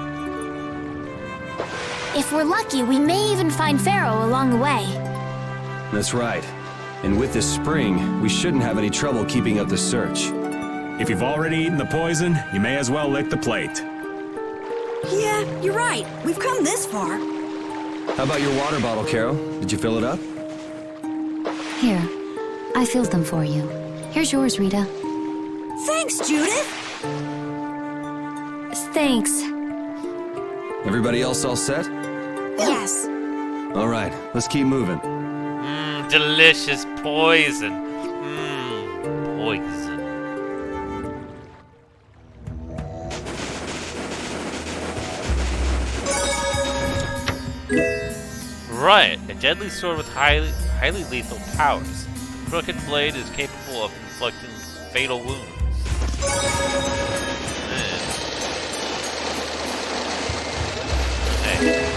If we're lucky, we may even find Pharaoh along the way. That's right. And with this spring, we shouldn't have any trouble keeping up the search. If you've already eaten the poison, you may as well lick the plate. Yeah, you're right. We've come this far. How about your water bottle, Carol? Did you fill it up? Here, I filled them for you. Here's yours, Rita. Thanks, Judith. Thanks. Everybody else all set? Yes. All right, let's keep moving. Delicious poison. Poison. Right, a deadly sword with highly lethal powers. The crooked blade is capable of inflicting fatal wounds. Hey.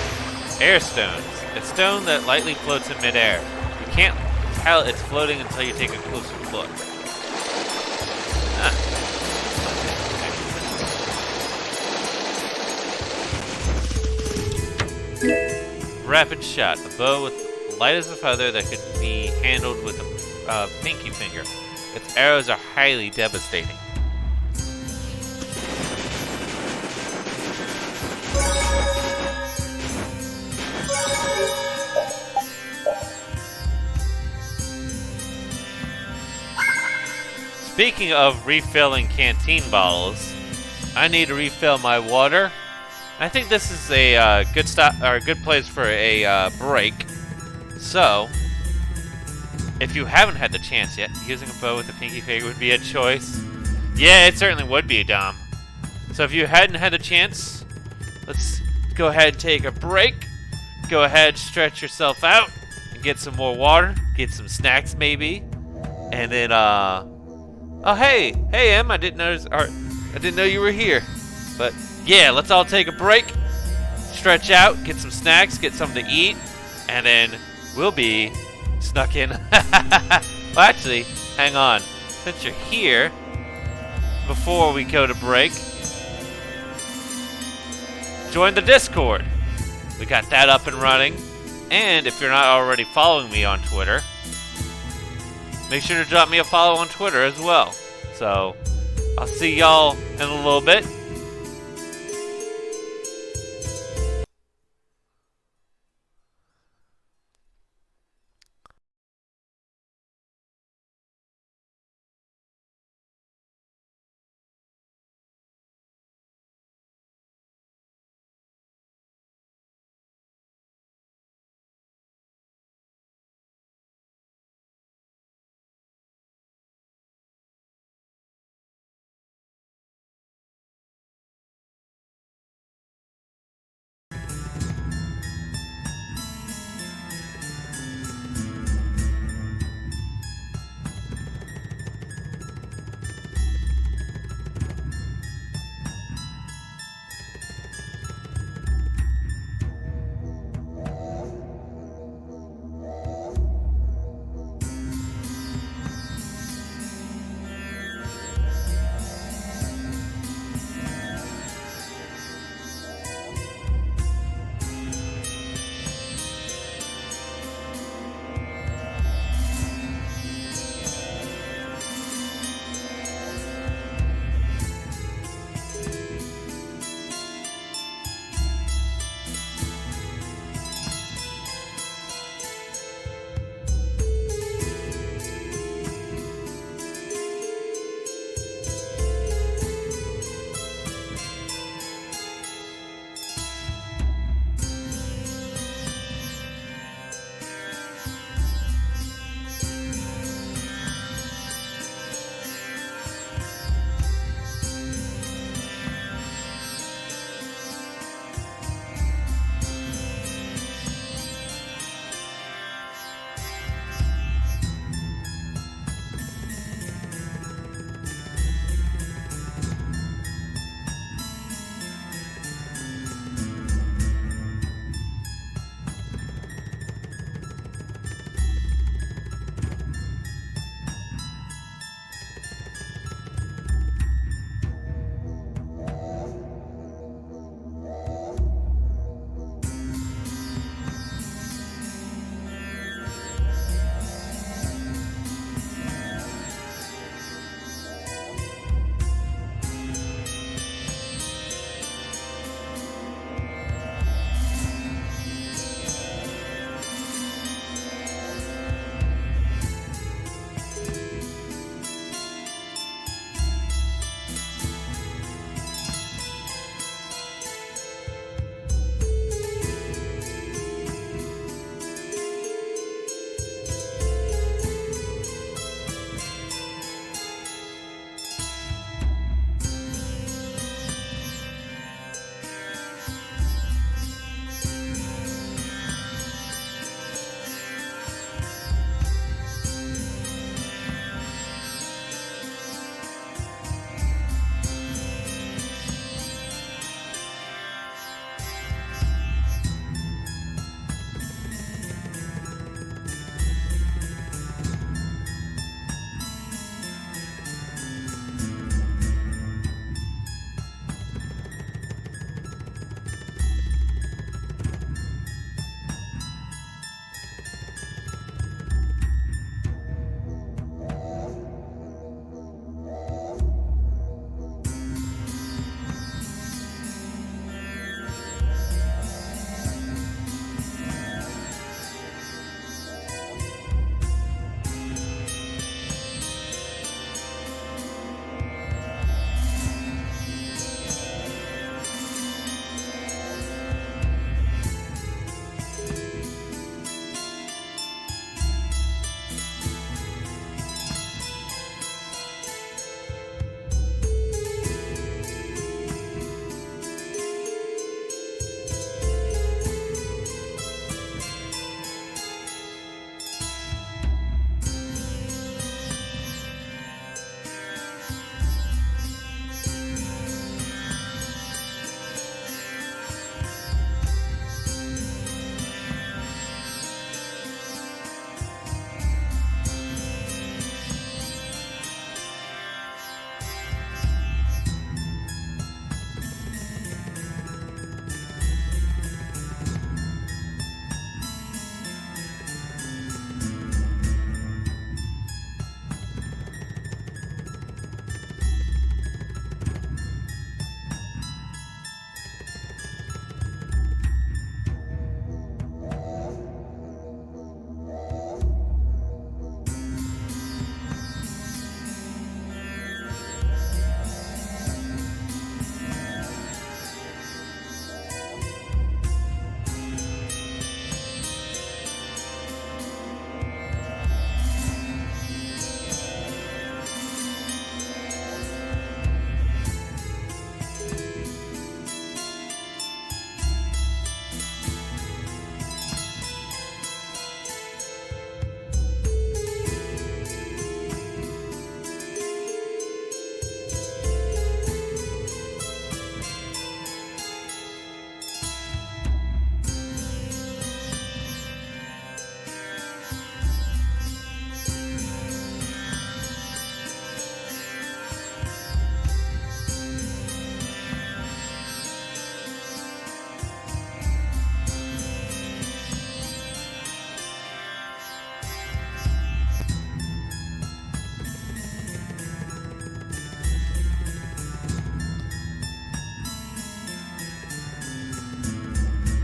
Air stones. A stone that lightly floats in midair. You can't tell it's floating until you take a closer look. Rapid shot. A bow with light as a feather that could be handled with a pinky finger. Its arrows are highly devastating. Speaking of refilling canteen bottles, I need to refill my water. I think this is a good stop or a good place for a break. So, if you haven't had the chance yet, using a bow with a pinky finger would be a choice. Yeah, it certainly would be, Dom. So if you hadn't had a chance, let's go ahead and take a break. Go ahead, stretch yourself out, and get some more water, get some snacks maybe, and then oh hey Em, I didn't know you were here. But yeah, let's all take a break. stretch out, get some snacks, get something to eat, and then we'll be snuck in. Well, actually, hang on. Since you're here, before we go to break, join the Discord. We got that up and running. And if you're not already following me on Twitter, make sure to drop me a follow on Twitter as well. So, I'll see y'all in a little bit.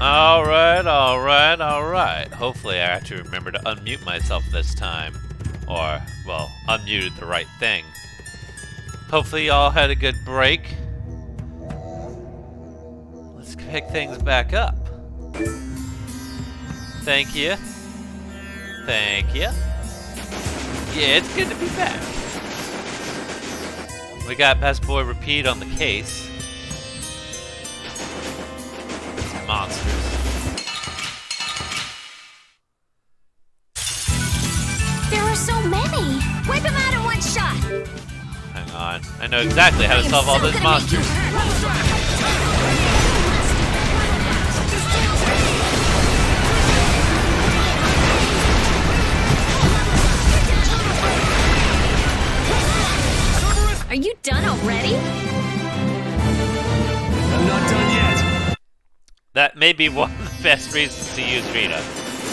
Alright, alright, alright. Hopefully I actually remember to unmute myself this time. Or, well, unmuted the right thing. Hopefully y'all had a good break. Let's pick things back up. Thank you. Thank you. Yeah, it's good to be back. We got Best Boy Repeat on the case. Some monsters. There are so many! Wipe them out in one shot! Hang on. I know exactly how to solve all those monsters. Are you done already? I'm not done yet. That may be one of the best reasons to use Rita.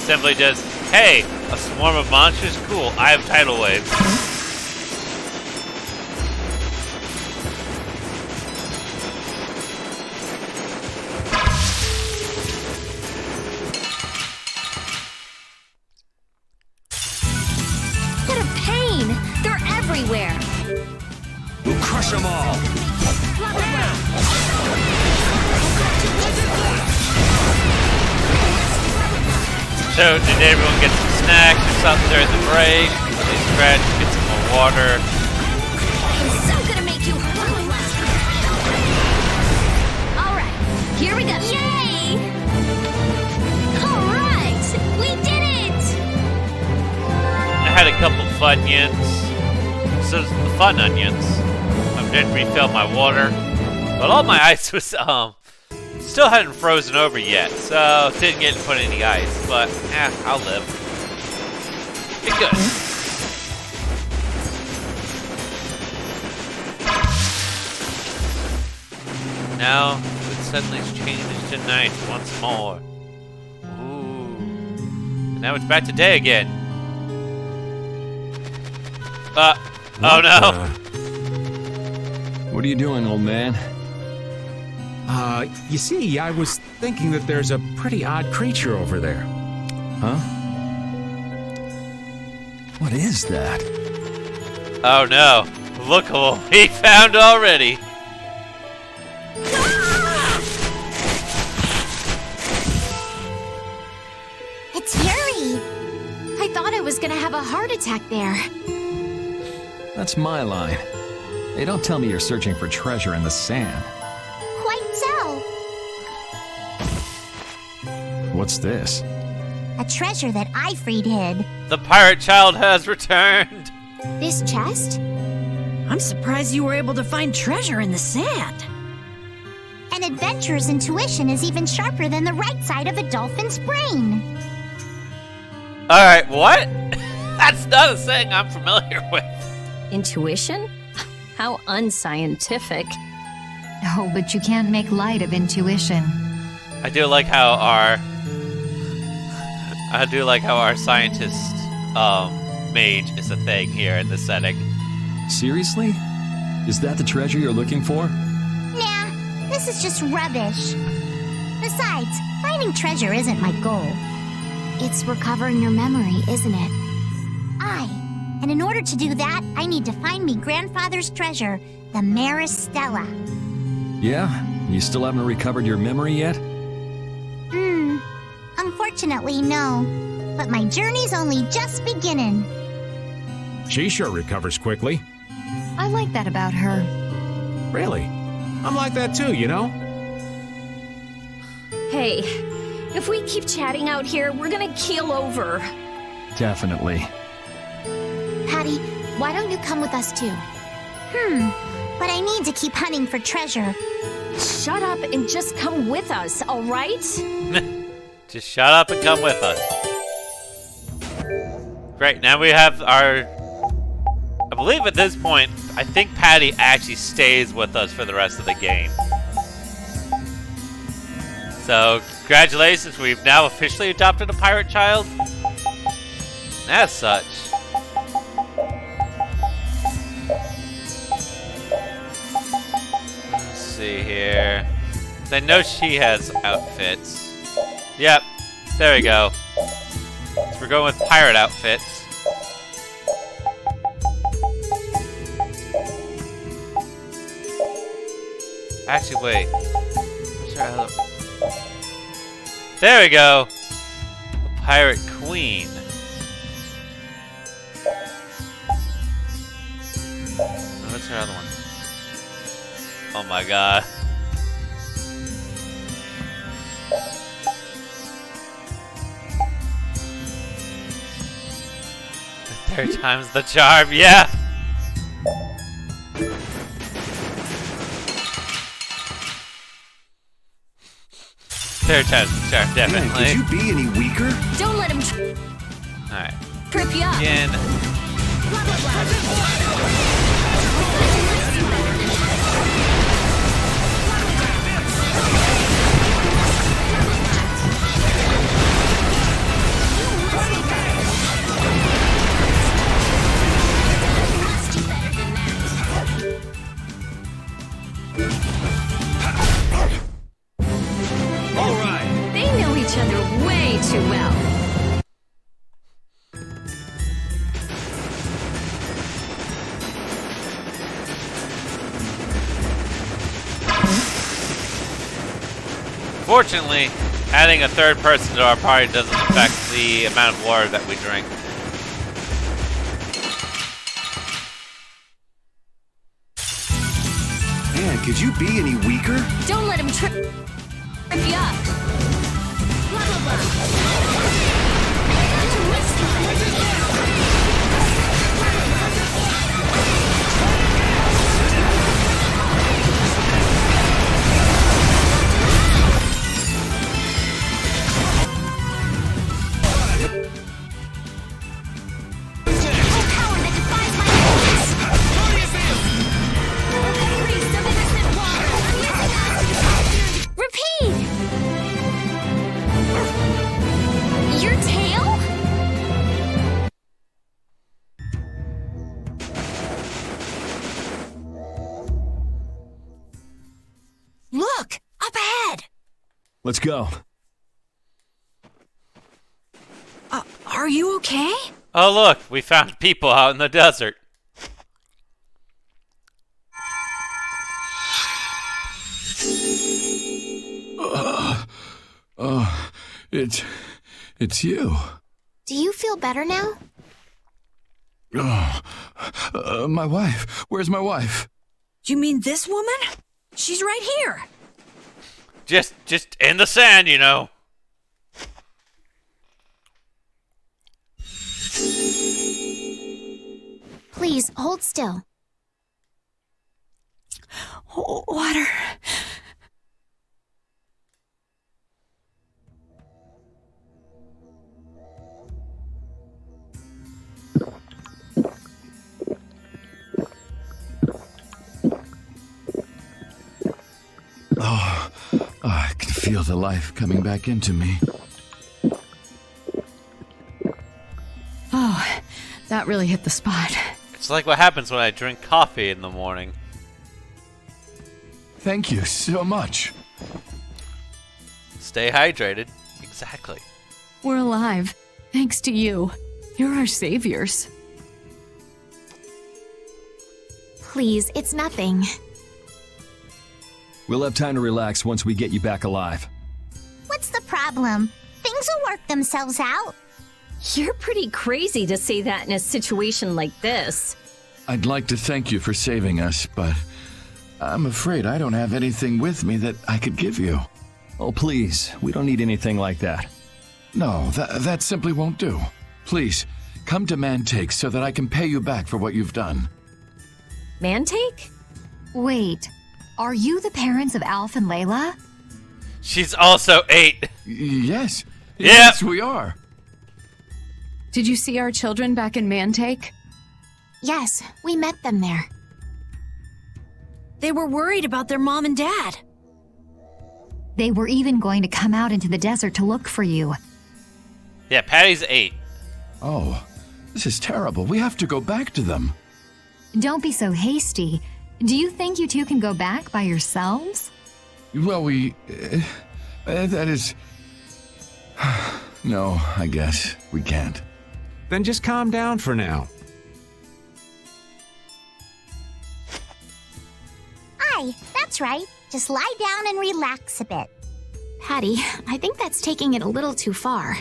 Simply just, hey, a swarm of monsters? Cool, I have tidal waves. What a pain! They're everywhere! We'll crush them all. So, did everyone get some snacks or something during the break? They scratch, get some more water. I'm so gonna make you hurt! Alright, here we go! Yay! Alright! We did it! I had a couple Funyuns. So, the Fun Onions. I didn't refill my water. But all my ice was, still hadn't frozen over yet, so didn't get to put any ice, but I'll live. Get good. Now it suddenly changes to night once more. Ooh. And now it's back to day again. Oh no. What are you doing, old man? You see, I was thinking that there's a pretty odd creature over there. Huh? What is that? Oh no. Look what we found already. It's Yuri! I thought I was gonna have a heart attack there. That's my line. They don't tell me you're searching for treasure in the sand. Quite so. What's this? A treasure that Ifrid hid. The pirate child has returned. This chest? I'm surprised you were able to find treasure in the sand. An adventurer's intuition is even sharper than the right side of a dolphin's brain. Alright, what? That's not a saying I'm familiar with. Intuition? How unscientific. Oh, but you can't make light of intuition. I do like how our scientist mage is a thing here in this setting. Seriously? Is that the treasure you're looking for? Nah, this is just rubbish. Besides, finding treasure isn't my goal. It's recovering your memory, isn't it? And in order to do that, I need to find me grandfather's treasure, the Maris Stella. Yeah? You still haven't recovered your memory yet? Unfortunately, no. But my journey's only just beginning. She sure recovers quickly. I like that about her. Really? I'm like that too, you know? Hey, if we keep chatting out here, we're gonna keel over. Definitely. Patty, why don't you come with us too? But I need to keep hunting for treasure. Shut up and just come with us, all right? Just shut up and come with us. Great, now we have our... I believe at this point, I think Patty actually stays with us for the rest of the game. So, congratulations, we've now officially adopted a pirate child. As such. Let's see here. I know she has outfits. Yep. There we go. So we're going with pirate outfits. Actually, wait. Where's our other... There we go. The Pirate Queen. What's her other one? Oh my god. The third time's the charm, yeah! Third time's the charm, definitely. Man, could you be any weaker? Don't let him Alright. trip you up. Again. They know each other way too well. Fortunately, adding a third person to our party doesn't affect the amount of water that we drink. Man, could you be any weaker? Don't let him trip you up. Blah, blah, blah. Look! Up ahead! Let's go. Are you okay? Oh look, we found people out in the desert. It's you. Do you feel better now? My wife. Where's my wife? You mean this woman? She's right here. Just in the sand, you know. Please, hold still. Water. Oh, I can feel the life coming back into me. Oh, that really hit the spot. It's like what happens when I drink coffee in the morning. Thank you so much. Stay hydrated. Exactly. We're alive. Thanks to you. You're our saviors. Please, it's nothing. We'll have time to relax once we get you back alive. What's the problem? Things will work themselves out. You're pretty crazy to say that in a situation like this. I'd like to thank you for saving us, but I'm afraid I don't have anything with me that I could give you. Oh, please. We don't need anything like that. No, that simply won't do. Please, come to Mantake so that I can pay you back for what you've done. Mantake? Wait, are you the parents of Alf and Layla? She's also 8. Yes. Yep. Yes, we are. Did you see our children back in Mantake? Yes, we met them there. They were worried about their mom and dad. They were even going to come out into the desert to look for you. Yeah, Patty's 8. Oh, this is terrible. We have to go back to them. Don't be so hasty. Do you think you two can go back by yourselves? Well, that is... No, I guess we can't. Then just calm down for now. Aye, that's right. Just lie down and relax a bit. Patty, I think that's taking it a little too far.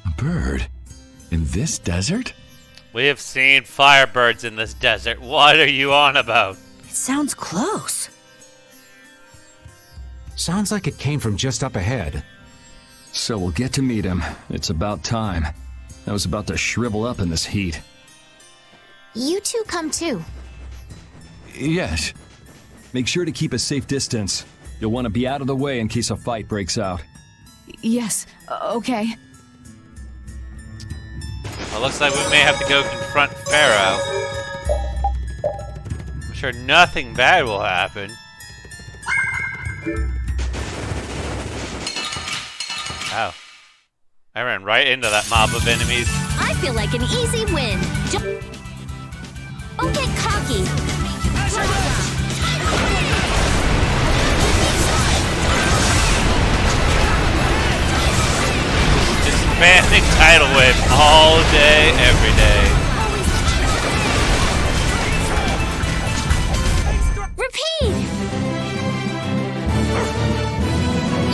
A bird? In this desert? We have seen firebirds in this desert. What are you on about? It sounds close. Sounds like it came from just up ahead. So we'll get to meet him. It's about time. I was about to shrivel up in this heat. You two come too. Yes. Make sure to keep a safe distance. You'll want to be out of the way in case a fight breaks out. Yes, okay. Well, looks like we may have to go confront Pharaoh. I'm sure nothing bad will happen. Wow. I ran right into that mob of enemies. I feel like an easy win. Don't get cocky. Disbanding tidal wave all day, every day. Repeat!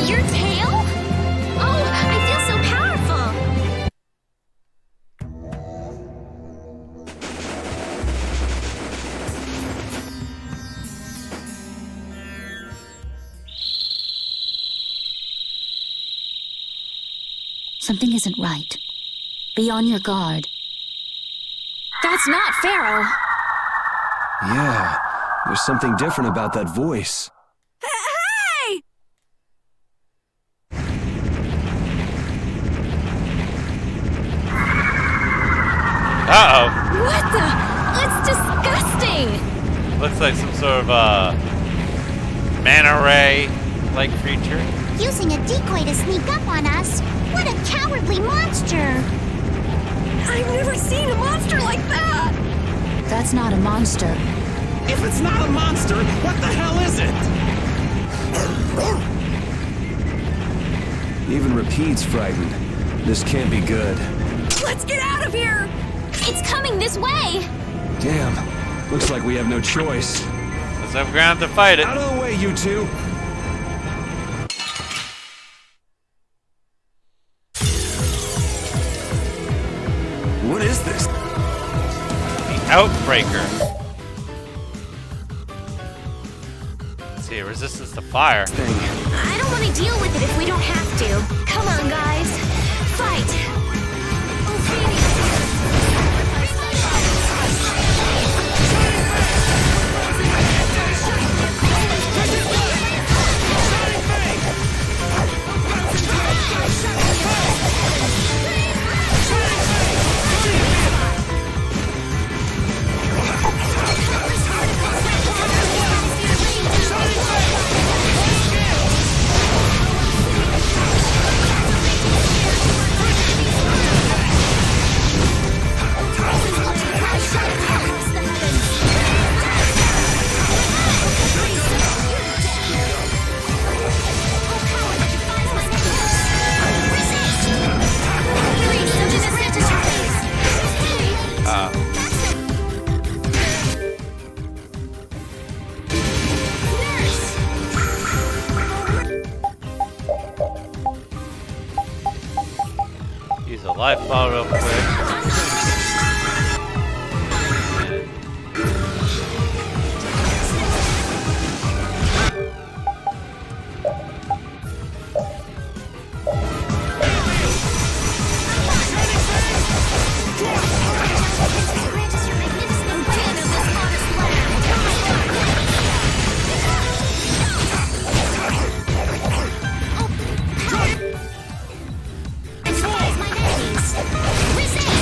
Your tail? Oh, I feel so powerful! Something isn't right. Be on your guard. That's not Pharaoh. Yeah, there's something different about that voice. Hey! Uh-oh. What the? It's disgusting! Looks like some sort of, manta ray-like creature. Using a decoy to sneak up on us? What a cowardly monster! I've never seen a monster like that! That's not a monster. If it's not a monster, what the hell is it? Even Repeat's frightened. This can't be good. Let's get out of here! It's coming this way! Damn, looks like we have no choice. Let's have ground to fight it. Out of the way, you two! What is this? The Outbreaker. Let's see, resistance to fire. I don't want to deal with it if we don't have to. Come on, guys. Fight! Use a life ball real quick. Resist!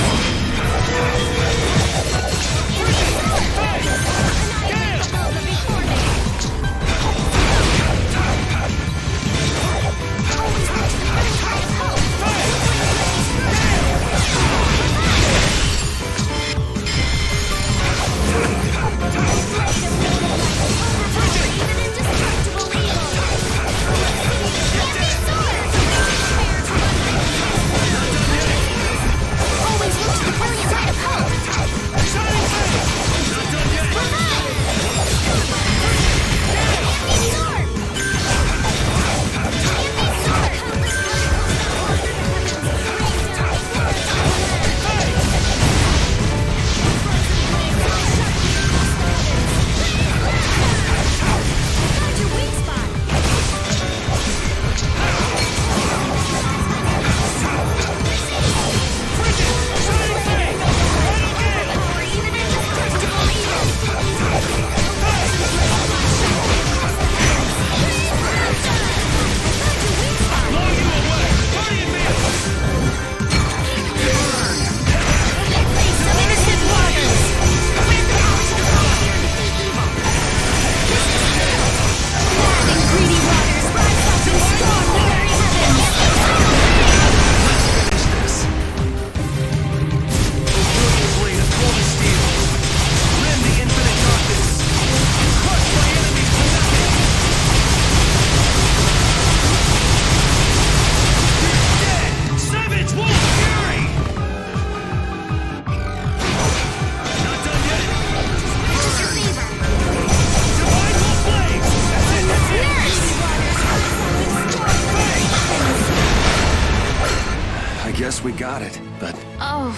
we got it, but... Oh,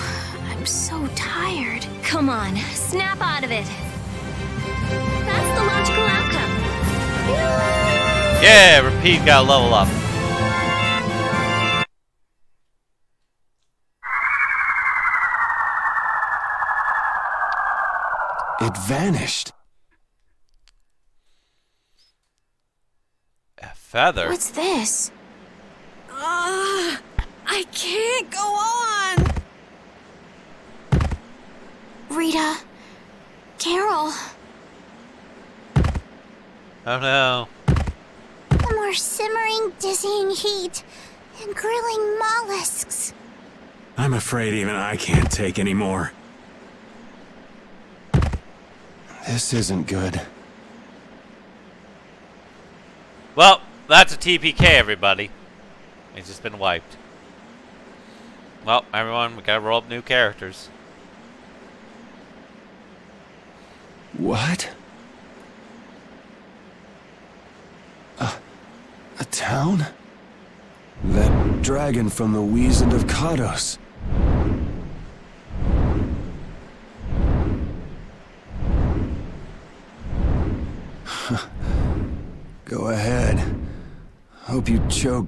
I'm so tired. Come on, snap out of it. That's the logical outcome. Yeah, Repeat got a level up. It vanished. A feather? What's this? I can't go on! Rita. Carol. Oh no. More simmering, dizzying heat and grilling mollusks. I'm afraid even I can't take any more. This isn't good. Well, that's a TPK, everybody. He's just been wiped. Well, everyone, we gotta roll up new characters. What? A town? That dragon from the Wizened of Kados. Go ahead. Hope you choke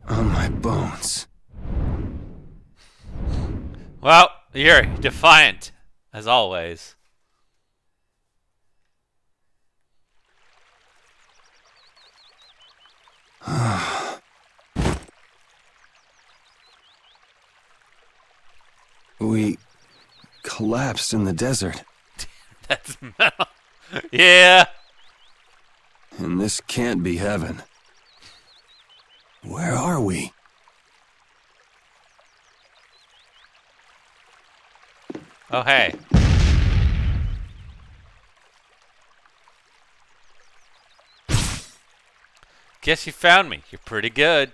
on my bones. Well, you're defiant, as always. We collapsed in the desert. That's metal. Yeah. And this can't be heaven. Where are we? Oh, hey. Guess you found me. You're pretty good.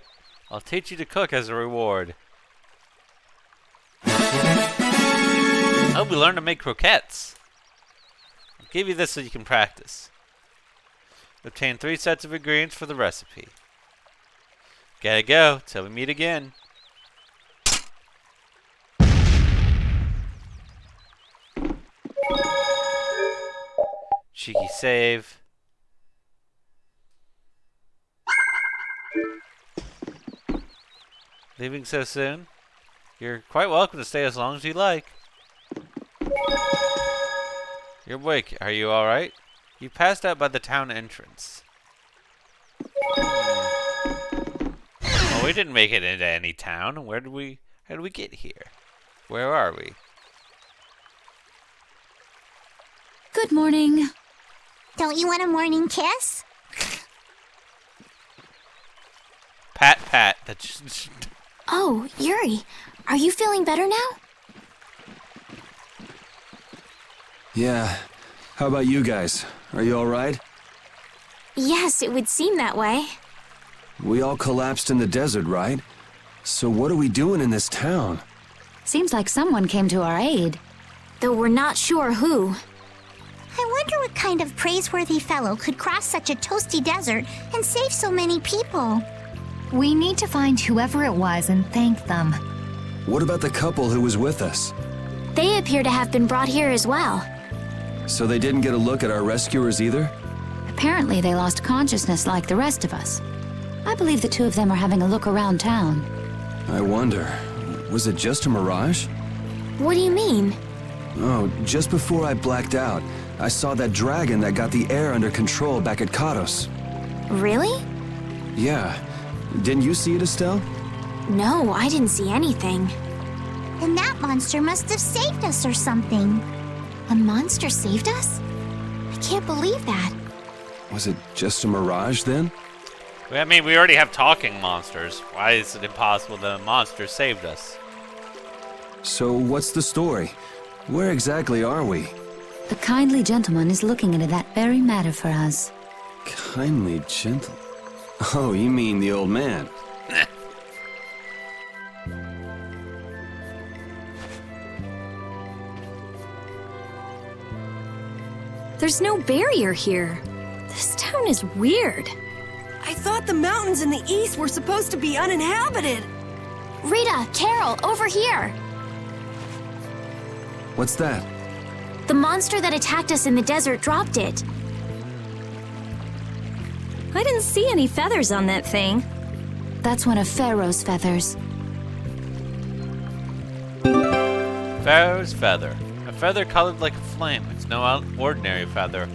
I'll teach you to cook as a reward. Oh, we learned to make croquettes. I'll give you this so you can practice. Obtain 3 sets of ingredients for the recipe. Gotta go till we meet again. Cheeky save. Leaving so soon? You're quite welcome to stay as long as you like. You're awake. Are you alright? You passed out by the town entrance. Well, we didn't make it into any town. How did we get here? Where are we? Good morning. Don't you want a morning kiss? Pat, pat. That's Oh, Yuri, are you feeling better now? Yeah. How about you guys? Are you alright? Yes, it would seem that way. We all collapsed in the desert, right? So what are we doing in this town? Seems like someone came to our aid. Though we're not sure who. I wonder what kind of praiseworthy fellow could cross such a toasty desert and save so many people. We need to find whoever it was and thank them. What about the couple who was with us? They appear to have been brought here as well. So they didn't get a look at our rescuers either? Apparently they lost consciousness like the rest of us. I believe the two of them are having a look around town. I wonder, was it just a mirage? What do you mean? Oh, just before I blacked out, I saw that dragon that got the air under control back at Kados. Really? Yeah. Didn't you see it, Estelle? No, I didn't see anything. Then that monster must have saved us or something. A monster saved us? I can't believe that. Was it just a mirage then? I mean, we already have talking monsters. Why is it impossible that a monster saved us? So what's the story? Where exactly are we? The kindly gentleman is looking into that very matter for us. Kindly gentle... Oh, you mean the old man. There's no barrier here. This town is weird. I thought the mountains in the east were supposed to be uninhabited. Rita, Carol, over here! What's that? The monster that attacked us in the desert dropped it. I didn't see any feathers on that thing. That's one of Pharaoh's feathers. Pharaoh's feather. A feather colored like a flame. It's no ordinary feather.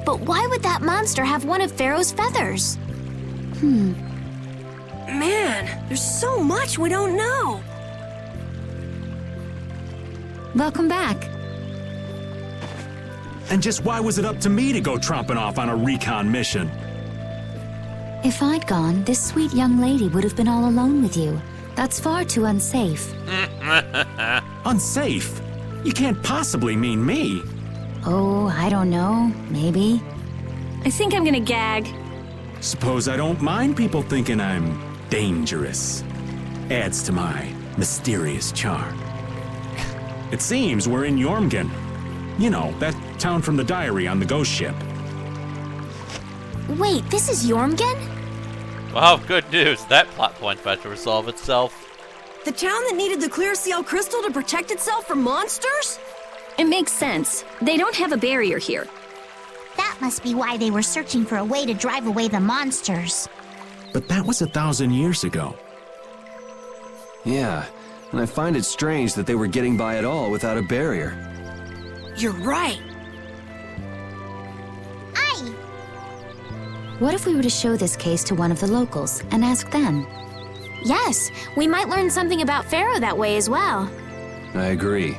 But why would that monster have one of Pharaoh's feathers? Man, there's so much we don't know. Welcome back. And just why was it up to me to go tromping off on a recon mission? If I'd gone, this sweet young lady would have been all alone with you. That's far too unsafe. Unsafe? You can't possibly mean me. Oh, I don't know. Maybe. I think I'm gonna gag. Suppose I don't mind people thinking I'm dangerous. Adds to my mysterious charm. It seems we're in Jormungand. You know, that town from the diary on the ghost ship. Wait, this is Jormungand? Wow, good news. That plot point about to resolve itself. The town that needed the clear seal crystal to protect itself from monsters? It makes sense. They don't have a barrier here. That must be why they were searching for a way to drive away the monsters. But that was 1,000 years ago. Yeah, and I find it strange that they were getting by at all without a barrier. You're right. What if we were to show this case to one of the locals and ask them? Yes, we might learn something about Pharaoh that way as well. I agree.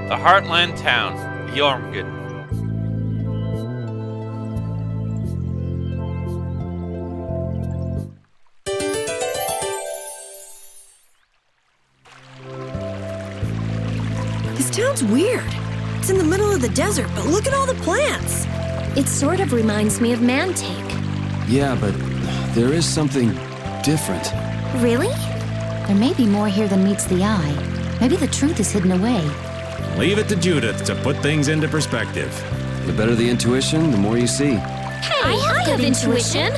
The Heartland Town, Jormungand. This town's weird. It's in the middle of the desert, but look at all the plants. It sort of reminds me of Mantake. Yeah, but there is something different. Really? There may be more here than meets the eye. Maybe the truth is hidden away. Leave it to Judith to put things into perspective. The better the intuition, the more you see. Hey, I have intuition.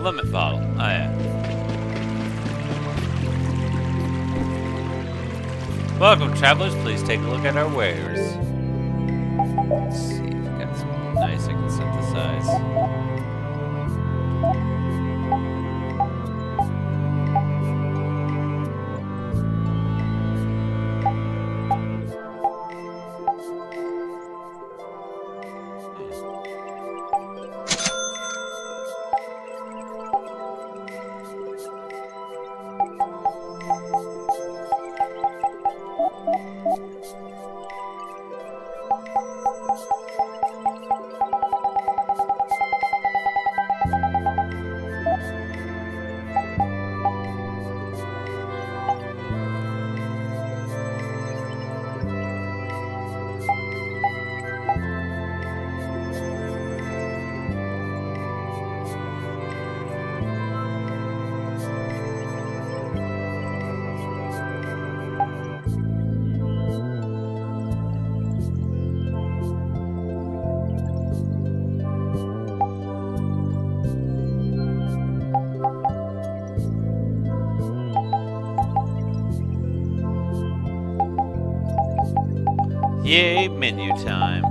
Limit bottle. Oh, yeah. Welcome, travelers. Please take a look at our wares. Let's see if we got something nice I can synthesize. Yay, menu time.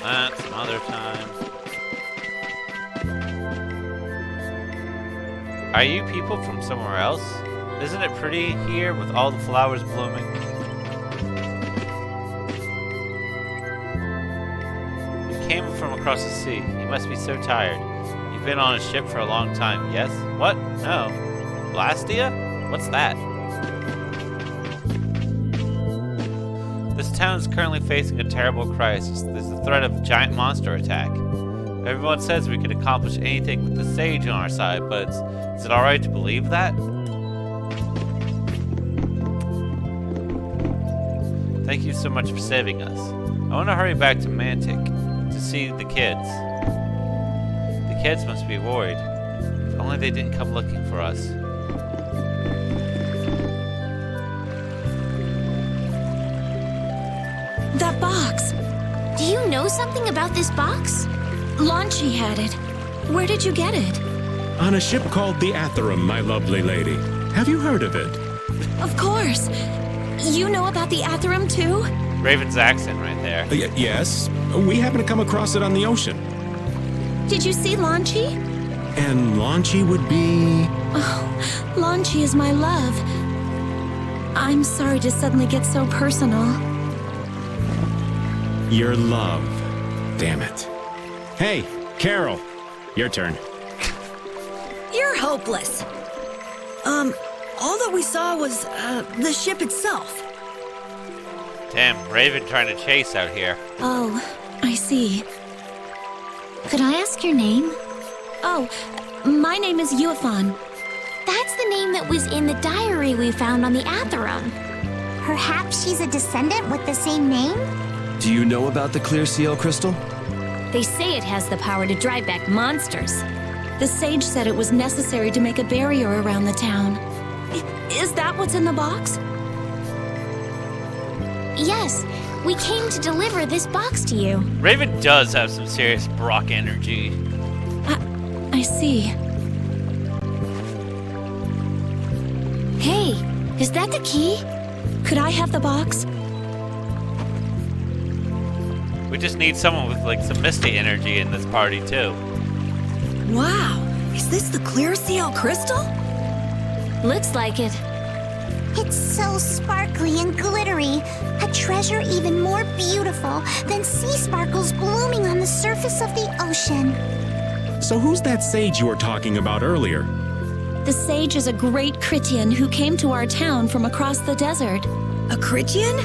that some other time. Are you people from somewhere else? Isn't it pretty here with all the flowers blooming? You came from across the sea. You must be so tired. You've been on a ship for a long time, yes? What? No. Blastia? What's that? This town is currently facing a terrible crisis. There's the threat of a giant monster attack. Everyone says we can accomplish anything with the sage on our side, but is it alright to believe that? Thank you so much for saving us. I want to hurry back to Mantic to see the kids. The kids must be worried. If only they didn't come looking for us. That box. Do you know something about this box? Launchy had it. Where did you get it? On a ship called the Atherum, my lovely lady. Have you heard of it? Of course. You know about the Atherum too? Raven's accent right there. Yes. We happened to come across it on the ocean. Did you see Launchy? And Launchy would be... Oh, Launchy is my love. I'm sorry to suddenly get so personal. Your love. Damn it. Hey, Carol. Your turn. You're hopeless. All that we saw was, the ship itself. Damn, Raven trying to chase out here. Oh, I see. Could I ask your name? Oh, my name is Euphon. That's the name that was in the diary we found on the Atherum. Perhaps she's a descendant with the same name? Do you know about the clear seal crystal? They say it has the power to drive back monsters. The sage said it was necessary to make a barrier around the town. Is that what's in the box? Yes, we came to deliver this box to you. Raven does have some serious Brock energy. I see. Hey, is that the key? Could I have the box? We just need someone with like some Misty energy in this party too. Wow, is this the clear seal crystal? Looks like it. It's so sparkly and glittery. A treasure even more beautiful than sea sparkles blooming on the surface of the ocean. So who's that sage you were talking about earlier? The sage is a great Critian who came to our town from across the desert. A Critian?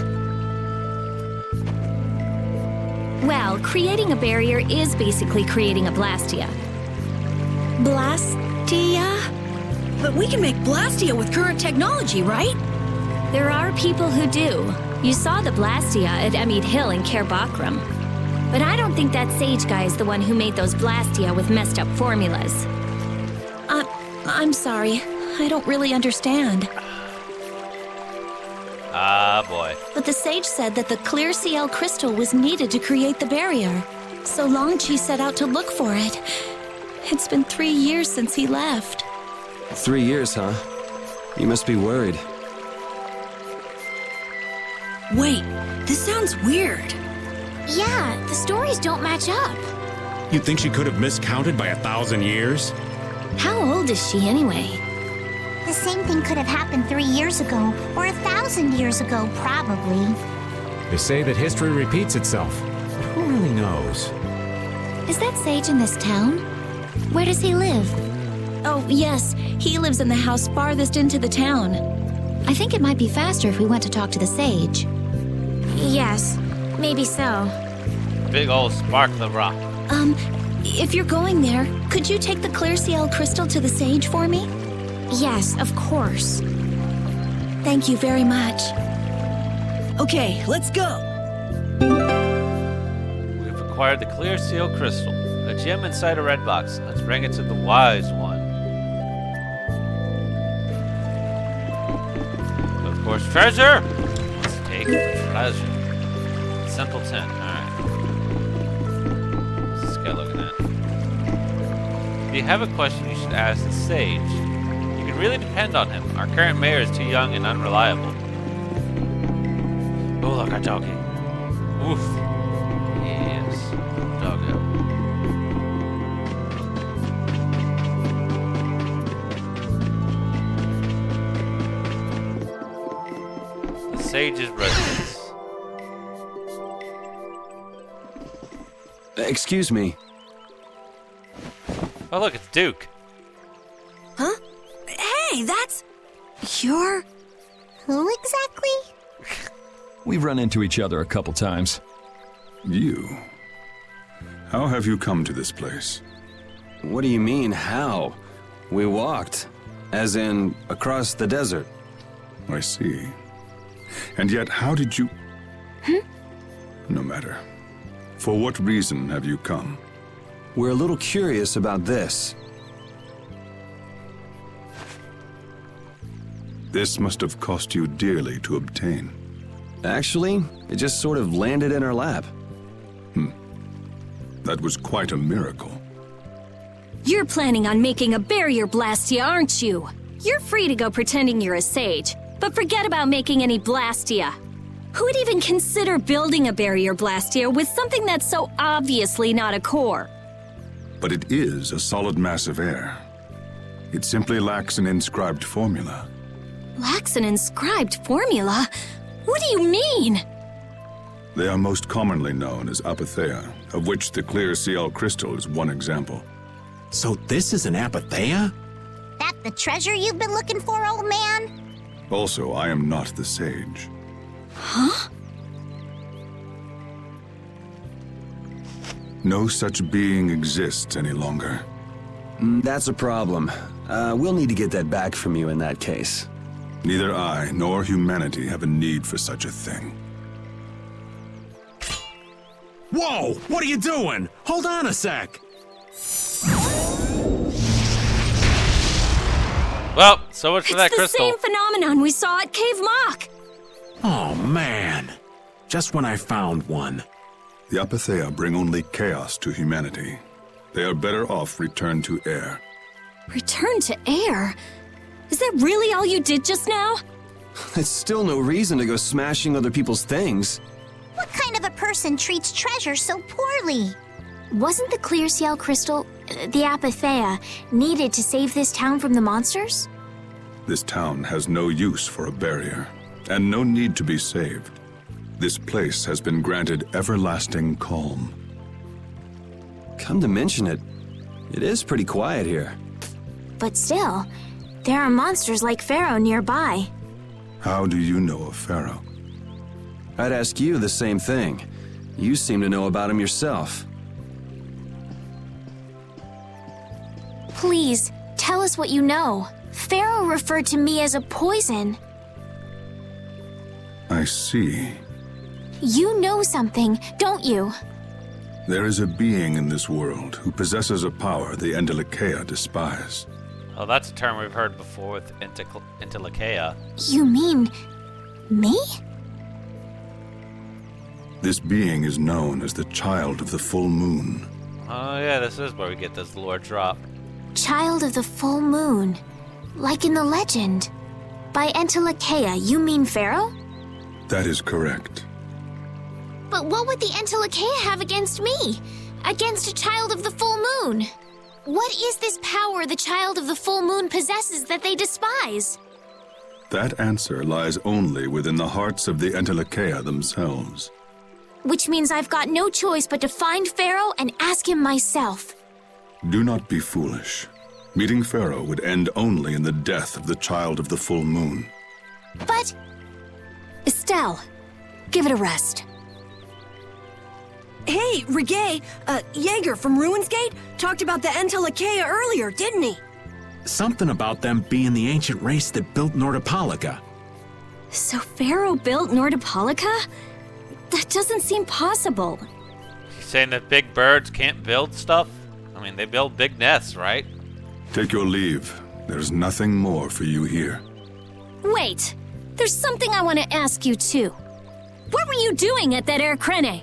Well, creating a barrier is basically creating a Blastia. Blastia? But we can make Blastia with current technology, right? There are people who do. You saw the Blastia at Emmett Hill in Cair Bakram. But I don't think that sage guy is the one who made those Blastia with messed up formulas. I'm sorry. I don't really understand. Ah, boy. But the sage said that the clear CL crystal was needed to create the barrier. So Longchi set out to look for it. It's been 3 years since he left. 3 years, huh? You must be worried. Wait, this sounds weird. Yeah, the stories don't match up. You think she could have miscounted by 1,000 years? How old is she anyway? The same thing could have happened 3 years ago, or 1,000 years ago, probably. They say that history repeats itself. But who really knows? Is that sage in this town? Where does he live? Oh, yes. He lives in the house farthest into the town. I think it might be faster if we went to talk to the sage. Yes, maybe so. Big old sparkler rock. If you're going there, could you take the clear CL crystal to the sage for me? Yes, of course. Thank you very much. Okay, let's go. We've acquired the clear seal crystal, a gem inside a red box. Let's bring it to the wise one. Of course, treasure! Let's take the treasure. Simpleton, alright. What's this guy looking at? If you have a question, you should ask the sage. You can really depend on him. Our current mayor is too young and unreliable. Oh, look, our doggy. Oof. Yes. sage's residence. Excuse me. Oh, look, it's Duke. Huh? Hey, that's... You're... Who exactly? We've run into each other a couple times. You? How have you come to this place? What do you mean, how? We walked. As in, across the desert. I see. And yet, how did you... No matter. For what reason have you come? We're a little curious about this. This must have cost you dearly to obtain. Actually, it just sort of landed in our lap. That was quite a miracle. You're planning on making a barrier blastia, aren't you? You're free to go pretending you're a sage, but forget about making any blastia. Who would even consider building a barrier blastia with something that's so obviously not a core? But it is a solid mass of air. It simply lacks an inscribed formula. Lacks an inscribed formula? What do you mean? They are most commonly known as apatheia, of which the clear CL crystal is one example. So this is an apatheia? That the treasure you've been looking for, old man? Also, I am not the sage. Huh? No such being exists any longer. That's a problem. We'll need to get that back from you in that case. Neither I nor humanity have a need for such a thing. Whoa! What are you doing? Hold on a sec! Well, so much for that It's the crystal. same phenomenon we saw at Cave Mock. Oh, man. Just when I found one. The apatheia bring only chaos to humanity. They are better off returned to air. Return to air? Is that really all you did just now? It's still no reason to go smashing other people's things. What kind of a person treats treasure so poorly? Wasn't the clear CL crystal, the apatheia, needed to save this town from the monsters? This town has no use for a barrier, and no need to be saved. This place has been granted everlasting calm. Come to mention it, it is pretty quiet here. But still, there are monsters like Pharaoh nearby. How do you know of Pharaoh? I'd ask you the same thing. You seem to know about him yourself. Please, tell us what you know. Pharaoh referred to me as a poison. I see. You know something, don't you? There is a being in this world who possesses a power the Entelikeia despise. Oh, that's a term we've heard before with Entelikeia. You mean... me? This being is known as the Child of the Full Moon. Oh yeah, this is where we get this lore drop. Child of the full moon. Like in the legend. By Entelikeia, you mean Pharaoh? That is correct. But what would the Entelikeia have against me? Against a child of the full moon? What is this power the child of the full moon possesses that they despise? That answer lies only within the hearts of the Entelikeia themselves. Which means I've got no choice but to find Pharaoh and ask him myself. Do not be foolish. Meeting Pharaoh would end only in the death of the Child of the Full Moon. But... Estelle, give it a rest. Hey, Reggae, Jaeger from Ruins Gate talked about the Entelikeia earlier, didn't he? Something about them being the ancient race that built Nordopolica. So Pharaoh built Nordopolica? That doesn't seem possible. You saying that big birds can't build stuff? I mean, they build big nests, right? Take your leave. There's nothing more for you here. Wait, there's something I want to ask you too. What were you doing at that Air Crene?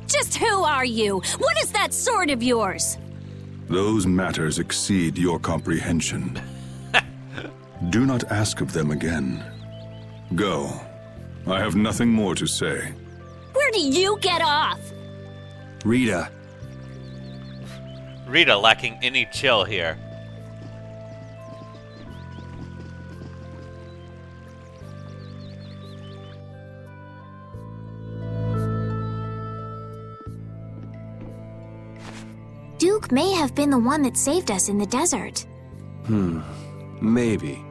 Just who are you? What is that sword of yours? Those matters exceed your comprehension. Do not ask of them again. Go. I have nothing more to say. Where do you get off? Rita. Rita lacking any chill here. Duke may have been the one that saved us in the desert. Maybe.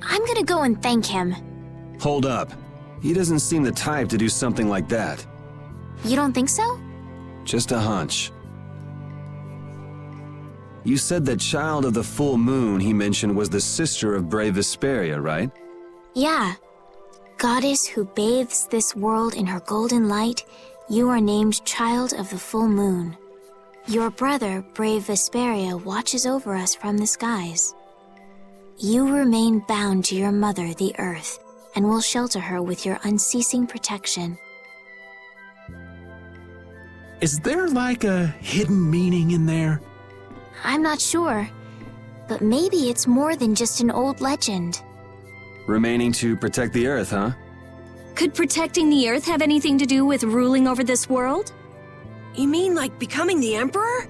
I'm gonna go and thank him. Hold up. He doesn't seem the type to do something like that. You don't think so? Just a hunch. You said that child of the full moon he mentioned was the sister of brave Vesperia, right? Yeah. Goddess who bathes this world in her golden light, you are named Child of the Full Moon. Your brother, brave Vesperia, watches over us from the skies. You remain bound to your mother, the Earth, and will shelter her with your unceasing protection. Is there like a hidden meaning in there? I'm not sure, but maybe it's more than just an old legend. Remaining to protect the Earth, huh? Could protecting the Earth have anything to do with ruling over this world? You mean like becoming the Emperor?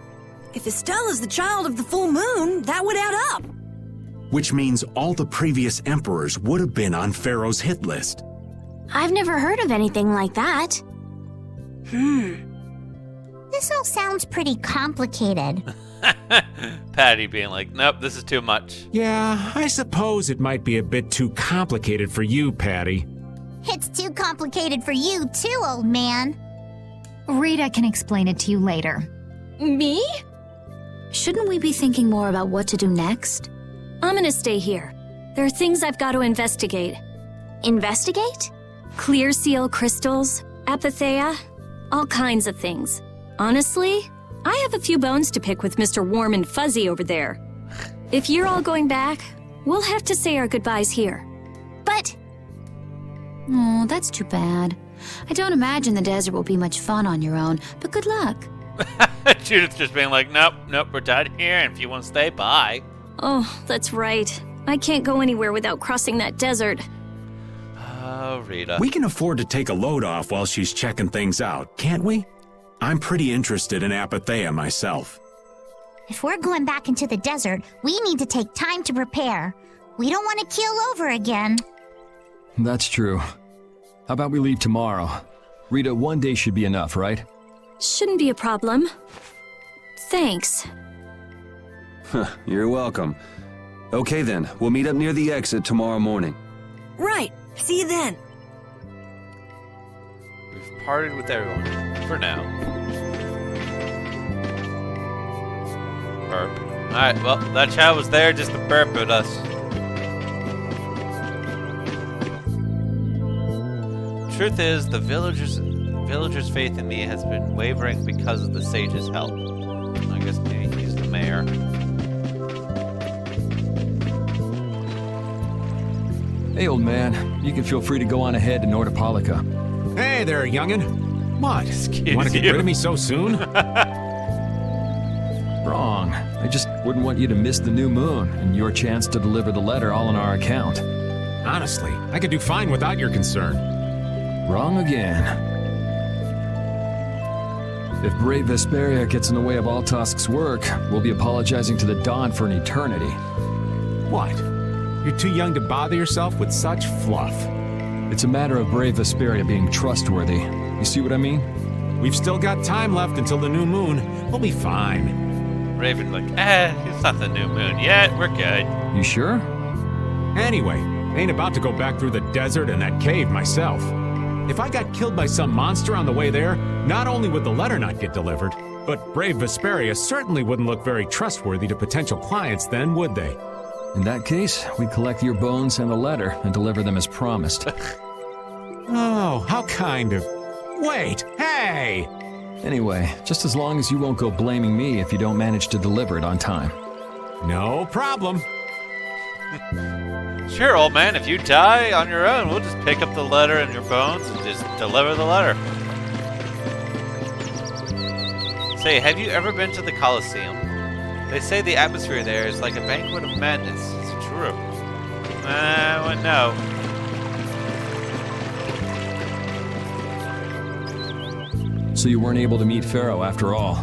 If Estella's the child of the full moon, that would add up. Which means all the previous emperors would have been on Pharaoh's hit list. I've never heard of anything like that. This all sounds pretty complicated. Patty being like, nope, this is too much. Yeah, I suppose it might be a bit too complicated for you, Patty. It's too complicated for you too, old man. Rita can explain it to you later. Me? Shouldn't we be thinking more about what to do next? I'm gonna stay here. There are things I've got to investigate. Investigate? Clear seal crystals, apatheia, all kinds of things. Honestly, I have a few bones to pick with Mr. Warm and Fuzzy over there. If you're all going back, we'll have to say our goodbyes here. But... Oh, that's too bad. I don't imagine the desert will be much fun on your own, but good luck. Judith just being like, nope, we're done here, and if you want to stay, bye. Oh, that's right. I can't go anywhere without crossing that desert. Oh, Rita. We can afford to take a load off while she's checking things out, can't we? I'm pretty interested in apatheia myself. If we're going back into the desert, we need to take time to prepare. We don't want to keel over again. That's true. How about we leave tomorrow? Rita, one day should be enough, right? Shouldn't be a problem. Thanks. You're welcome. Okay then, we'll meet up near the exit tomorrow morning. Right. See you then. We've parted with everyone. For now. Burp. Alright, well, that child was there just to burp at us. Truth is, the villagers' faith in me has been wavering because of the sage's help. I guess maybe he's the mayor. Hey, old man. You can feel free to go on ahead to Nordopolica. Hey there, youngin'. What? Excuse Want to get you. rid of me so soon? Wrong. I just wouldn't want you to miss the new moon and your chance to deliver the letter all on our account. Honestly, I could do fine without your concern. Wrong again. If brave Vesperia gets in the way of Altosk's work, we'll be apologizing to the Dawn for an eternity. What? You're too young to bother yourself with such fluff. It's a matter of brave Vesperia being trustworthy. You see what I mean? We've still got time left until the new moon. We'll be fine. Raven like, it's not the new moon yet. We're good. You sure? Anyway, ain't about to go back through the desert and that cave myself. If I got killed by some monster on the way there, not only would the letter not get delivered, but brave Vesperia certainly wouldn't look very trustworthy to potential clients then, would they? In that case, we'd collect your bones and the letter and deliver them as promised. Oh, how kind of... Wait, hey! Anyway, just as long as you won't go blaming me if you don't manage to deliver it on time. No problem. Sure, old man, if you die on your own, we'll just pick up the letter and your bones and just deliver the letter. Say, have you ever been to the Colosseum? They say the atmosphere there is like a banquet of madness. It's true. I wouldn't know. So you weren't able to meet Pharaoh after all.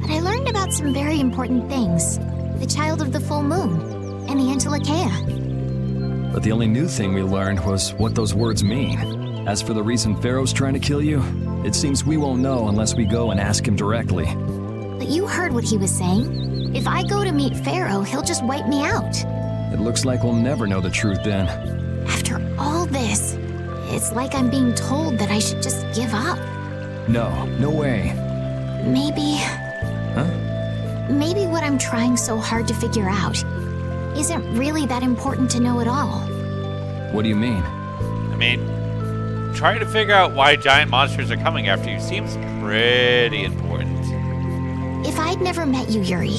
But I learned about some very important things. The child of the full moon, and the Antilocheia. But the only new thing we learned was what those words mean. As for the reason Pharaoh's trying to kill you, it seems we won't know unless we go and ask him directly. But you heard what he was saying. If I go to meet Pharaoh, he'll just wipe me out. It looks like we'll never know the truth then. After all this, it's like I'm being told that I should just give up. No way. Maybe... Huh? Maybe what I'm trying so hard to figure out isn't really that important to know at all. What do you mean? I mean, trying to figure out why giant monsters are coming after you seems pretty important. If I'd never met you, Yuri,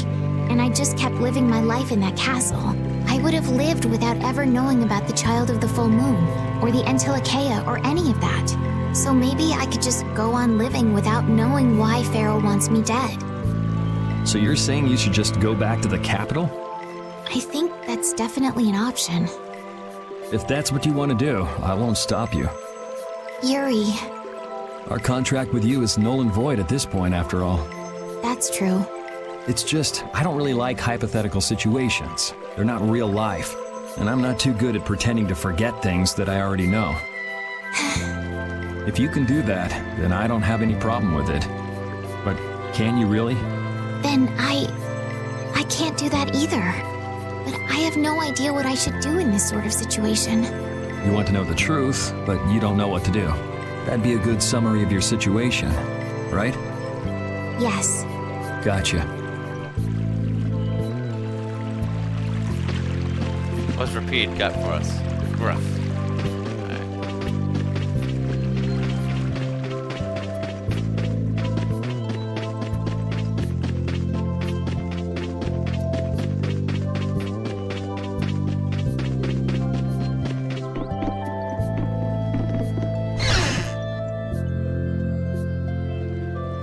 and I just kept living my life in that castle, I would have lived without ever knowing about the Child of the Full Moon, or the Antilocheia, or any of that. So maybe I could just go on living without knowing why Pharaoh wants me dead. So you're saying you should just go back to the capital? I think that's definitely an option. If that's what you want to do, I won't stop you. Yuri, Our contract with you is null and void at this point, after all. that's true. It's just, I don't really like hypothetical situations. They're not real life. And I'm not too good at pretending to forget things that I already know. If you can do that, then I don't have any problem with it. But can you really? Then I can't do that either. But I have no idea what I should do in this sort of situation. You want to know the truth, but you don't know what to do. That'd be a good summary of your situation, right? Yes. Gotcha. What's Repeat got for us? Gruff.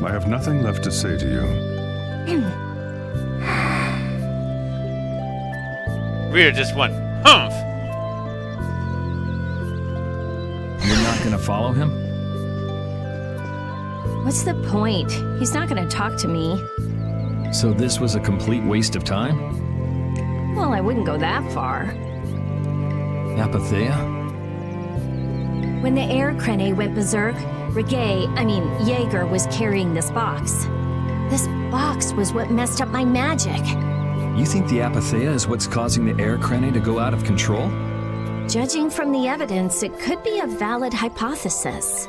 I have nothing left to say to you. Rita just went, humph! You're not gonna follow him? What's the point? He's not gonna talk to me. So this was a complete waste of time? Well, I wouldn't go that far. Apatheia? When the air crane went berserk, Jaeger was carrying this box. This box was what messed up my magic. You think the Apatheia is what's causing the air crane to go out of control? Judging from the evidence, it could be a valid hypothesis.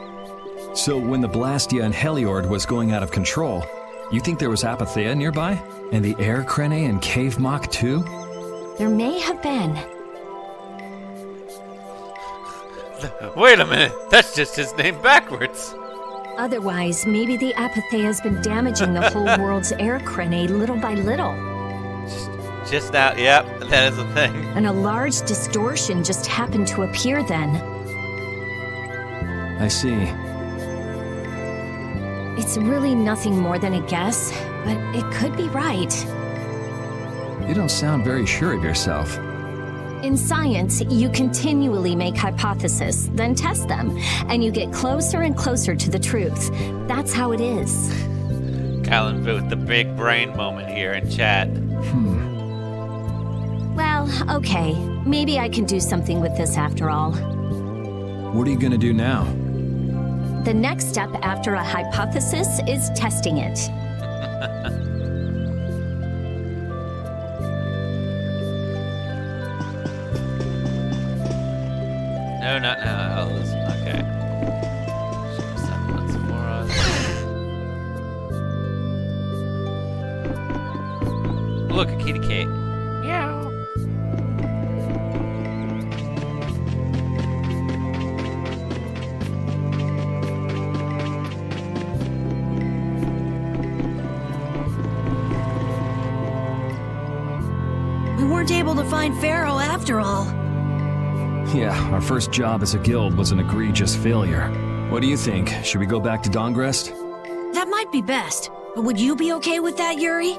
So when the Blastia and Heliord was going out of control, you think there was Apatheia nearby? And the air crane and Cave Mock too? There may have been. Wait a minute, that's just his name backwards. Otherwise, maybe the Apatheia has been damaging the whole world's air crane little by little. Just now, yep, that is a thing. And a large distortion just happened to appear then. I see. It's really nothing more than a guess, but it could be right. You don't sound very sure of yourself. In science, you continually make hypotheses, then test them, and you get closer and closer to the truth. That's how it is. Callan with the big brain moment here in chat. Well, okay. Maybe I can do something with this after all. What are you gonna do now? The next step after a hypothesis is testing it. No, not now. Oh, listen, okay. Shows that once for us. Look, a kitty cat. Meow. We weren't able to find Pharaoh after all. Yeah, our first job as a guild was an egregious failure. What do you think? Should we go back to Dongrest? That might be best. But would you be okay with that, Yuri?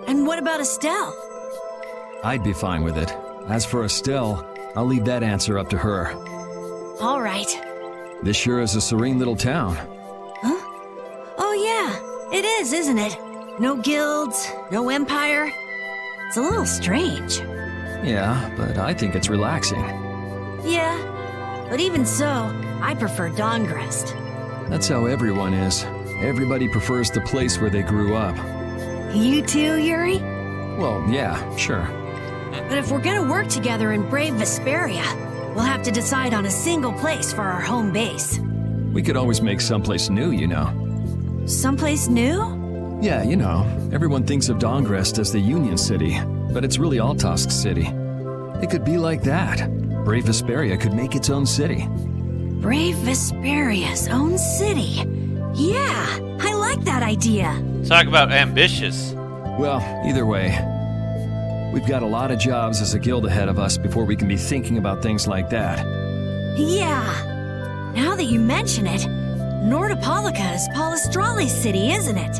And what about Estelle? I'd be fine with it. As for Estelle, I'll leave that answer up to her. All right. This sure is a serene little town. Huh? Oh yeah, it is, isn't it? No guilds, no empire. It's a little strange. Yeah, but I think it's relaxing. Yeah, but even so, I prefer Dongrest. That's how everyone is. Everybody prefers the place where they grew up. You too, Yuri? Well, yeah, sure. But if we're gonna work together in brave Vesperia, we'll have to decide on a single place for our home base. We could always make someplace new, you know. Someplace new? Yeah, you know, everyone thinks of Dongrest as the Union City, but it's really Altosk City. It could be like that. Brave Vesperia could make its own city. Brave Vesperia's own city. Yeah, I like that idea. Talk about ambitious. Well, either way, we've got a lot of jobs as a guild ahead of us before we can be thinking about things like that. Yeah. Now that you mention it, Nordopolica is Palestrale's city, isn't it?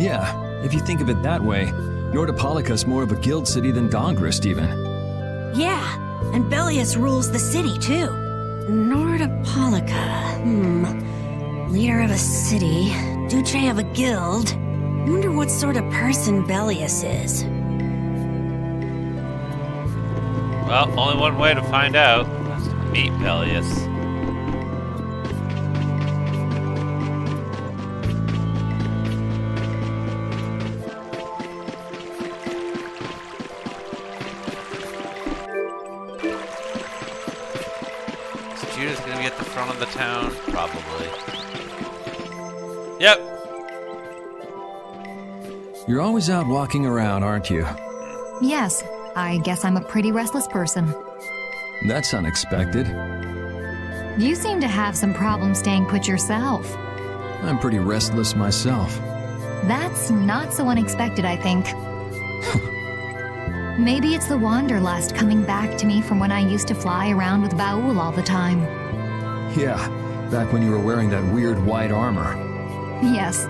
Yeah, if you think of it that way, Nordopolica is more of a guild city than Dongrest even. Yeah, and Belius rules the city too. Nordopolica, leader of a city, Duce of a guild. Wonder what sort of person Belius is. Well, only one way to find out. Is to meet Belius. Is Judah's gonna be at the front of the town? Probably. Yep. You're always out walking around, aren't you? Yes, I guess I'm a pretty restless person. That's unexpected. You seem to have some problems staying put yourself. I'm pretty restless myself. That's not so unexpected, I think. Maybe it's the wanderlust coming back to me from when I used to fly around with Baul all the time. Yeah, back when you were wearing that weird white armor. Yes.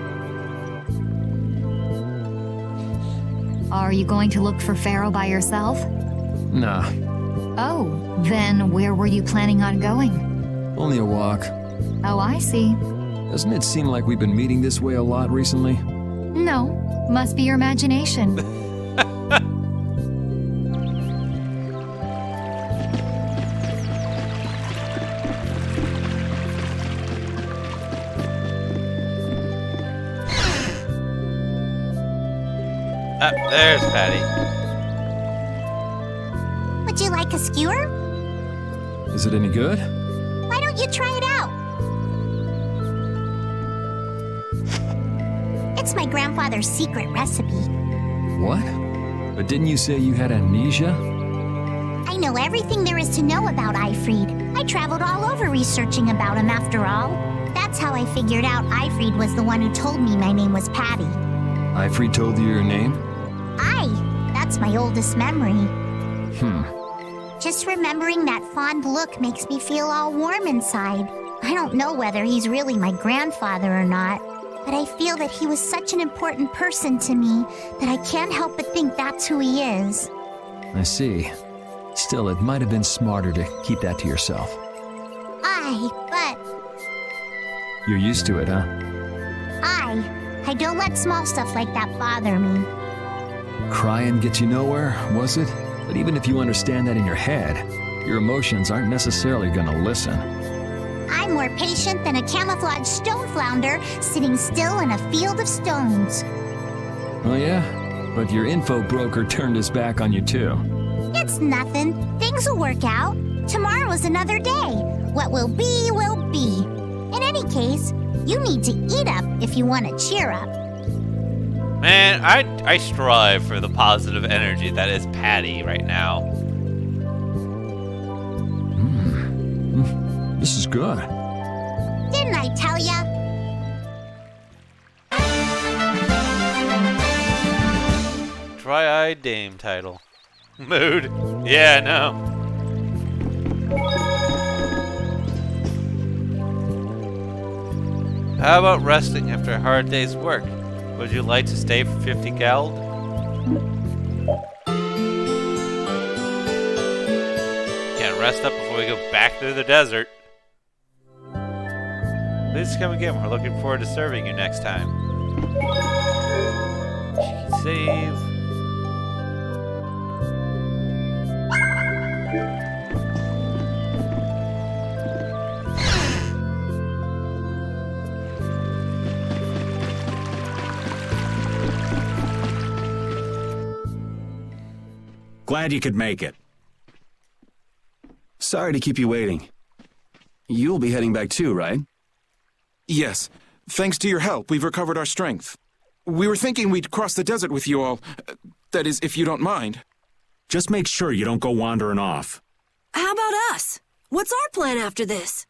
Are you going to look for Pharaoh by yourself? Nah. Oh, then where were you planning on going? Only a walk. Oh, I see. Doesn't it seem like we've been meeting this way a lot recently? No, must be your imagination. There's Patty. Would you like a skewer? Is it any good? Why don't you try it out? It's my grandfather's secret recipe. What? But didn't you say you had amnesia? I know everything there is to know about Eifried. I traveled all over researching about him after all. That's how I figured out Eifried was the one who told me my name was Patty. Eifried told you your name? That's my oldest memory. Hmm. Just remembering that fond look makes me feel all warm inside. I don't know whether he's really my grandfather or not, but I feel that he was such an important person to me that I can't help but think that's who he is. I see. Still, it might have been smarter to keep that to yourself. But... You're used to it, huh? I don't let small stuff like that bother me. Crying gets you nowhere, was it? But even if you understand that in your head, your emotions aren't necessarily gonna listen. I'm more patient than a camouflaged stone flounder sitting still in a field of stones. Oh yeah? But your info broker turned his back on you too. It's nothing. Things will work out. Tomorrow is another day. What will be, will be. In any case, you need to eat up if you want to cheer up. Man, I strive for the positive energy that is Patty right now. This is good. Didn't I tell ya? Dry-eyed dame title. Mood. Yeah, no. How about resting after a hard day's work? Would you like to stay for 50 geld? Can't rest up before we go back through the desert. Please come again. We're looking forward to serving you next time. Save. Glad you could make it. Sorry to keep you waiting. You'll be heading back too, right? Yes. Thanks to your help, we've recovered our strength. We were thinking we'd cross the desert with you all. That is, if you don't mind. Just make sure you don't go wandering off. How about us? What's our plan after this?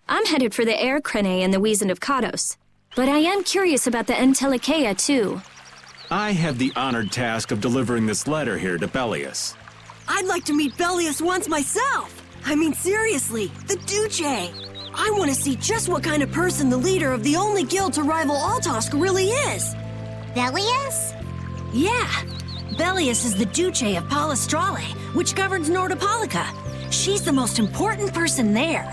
I'm headed for the Air Crene and the Wizened of Kados. But I am curious about the Entelikeia, too. I have the honored task of delivering this letter here to Belius. I'd like to meet Belius once myself. I mean, seriously, the Duce. I want to see just what kind of person the leader of the only guild to rival Altosk really is. Belius? Yeah. Belius is the Duce of Palestrale, which governs Nordopolica. She's the most important person there.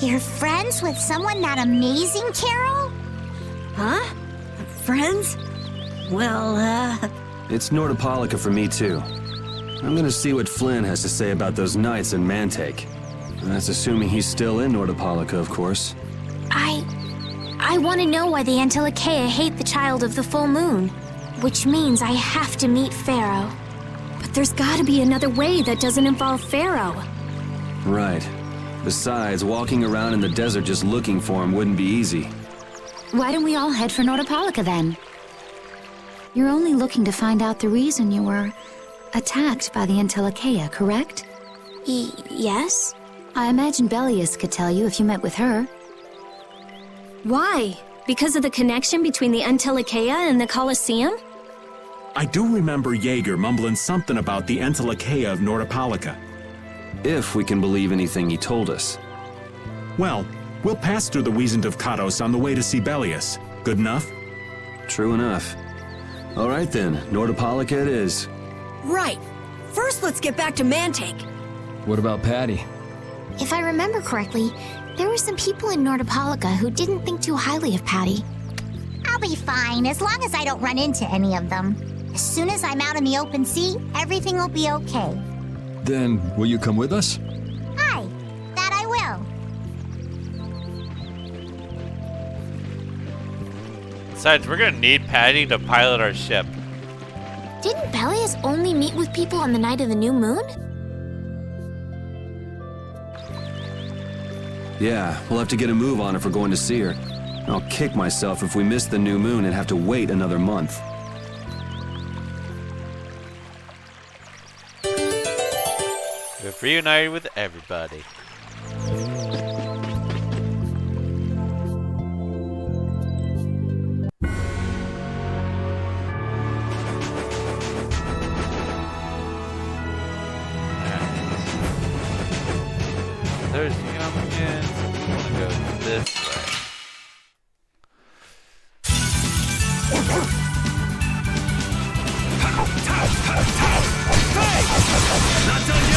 You're friends with someone that amazing, Carol? Huh? Friends? Well, It's Nordopolica for me, too. I'm gonna see what Flynn has to say about those knights in Mantake. And that's assuming he's still in Nordopolica, of course. I want to know why the Entelikeia hate the child of the full moon. Which means I have to meet Pharaoh. But there's gotta be another way that doesn't involve Pharaoh. Right. Besides, walking around in the desert just looking for him wouldn't be easy. Why don't we all head for Nordopolica then? You're only looking to find out the reason you were attacked by the Entelikeia, correct? Yes? I imagine Belius could tell you if you met with her. Why? Because of the connection between the Entelikeia and the Colosseum? I do remember Jaeger mumbling something about the Entelikeia of Nordopolica. If we can believe anything he told us. Well, we'll pass through the Wizened of Kados on the way to see Belius. Good enough? True enough. All right then, Nordopolica it is. right. First, let's get back to Mantake. What about Patty? If I remember correctly, there were some people in Nordopolica who didn't think too highly of Patty. I'll be fine, as long as I don't run into any of them. As soon as I'm out in the open sea, everything will be okay. Then, will you come with us? Aye, that I will. Besides, we're gonna need Patty to pilot our ship. Didn't Belius only meet with people on the night of the new moon? Yeah, we'll have to get a move on if we're going to see her. I'll kick myself if we miss the new moon and have to wait another month. We've reunited with everybody. There's pumpkins. I'm gonna go this way. Not done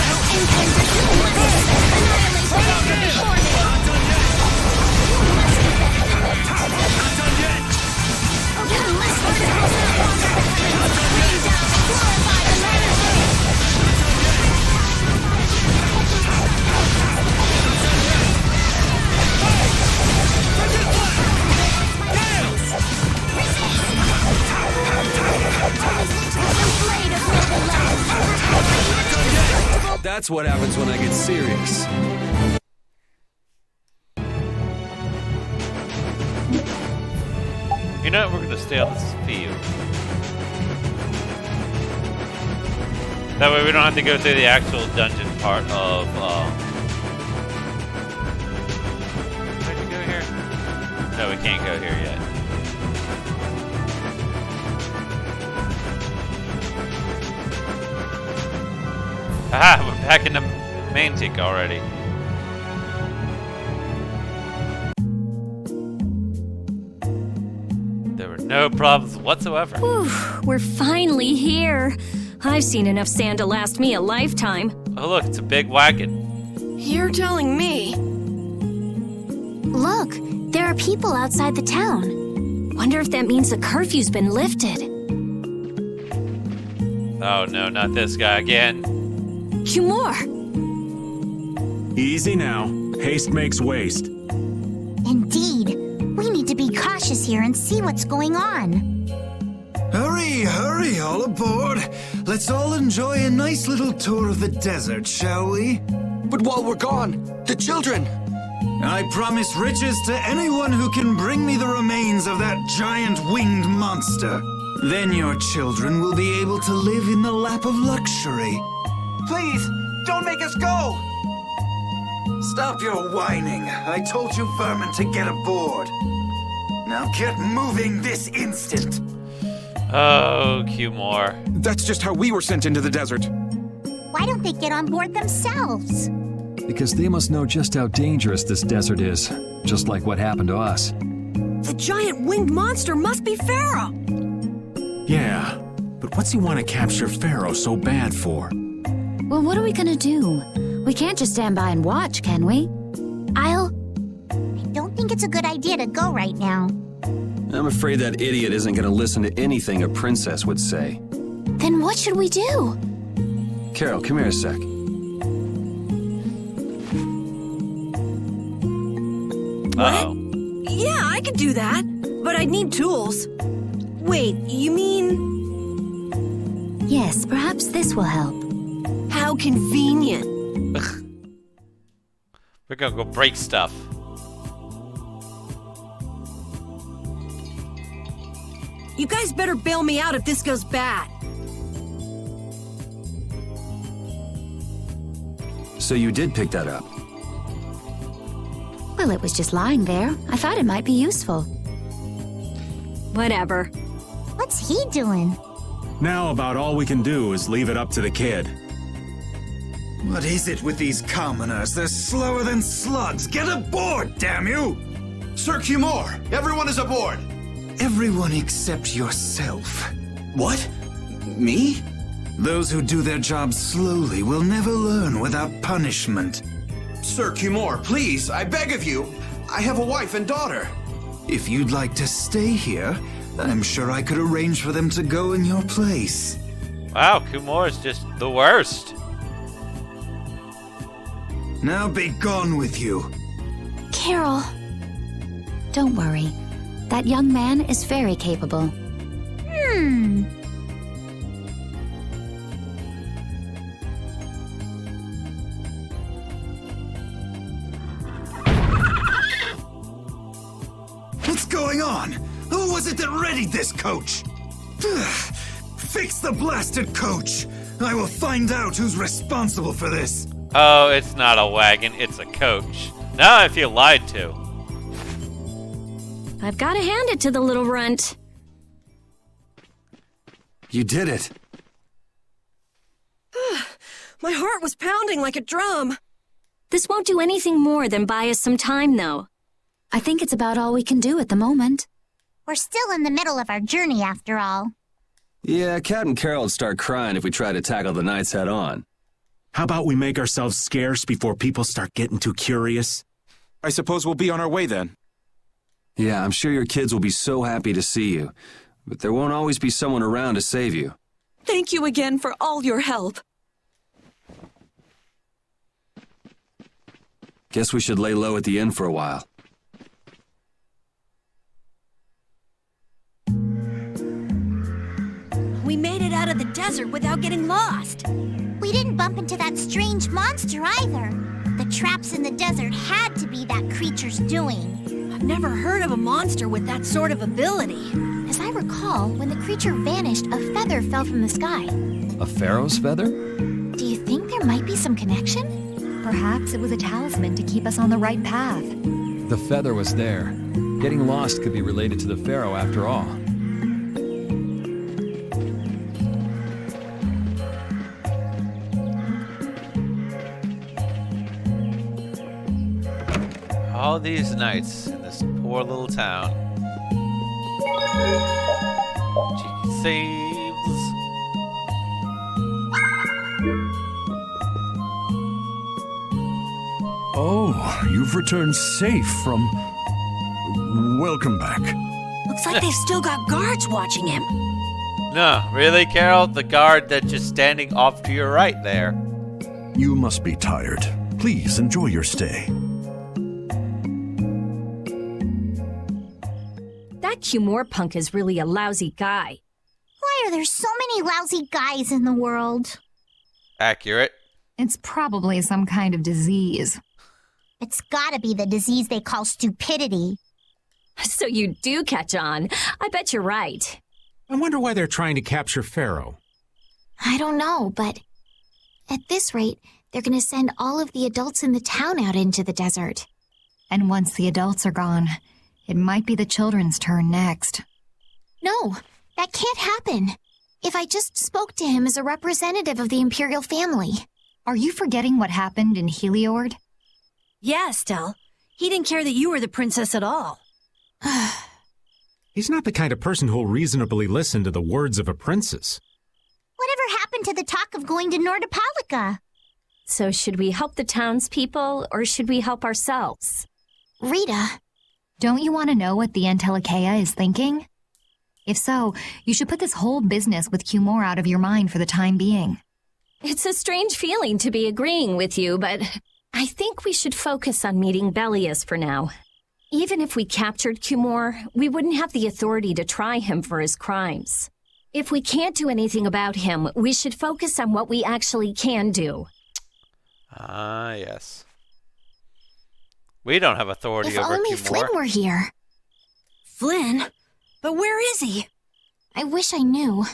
That's what happens when I get serious. You know what? We're gonna stay on this field. That way we don't have to go through the actual dungeon part of, Can we go here? No, we can't go here yet. Aha, we're back in the main tick already. There were no problems whatsoever. Whew, we're finally here. I've seen enough sand to last me a lifetime. Oh look, it's a big wagon. You're telling me. Look, there are people outside the town. Wonder if that means the curfew's been lifted. Oh no, not this guy again. Kumor! Easy now. Haste makes waste. Indeed. We need to be cautious here and see what's going on. Hurry, hurry, all aboard. let's all enjoy a nice little tour of the desert, shall we? But while we're gone, the children! I promise riches to anyone who can bring me the remains of that giant winged monster. Then your children will be able to live in the lap of luxury. Please, don't make us go! Stop your whining. I told you vermin to get aboard. Now get moving this instant. Oh, Cumore. That's just how we were sent into the desert. Why don't they get on board themselves? Because they must know just how dangerous this desert is, just like what happened to us. The giant winged monster must be Pharaoh! Yeah, but what's he want to capture Pharaoh so bad for? Well, what are we gonna do? We can't just stand by and watch, can we? I don't think it's a good idea to go right now. I'm afraid that idiot isn't going to listen to anything a princess would say. Then what should we do? Carol, come here a sec. Uh-oh. Yeah, I could do that, but I'd need tools. Wait, you mean... Yes, perhaps this will help. How convenient. We're gonna go break stuff. You guys better bail me out if this goes bad. So you did pick that up? Well, it was just lying there. I thought it might be useful. Whatever. What's he doing? Now about all we can do is leave it up to the kid. What is it with these commoners? They're slower than slugs. Get aboard, damn you! Sir Cumore, everyone is aboard! Everyone except yourself. What? Me? Those who do their jobs slowly will never learn without punishment. Sir Cumore, please, I beg of you. I have a wife and daughter. If you'd like to stay here, I'm sure I could arrange for them to go in your place. Wow, Cumore is just the worst. Now be gone with you. Carol. Don't worry. That young man is very capable. What's going on? Who was it that readied this coach? Fix the blasted coach. I will find out who's responsible for this. Oh, it's not a wagon, it's a coach. Now I feel lied to. I've got to hand it to the little runt. You did it. My heart was pounding like a drum. This won't do anything more than buy us some time, though. I think it's about all we can do at the moment. We're still in the middle of our journey, after all. Yeah, Cat and Carol would start crying if we tried to tackle the knights head on. How about we make ourselves scarce before people start getting too curious? I suppose we'll be on our way then. Yeah, I'm sure your kids will be so happy to see you. But there won't always be someone around to save you. Thank you again for all your help. Guess we should lay low at the inn for a while. We made it out of the desert without getting lost. We didn't bump into that strange monster either. The traps in the desert had to be that creature's doing. I've never heard of a monster with that sort of ability. As I recall, when the creature vanished, a feather fell from the sky. A pharaoh's feather? Do you think there might be some connection? Perhaps it was a talisman to keep us on the right path. The feather was there. Getting lost could be related to the pharaoh after all. All these nights in this poor little town. Cheeky saves. Oh, you've returned safe from... Welcome back. Looks like they've still got guards watching him. No, really, Carol? The guard that's just standing off to your right there. You must be tired. Please enjoy your stay. That Cumore punk is really a lousy guy. Why Why are there so many lousy guys in the world? Accurate. It's probably some kind of disease. It's gotta be the disease they call stupidity. So you do catch on. I bet you're right. I wonder why they're trying to capture Pharaoh. I don't know, but at this rate, they're gonna send all of the adults in the town out into the desert. And once the adults are gone, it might be the children's turn next. No, that can't happen. If I just spoke to him as a representative of the Imperial family. Are you forgetting what happened in Heliord? Yeah, Estelle. He didn't care that you were the princess at all. He's not the kind of person who'll reasonably listen to the words of a princess. Whatever happened to the talk of going to Nordopolica? So should we help the townspeople, or should we help ourselves? Rita. Don't you want to know what the Entelekea is thinking? If so, you should put this whole business with Cumore out of your mind for the time being. It's a strange feeling to be agreeing with you, but I think we should focus on meeting Bellius for now. Even if we captured Cumore, we wouldn't have the authority to try him for his crimes. If we can't do anything about him, we should focus on what we actually can do. Ah, yes. We don't have authority If over only Cumore. Flynn were here. Flynn? But where is he? I wish I knew.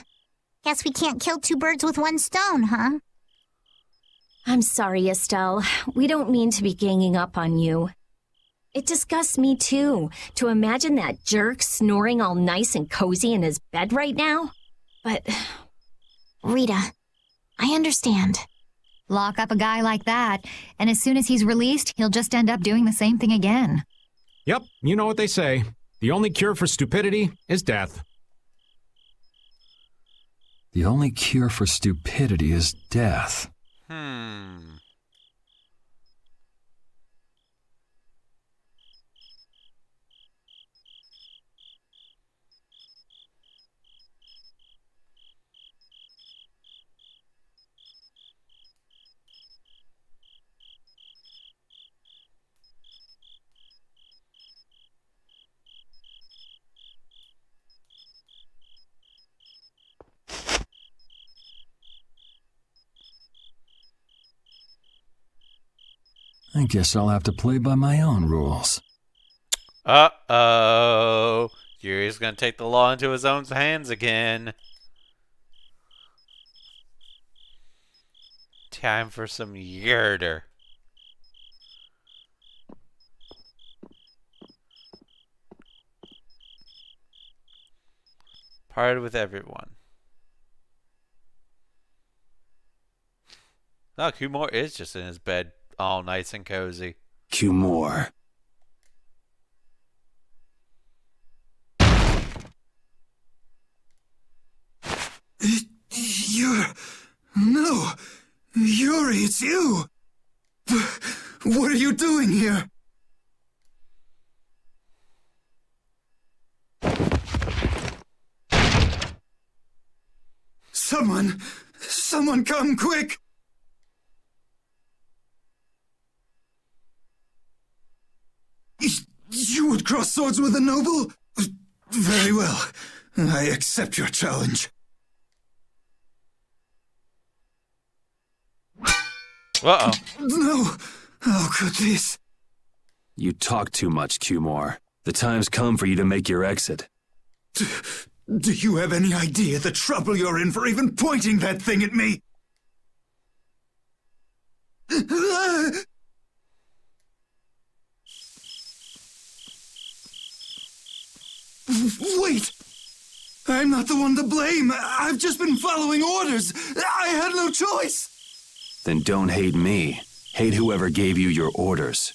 Guess we can't kill two birds with one stone, huh? I'm sorry, Estelle. We don't mean to be ganging up on you. It disgusts me, too, to imagine that jerk snoring all nice and cozy in his bed right now. But... Rita, I understand. Lock up a guy like that, and as soon as he's released, he'll just end up doing the same thing again. Yep, you know what they say. The only cure for stupidity is death. The only cure for stupidity is death. I guess I'll have to play by my own rules. Uh-oh. Yuri's gonna take the law into his own hands again. Time for some yurder. Party with everyone. Oh, Cumore is just in his bed, all nice and cozy. Cumore. No! Yuri, it's you! What are you doing here? Someone come quick! You would cross swords with a noble? Very well. I accept your challenge. Uh-oh. No! How could this? You talk too much, Cumore. The time's come for you to make your exit. Do you have any idea the trouble you're in for even pointing that thing at me? Wait! I'm not the one to blame. I've just been following orders. I had no choice. Then don't hate me. Hate whoever gave you your orders.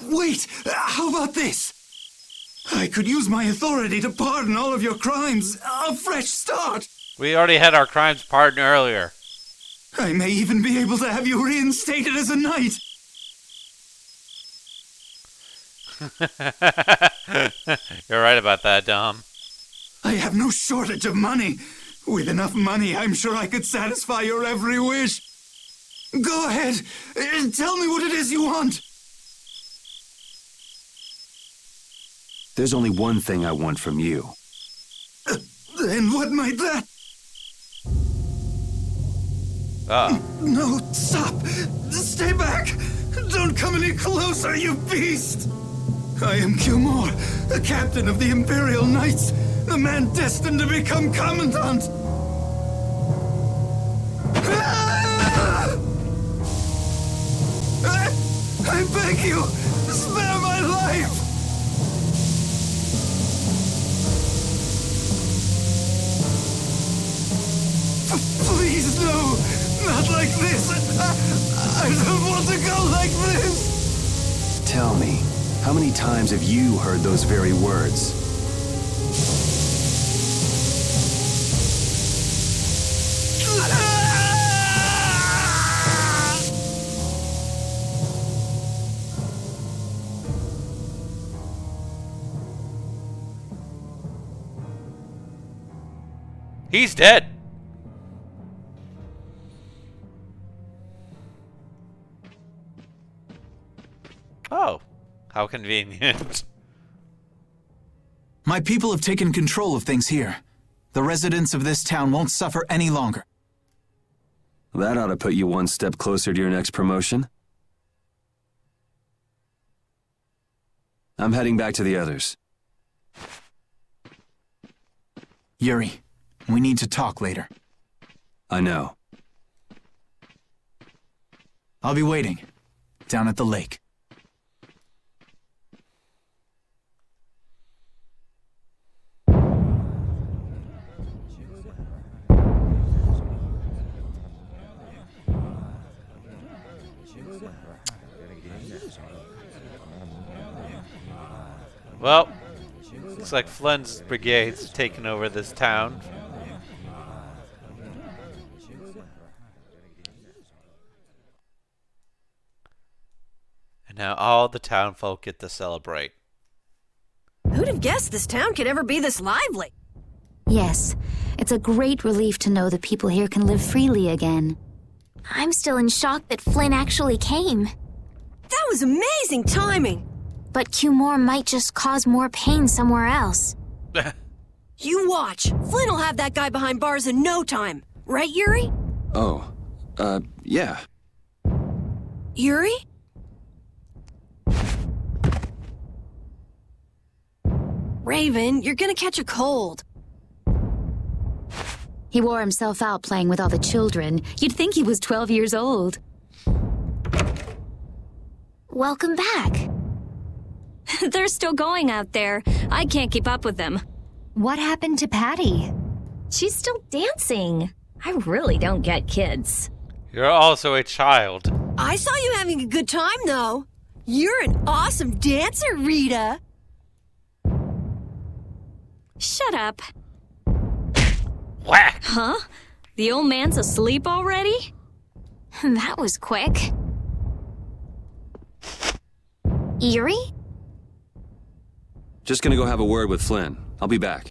Wait! How about this? I could use my authority to pardon all of your crimes. A fresh start. We already had our crimes pardoned earlier. I may even be able to have you reinstated as a knight. You're right about that, Dom. I have no shortage of money. With enough money, I'm sure I could satisfy your every wish. Go ahead. Tell me what it is you want. There's only one thing I want from you. And what might that? No, stop! Stay back! Don't come any closer, you beast! I am Cumor, the captain of the Imperial Knights, the man destined to become Commandant! I beg you, spare my life! Please, no! Not like this! I don't want to go like this! Tell me, how many times have you heard those very words? He's dead. Oh, how convenient. My people have taken control of things here. The residents of this town won't suffer any longer. That ought to put you one step closer to your next promotion. I'm heading back to the others. Yuri, we need to talk later. I know. I'll be waiting, down at the lake. Well, looks like Flynn's brigade's taken over this town. And now all the town folk get to celebrate. Who'd have guessed this town could ever be this lively? Yes, it's a great relief to know that people here can live freely again. I'm still in shock that Flynn actually came. That was amazing timing! But Cumor might just cause more pain somewhere else. You watch. Flynn will have that guy behind bars in no time. Right, Yuri? Oh, yeah. Yuri? Raven, you're gonna catch a cold. He wore himself out playing with all the children. You'd think he was 12 years old. Welcome back. They're still going out there. I can't keep up with them. What happened to Patty? She's still dancing. I really don't get kids. You're also a child. I saw you having a good time, though. You're an awesome dancer, Rita. Shut up. Whack! Huh? The old man's asleep already? That was quick. Yuri? Just gonna go have a word with Flynn. I'll be back.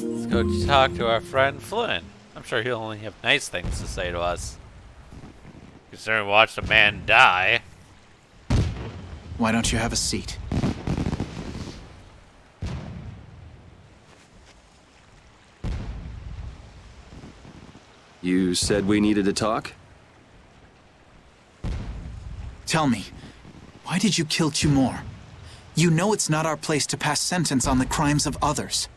Let's go talk to our friend Flynn. I'm sure he'll only have nice things to say to us. Considering we watched a man die. Why don't you have a seat? You said we needed to talk? Tell me, why did you kill Cumor? You know it's not our place to pass sentence on the crimes of others.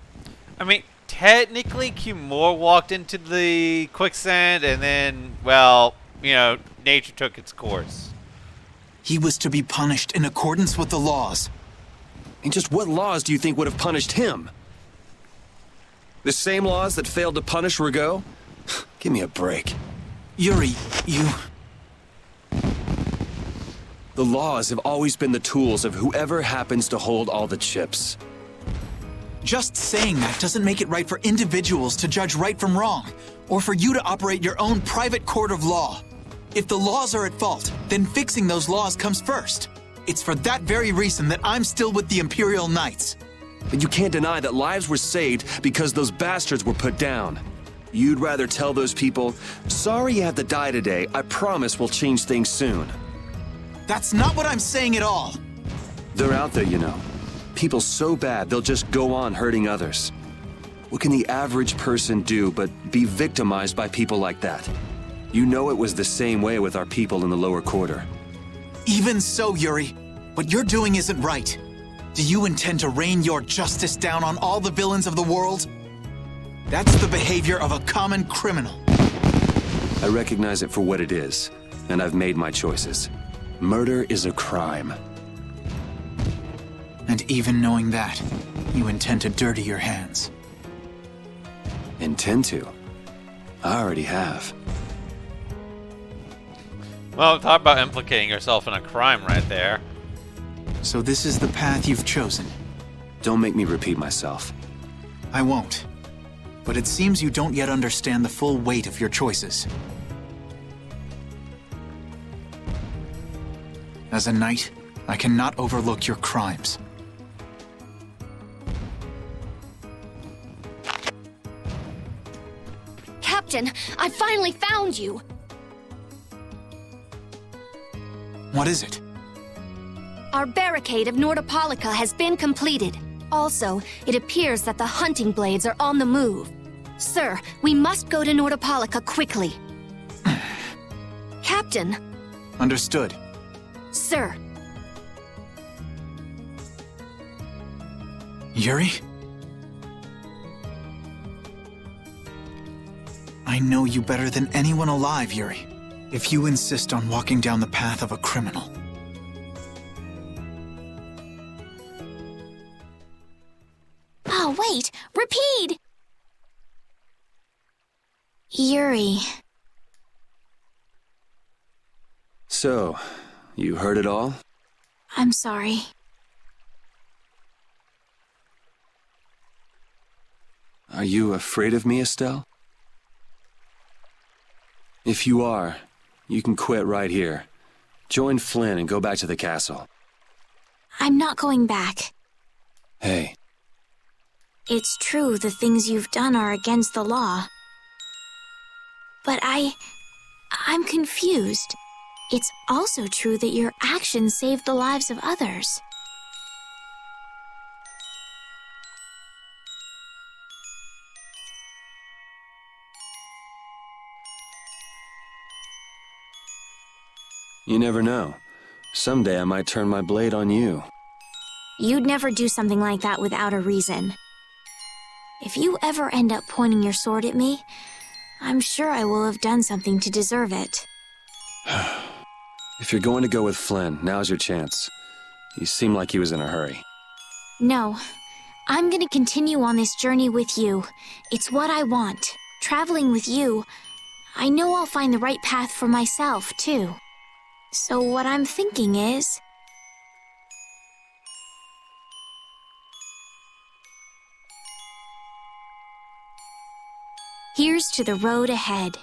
I mean, technically Cumor walked into the quicksand and then, well, you know, nature took its course. He was to be punished in accordance with the laws. And just what laws do you think would have punished him? The same laws that failed to punish Rigaud? Give me a break. Yuri, you... The laws have always been the tools of whoever happens to hold all the chips. Just saying that doesn't make it right for individuals to judge right from wrong, or for you to operate your own private court of law. If the laws are at fault, then fixing those laws comes first. It's for that very reason that I'm still with the Imperial Knights. But you can't deny that lives were saved because those bastards were put down. You'd rather tell those people, sorry you have to die today, I promise we'll change things soon. That's not what I'm saying at all. They're out there, you know. People so bad, they'll just go on hurting others. What can the average person do but be victimized by people like that? You know it was the same way with our people in the lower quarter. Even so, Yuri, what you're doing isn't right. Do you intend to rain your justice down on all the villains of the world? That's the behavior of a common criminal. I recognize it for what it is, and I've made my choices. Murder is a crime. And even knowing that, you intend to dirty your hands. Intend to? I already have. Well, talk about implicating yourself in a crime right there. So this is the path you've chosen. Don't make me repeat myself. I won't. But it seems you don't yet understand the full weight of your choices. As a knight, I cannot overlook your crimes. Captain, I finally found you! What is it? Our barricade of Nordopolica has been completed. Also, it appears that the hunting blades are on the move. Sir, we must go to Nordopolica quickly. Captain! Understood. Sir! Yuri? I know you better than anyone alive, Yuri. If you insist on walking down the path of a criminal. Oh, wait! Repeat! Yuri. So, you heard it all? I'm sorry. Are you afraid of me, Estelle? If you are, you can quit right here. Join Flynn and go back to the castle. I'm not going back. Hey. It's true the things you've done are against the law. But I'm confused. It's also true that your actions saved the lives of others. You never know. Someday I might turn my blade on you. You'd never do something like that without a reason. If you ever end up pointing your sword at me, I'm sure I will have done something to deserve it. If you're going to go with Flynn, now's your chance. You seem like he was in a hurry. No, I'm gonna continue on this journey with you. It's what I want. Traveling with you, I know I'll find the right path for myself, too. So what I'm thinking is... here's to the road ahead.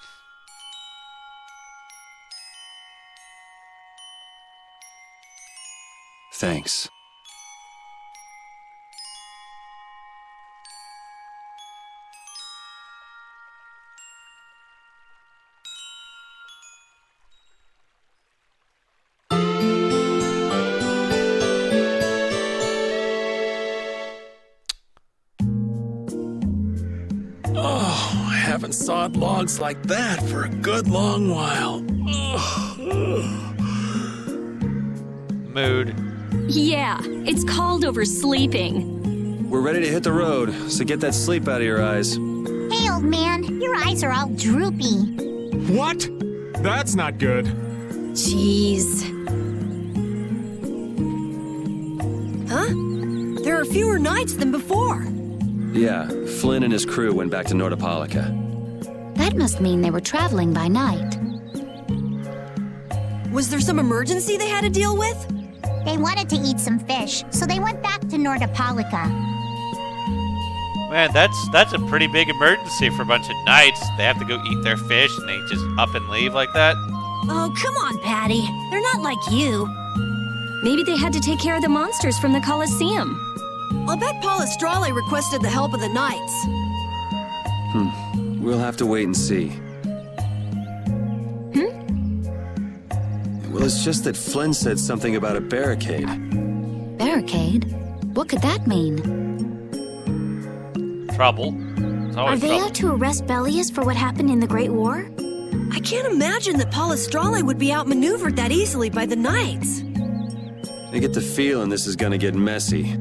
Thanks. Oh, I haven't sawed logs like that for a good long while. Mood. Yeah, it's called oversleeping. We're ready to hit the road, so get that sleep out of your eyes. Hey, old man, your eyes are all droopy. What? That's not good. Jeez. Huh? There are fewer knights than before. Yeah, Flynn and his crew went back to Nordopolica. That must mean they were traveling by night. Was there some emergency they had to deal with? They wanted to eat some fish, so they went back to Nordopolica. Man, that's a pretty big emergency for a bunch of knights. They have to go eat their fish and they just up and leave like that. Oh, come on, Patty. They're not like you. Maybe they had to take care of the monsters from the Colosseum. I'll bet Paul Estrale requested the help of the knights. We'll have to wait and see. Well, it's just that Flynn said something about a barricade. Barricade? What could that mean? Trouble. It's Are always they trouble. out to arrest Bellius for what happened in the Great War? I can't imagine that Palestrale would be outmaneuvered that easily by the knights. I get the feeling this is gonna get messy.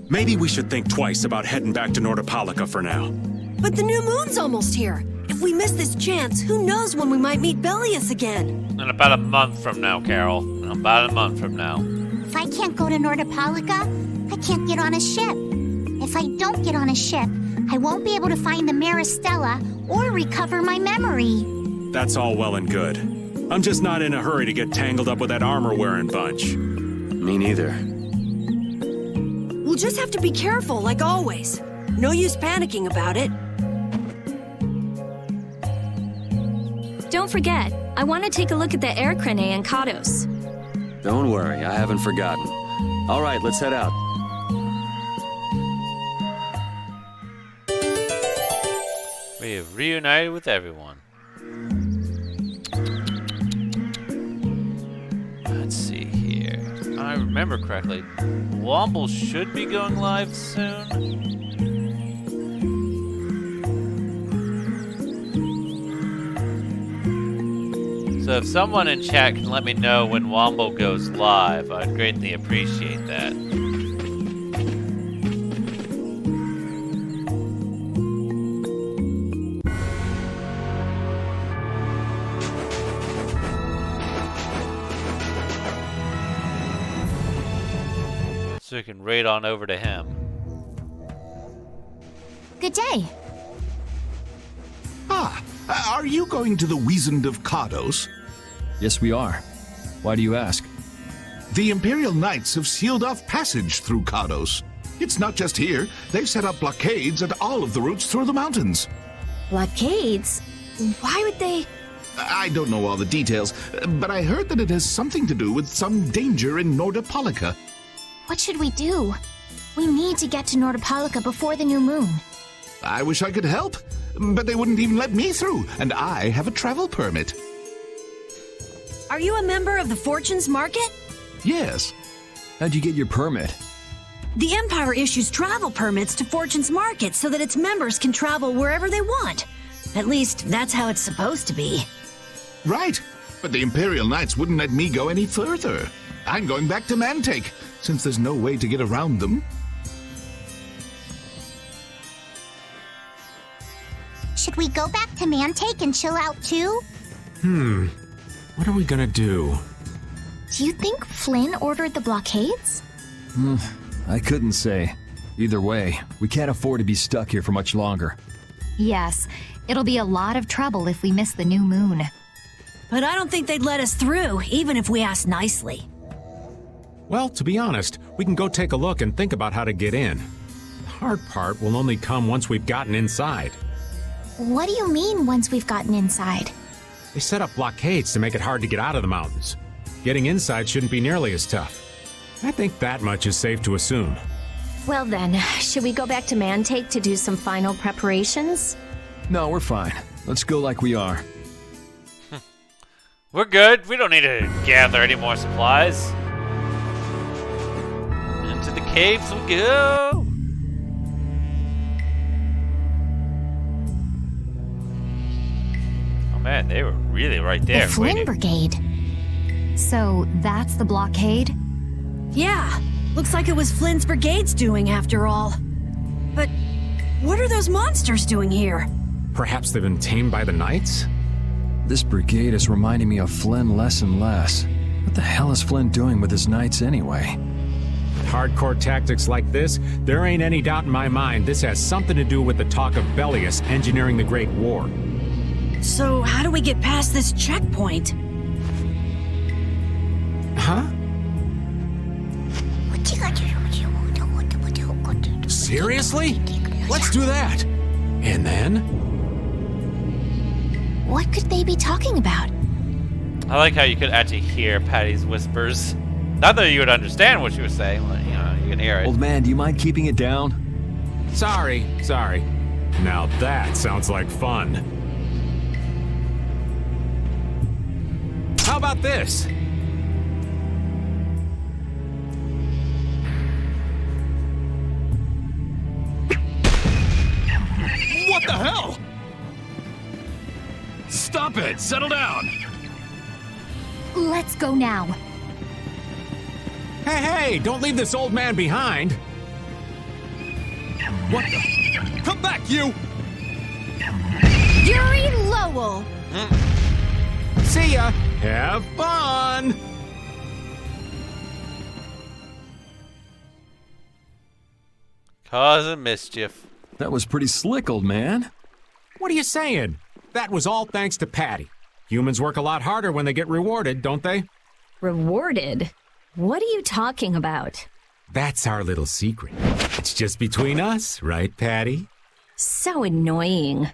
Maybe we should think twice about heading back to Nordopolica for now. But the new moon's almost here. If we miss this chance, who knows when we might meet Bellius again? In about a month from now, Carol. In about a month from now. If I can't go to Nordopolica, I can't get on a ship. If I don't get on a ship, I won't be able to find the Maristella or recover my memory. That's all well and good. I'm just not in a hurry to get tangled up with that armor-wearing bunch. Me neither. We'll just have to be careful, like always. No use panicking about it. Don't forget, I want to take a look at the air crane and Kados. Don't worry, I haven't forgotten. All right, let's head out. We have reunited with everyone. Let's see here. If I remember correctly, Womble should be going live soon. So if someone in chat can let me know when Womble goes live, I'd greatly appreciate that. So we can raid on over to him. Good day. Are you going to the Wiesent of Kados? Yes, we are. Why do you ask? The Imperial Knights have sealed off passage through Kados. It's not just here. They've set up blockades at all of the routes through the mountains. Blockades? Why would they... I don't know all the details, but I heard that it has something to do with some danger in Nordopolica. What should we do? We need to get to Nordopolica before the new moon. I wish I could help, but they wouldn't even let me through, and I have a travel permit. Are you a member of the Fortunes Market? Yes. How'd you get your permit? The Empire issues travel permits to Fortune's Market so that its members can travel wherever they want. At least, that's how it's supposed to be. Right, but the Imperial Knights wouldn't let me go any further. I'm going back to Mantake, since there's no way to get around them. Should we go back to Mantake and chill out too? What are we gonna do? Do you think Flynn ordered the blockades? I couldn't say. Either way, we can't afford to be stuck here for much longer. Yes, it'll be a lot of trouble if we miss the new moon. But I don't think they'd let us through, even if we asked nicely. Well, to be honest, we can go take a look and think about how to get in. The hard part will only come once we've gotten inside. What do you mean once we've gotten inside? They set up blockades to make it hard to get out of the mountains. Getting inside shouldn't be nearly as tough. I think that much is safe to assume. Well then, should we go back to Mantake to do some final preparations? No, we're fine. Let's go like we are. We're good. We don't need to gather any more supplies. Into the caves we go. Oh man, they were really right there. The Flynn waiting. Brigade. So that's the blockade? Yeah, looks like it was Flynn's brigade's doing after all. But what are those monsters doing here? Perhaps they've been tamed by the knights? This brigade is reminding me of Flynn less and less. What the hell is Flynn doing with his knights anyway? With hardcore tactics like this, there ain't any doubt in my mind this has something to do with the talk of Bellius engineering the Great War. So how do we get past this checkpoint? Huh? Seriously? Let's do that. And then? What could they be talking about? I like how you could actually hear Patty's whispers. Not that you would understand what she was saying, but you know, you can hear it. Old man, do you mind keeping it down? Sorry. Now that sounds like fun. How about this? What the hell? Stop it! Settle down! Let's go now. Hey, don't leave this old man behind. What the? Come back, you! Yuri Lowell! See ya! Have fun! Causing mischief. That was pretty slick, old man. What are you saying? That was all thanks to Patty. Humans work a lot harder when they get rewarded, don't they? Rewarded? What are you talking about? That's our little secret. It's just between us, right, Patty? So annoying.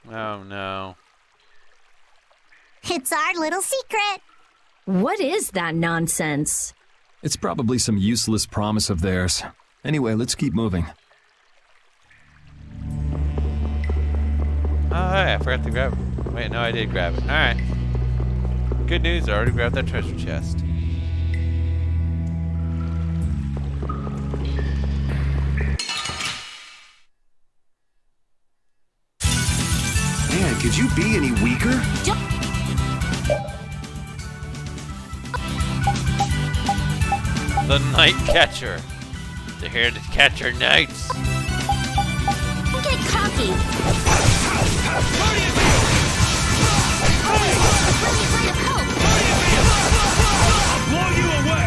Oh no. It's our little secret. What is that nonsense? It's probably some useless promise of theirs. Anyway, let's keep moving. Oh, hey, I forgot to grab it. Wait, no, I did grab it. Alright. Good news, I already grabbed that treasure chest. Man, could you be any weaker? The Night Catcher. They're here to catch our knights. Don't get cocky. I'll blow you away!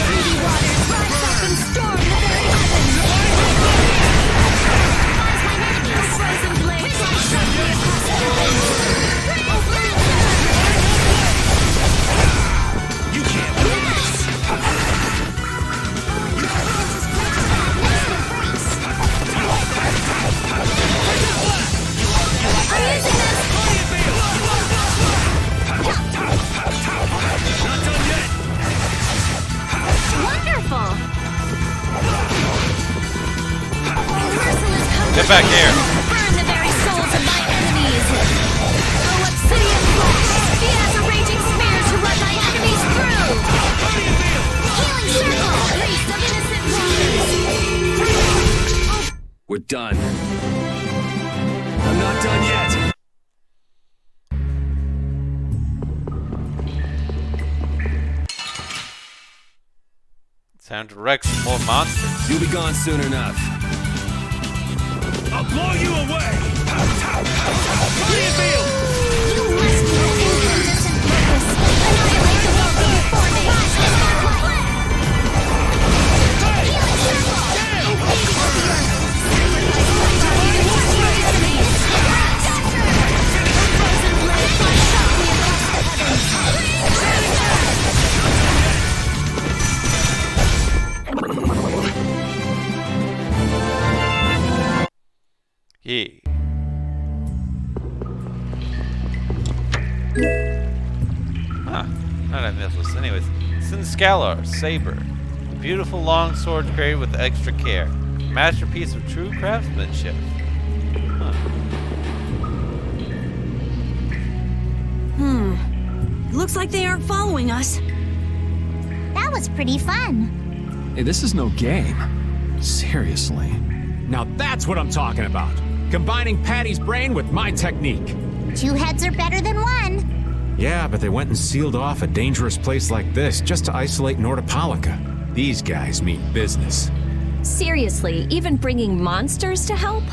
Greedy waters rise up and storm the very heavens. As my enemies, frozen blades fly sharply across the heavens. You can't lose! Not done yet! Wonderful! Merciless comfort Get back here! burn the very souls of my enemies. Oh, obsidian flesh! Be as a raging spear to run my enemies through! Healing circle! Priest of innocent waters! We're done. I'm not done yet. Time to wreck some more monsters. You'll be gone soon enough. I'll blow you away! How do you feel? You must be an incandescent locust. Annihilate the world before they rise to their height. Healing circle! Bleeding of the earth! Sacrifice my body to touch my enemies! Frozen blade fly sharply across the Yeah. Huh. Not on this list. Anyways. Sinscalar, Saber. Beautiful long sword created with extra care. Masterpiece of true craftsmanship. Huh. Looks like they aren't following us. That was pretty fun. Hey, this is no game. Seriously. Now that's what I'm talking about. Combining Patty's brain with my technique. 2 heads are better than 1. Yeah, but they went and sealed off a dangerous place like this just to isolate Nordopolica. These guys mean business. Seriously, even bringing monsters to help?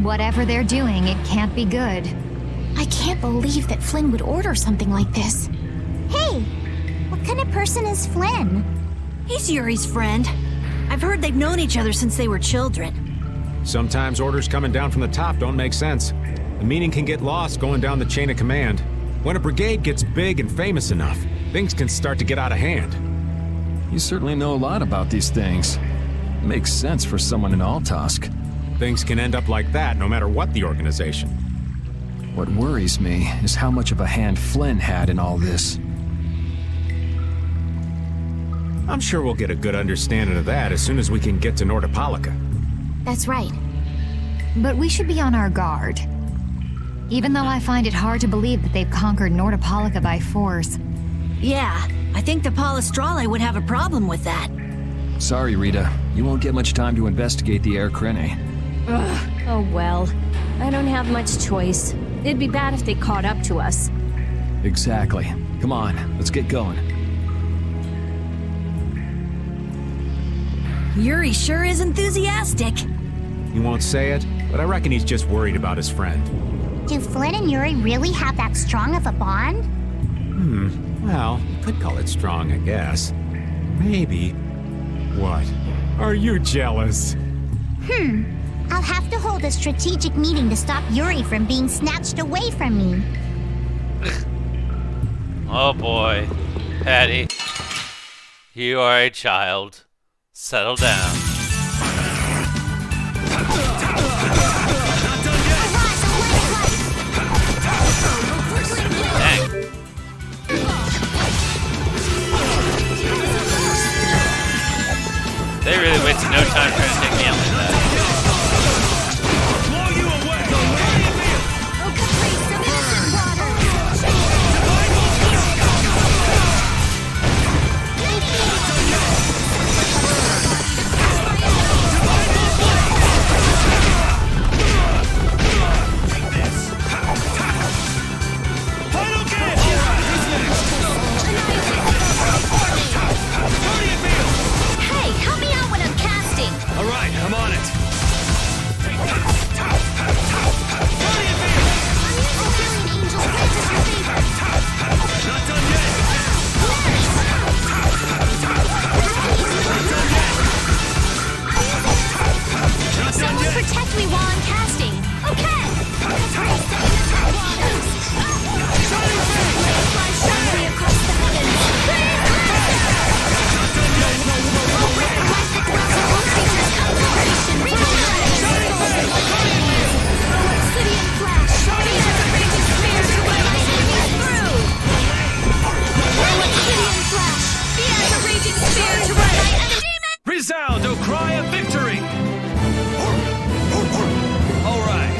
Whatever they're doing, it can't be good. I can't believe that Flynn would order something like this. Hey, what kind of person is Flynn? He's Yuri's friend. I've heard they've known each other since they were children. Sometimes orders coming down from the top don't make sense. The meaning can get lost going down the chain of command. When a brigade gets big and famous enough, things can start to get out of hand. You certainly know a lot about these things. Makes sense for someone in Altosk. Things can end up like that no matter what the organization. What worries me is how much of a hand Flynn had in all this. I'm sure we'll get a good understanding of that as soon as we can get to Nordopolica. That's right. But we should be on our guard. Even though I find it hard to believe that they've conquered Nordopolica by force. Yeah, I think the Palestrale would have a problem with that. Sorry, Rita. You won't get much time to investigate the Air Krene. Ugh. Oh well. I don't have much choice. It'd be bad if they caught up to us. Exactly. Come on, let's get going. Yuri sure is enthusiastic. He won't say it, but I reckon he's just worried about his friend. Do Flynn and Yuri really have that strong of a bond? Well, you could call it strong, I guess. Maybe. What? Are you jealous? I'll have to hold a strategic meeting to stop Yuri from being snatched away from me. Oh boy. Patty. You are a child. Settle down. Dang. They really wasted no time trying to take me out like that. Hey, help me out when I'm casting! Alright, I'm on it. Not done yet. Someone protect me while I'm casting! Okay! Fly sharply across the heavens! Obsidian flash! Be as a raging spear to my lightning through! Obsidian flash! Be as a raging spear to my lightning demon! Resound, O cry of victory! All right.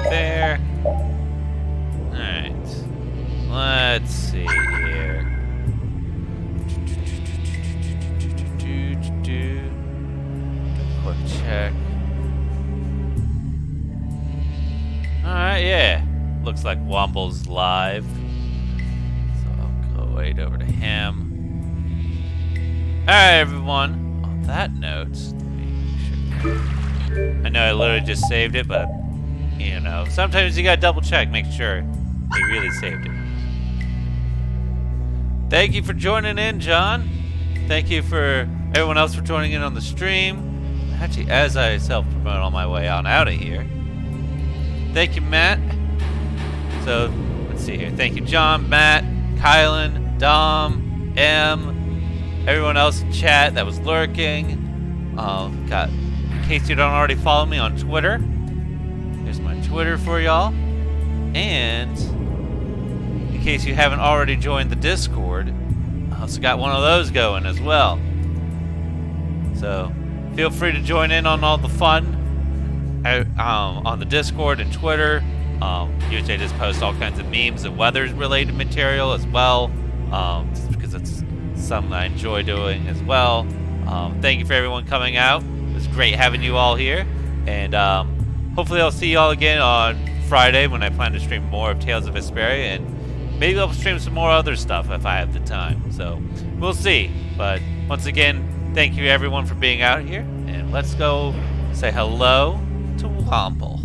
There. Alright. Let's see here. Quick check. Alright, yeah. Looks like Womble's live. So I'll go right over to him. Alright, everyone. On that note, let me make sure. I know I literally just saved it, but you know, sometimes you gotta double check, make sure you really saved it. Thank you for joining in, John. Thank you for everyone else for joining in on the stream. Actually, as I self-promote on my way on out of here. Thank you, Matt. So, let's see here. Thank you, John, Matt, Kylan, Dom, M, everyone else in chat that was lurking. In case you don't already follow me on Twitter, here's my Twitter for y'all. And in case you haven't already joined the Discord, I also got one of those going as well. So feel free to join in on all the fun on the Discord and Twitter. Usually I just post all kinds of memes and weather-related material as well, just because it's something I enjoy doing as well. Thank you for everyone coming out. It was great having you all here, and hopefully I'll see you all again on Friday when I plan to stream more of Tales of Vesperia, and maybe I'll stream some more other stuff if I have the time. So we'll see. But once again, thank you everyone for being out here, and let's go say hello to Womble.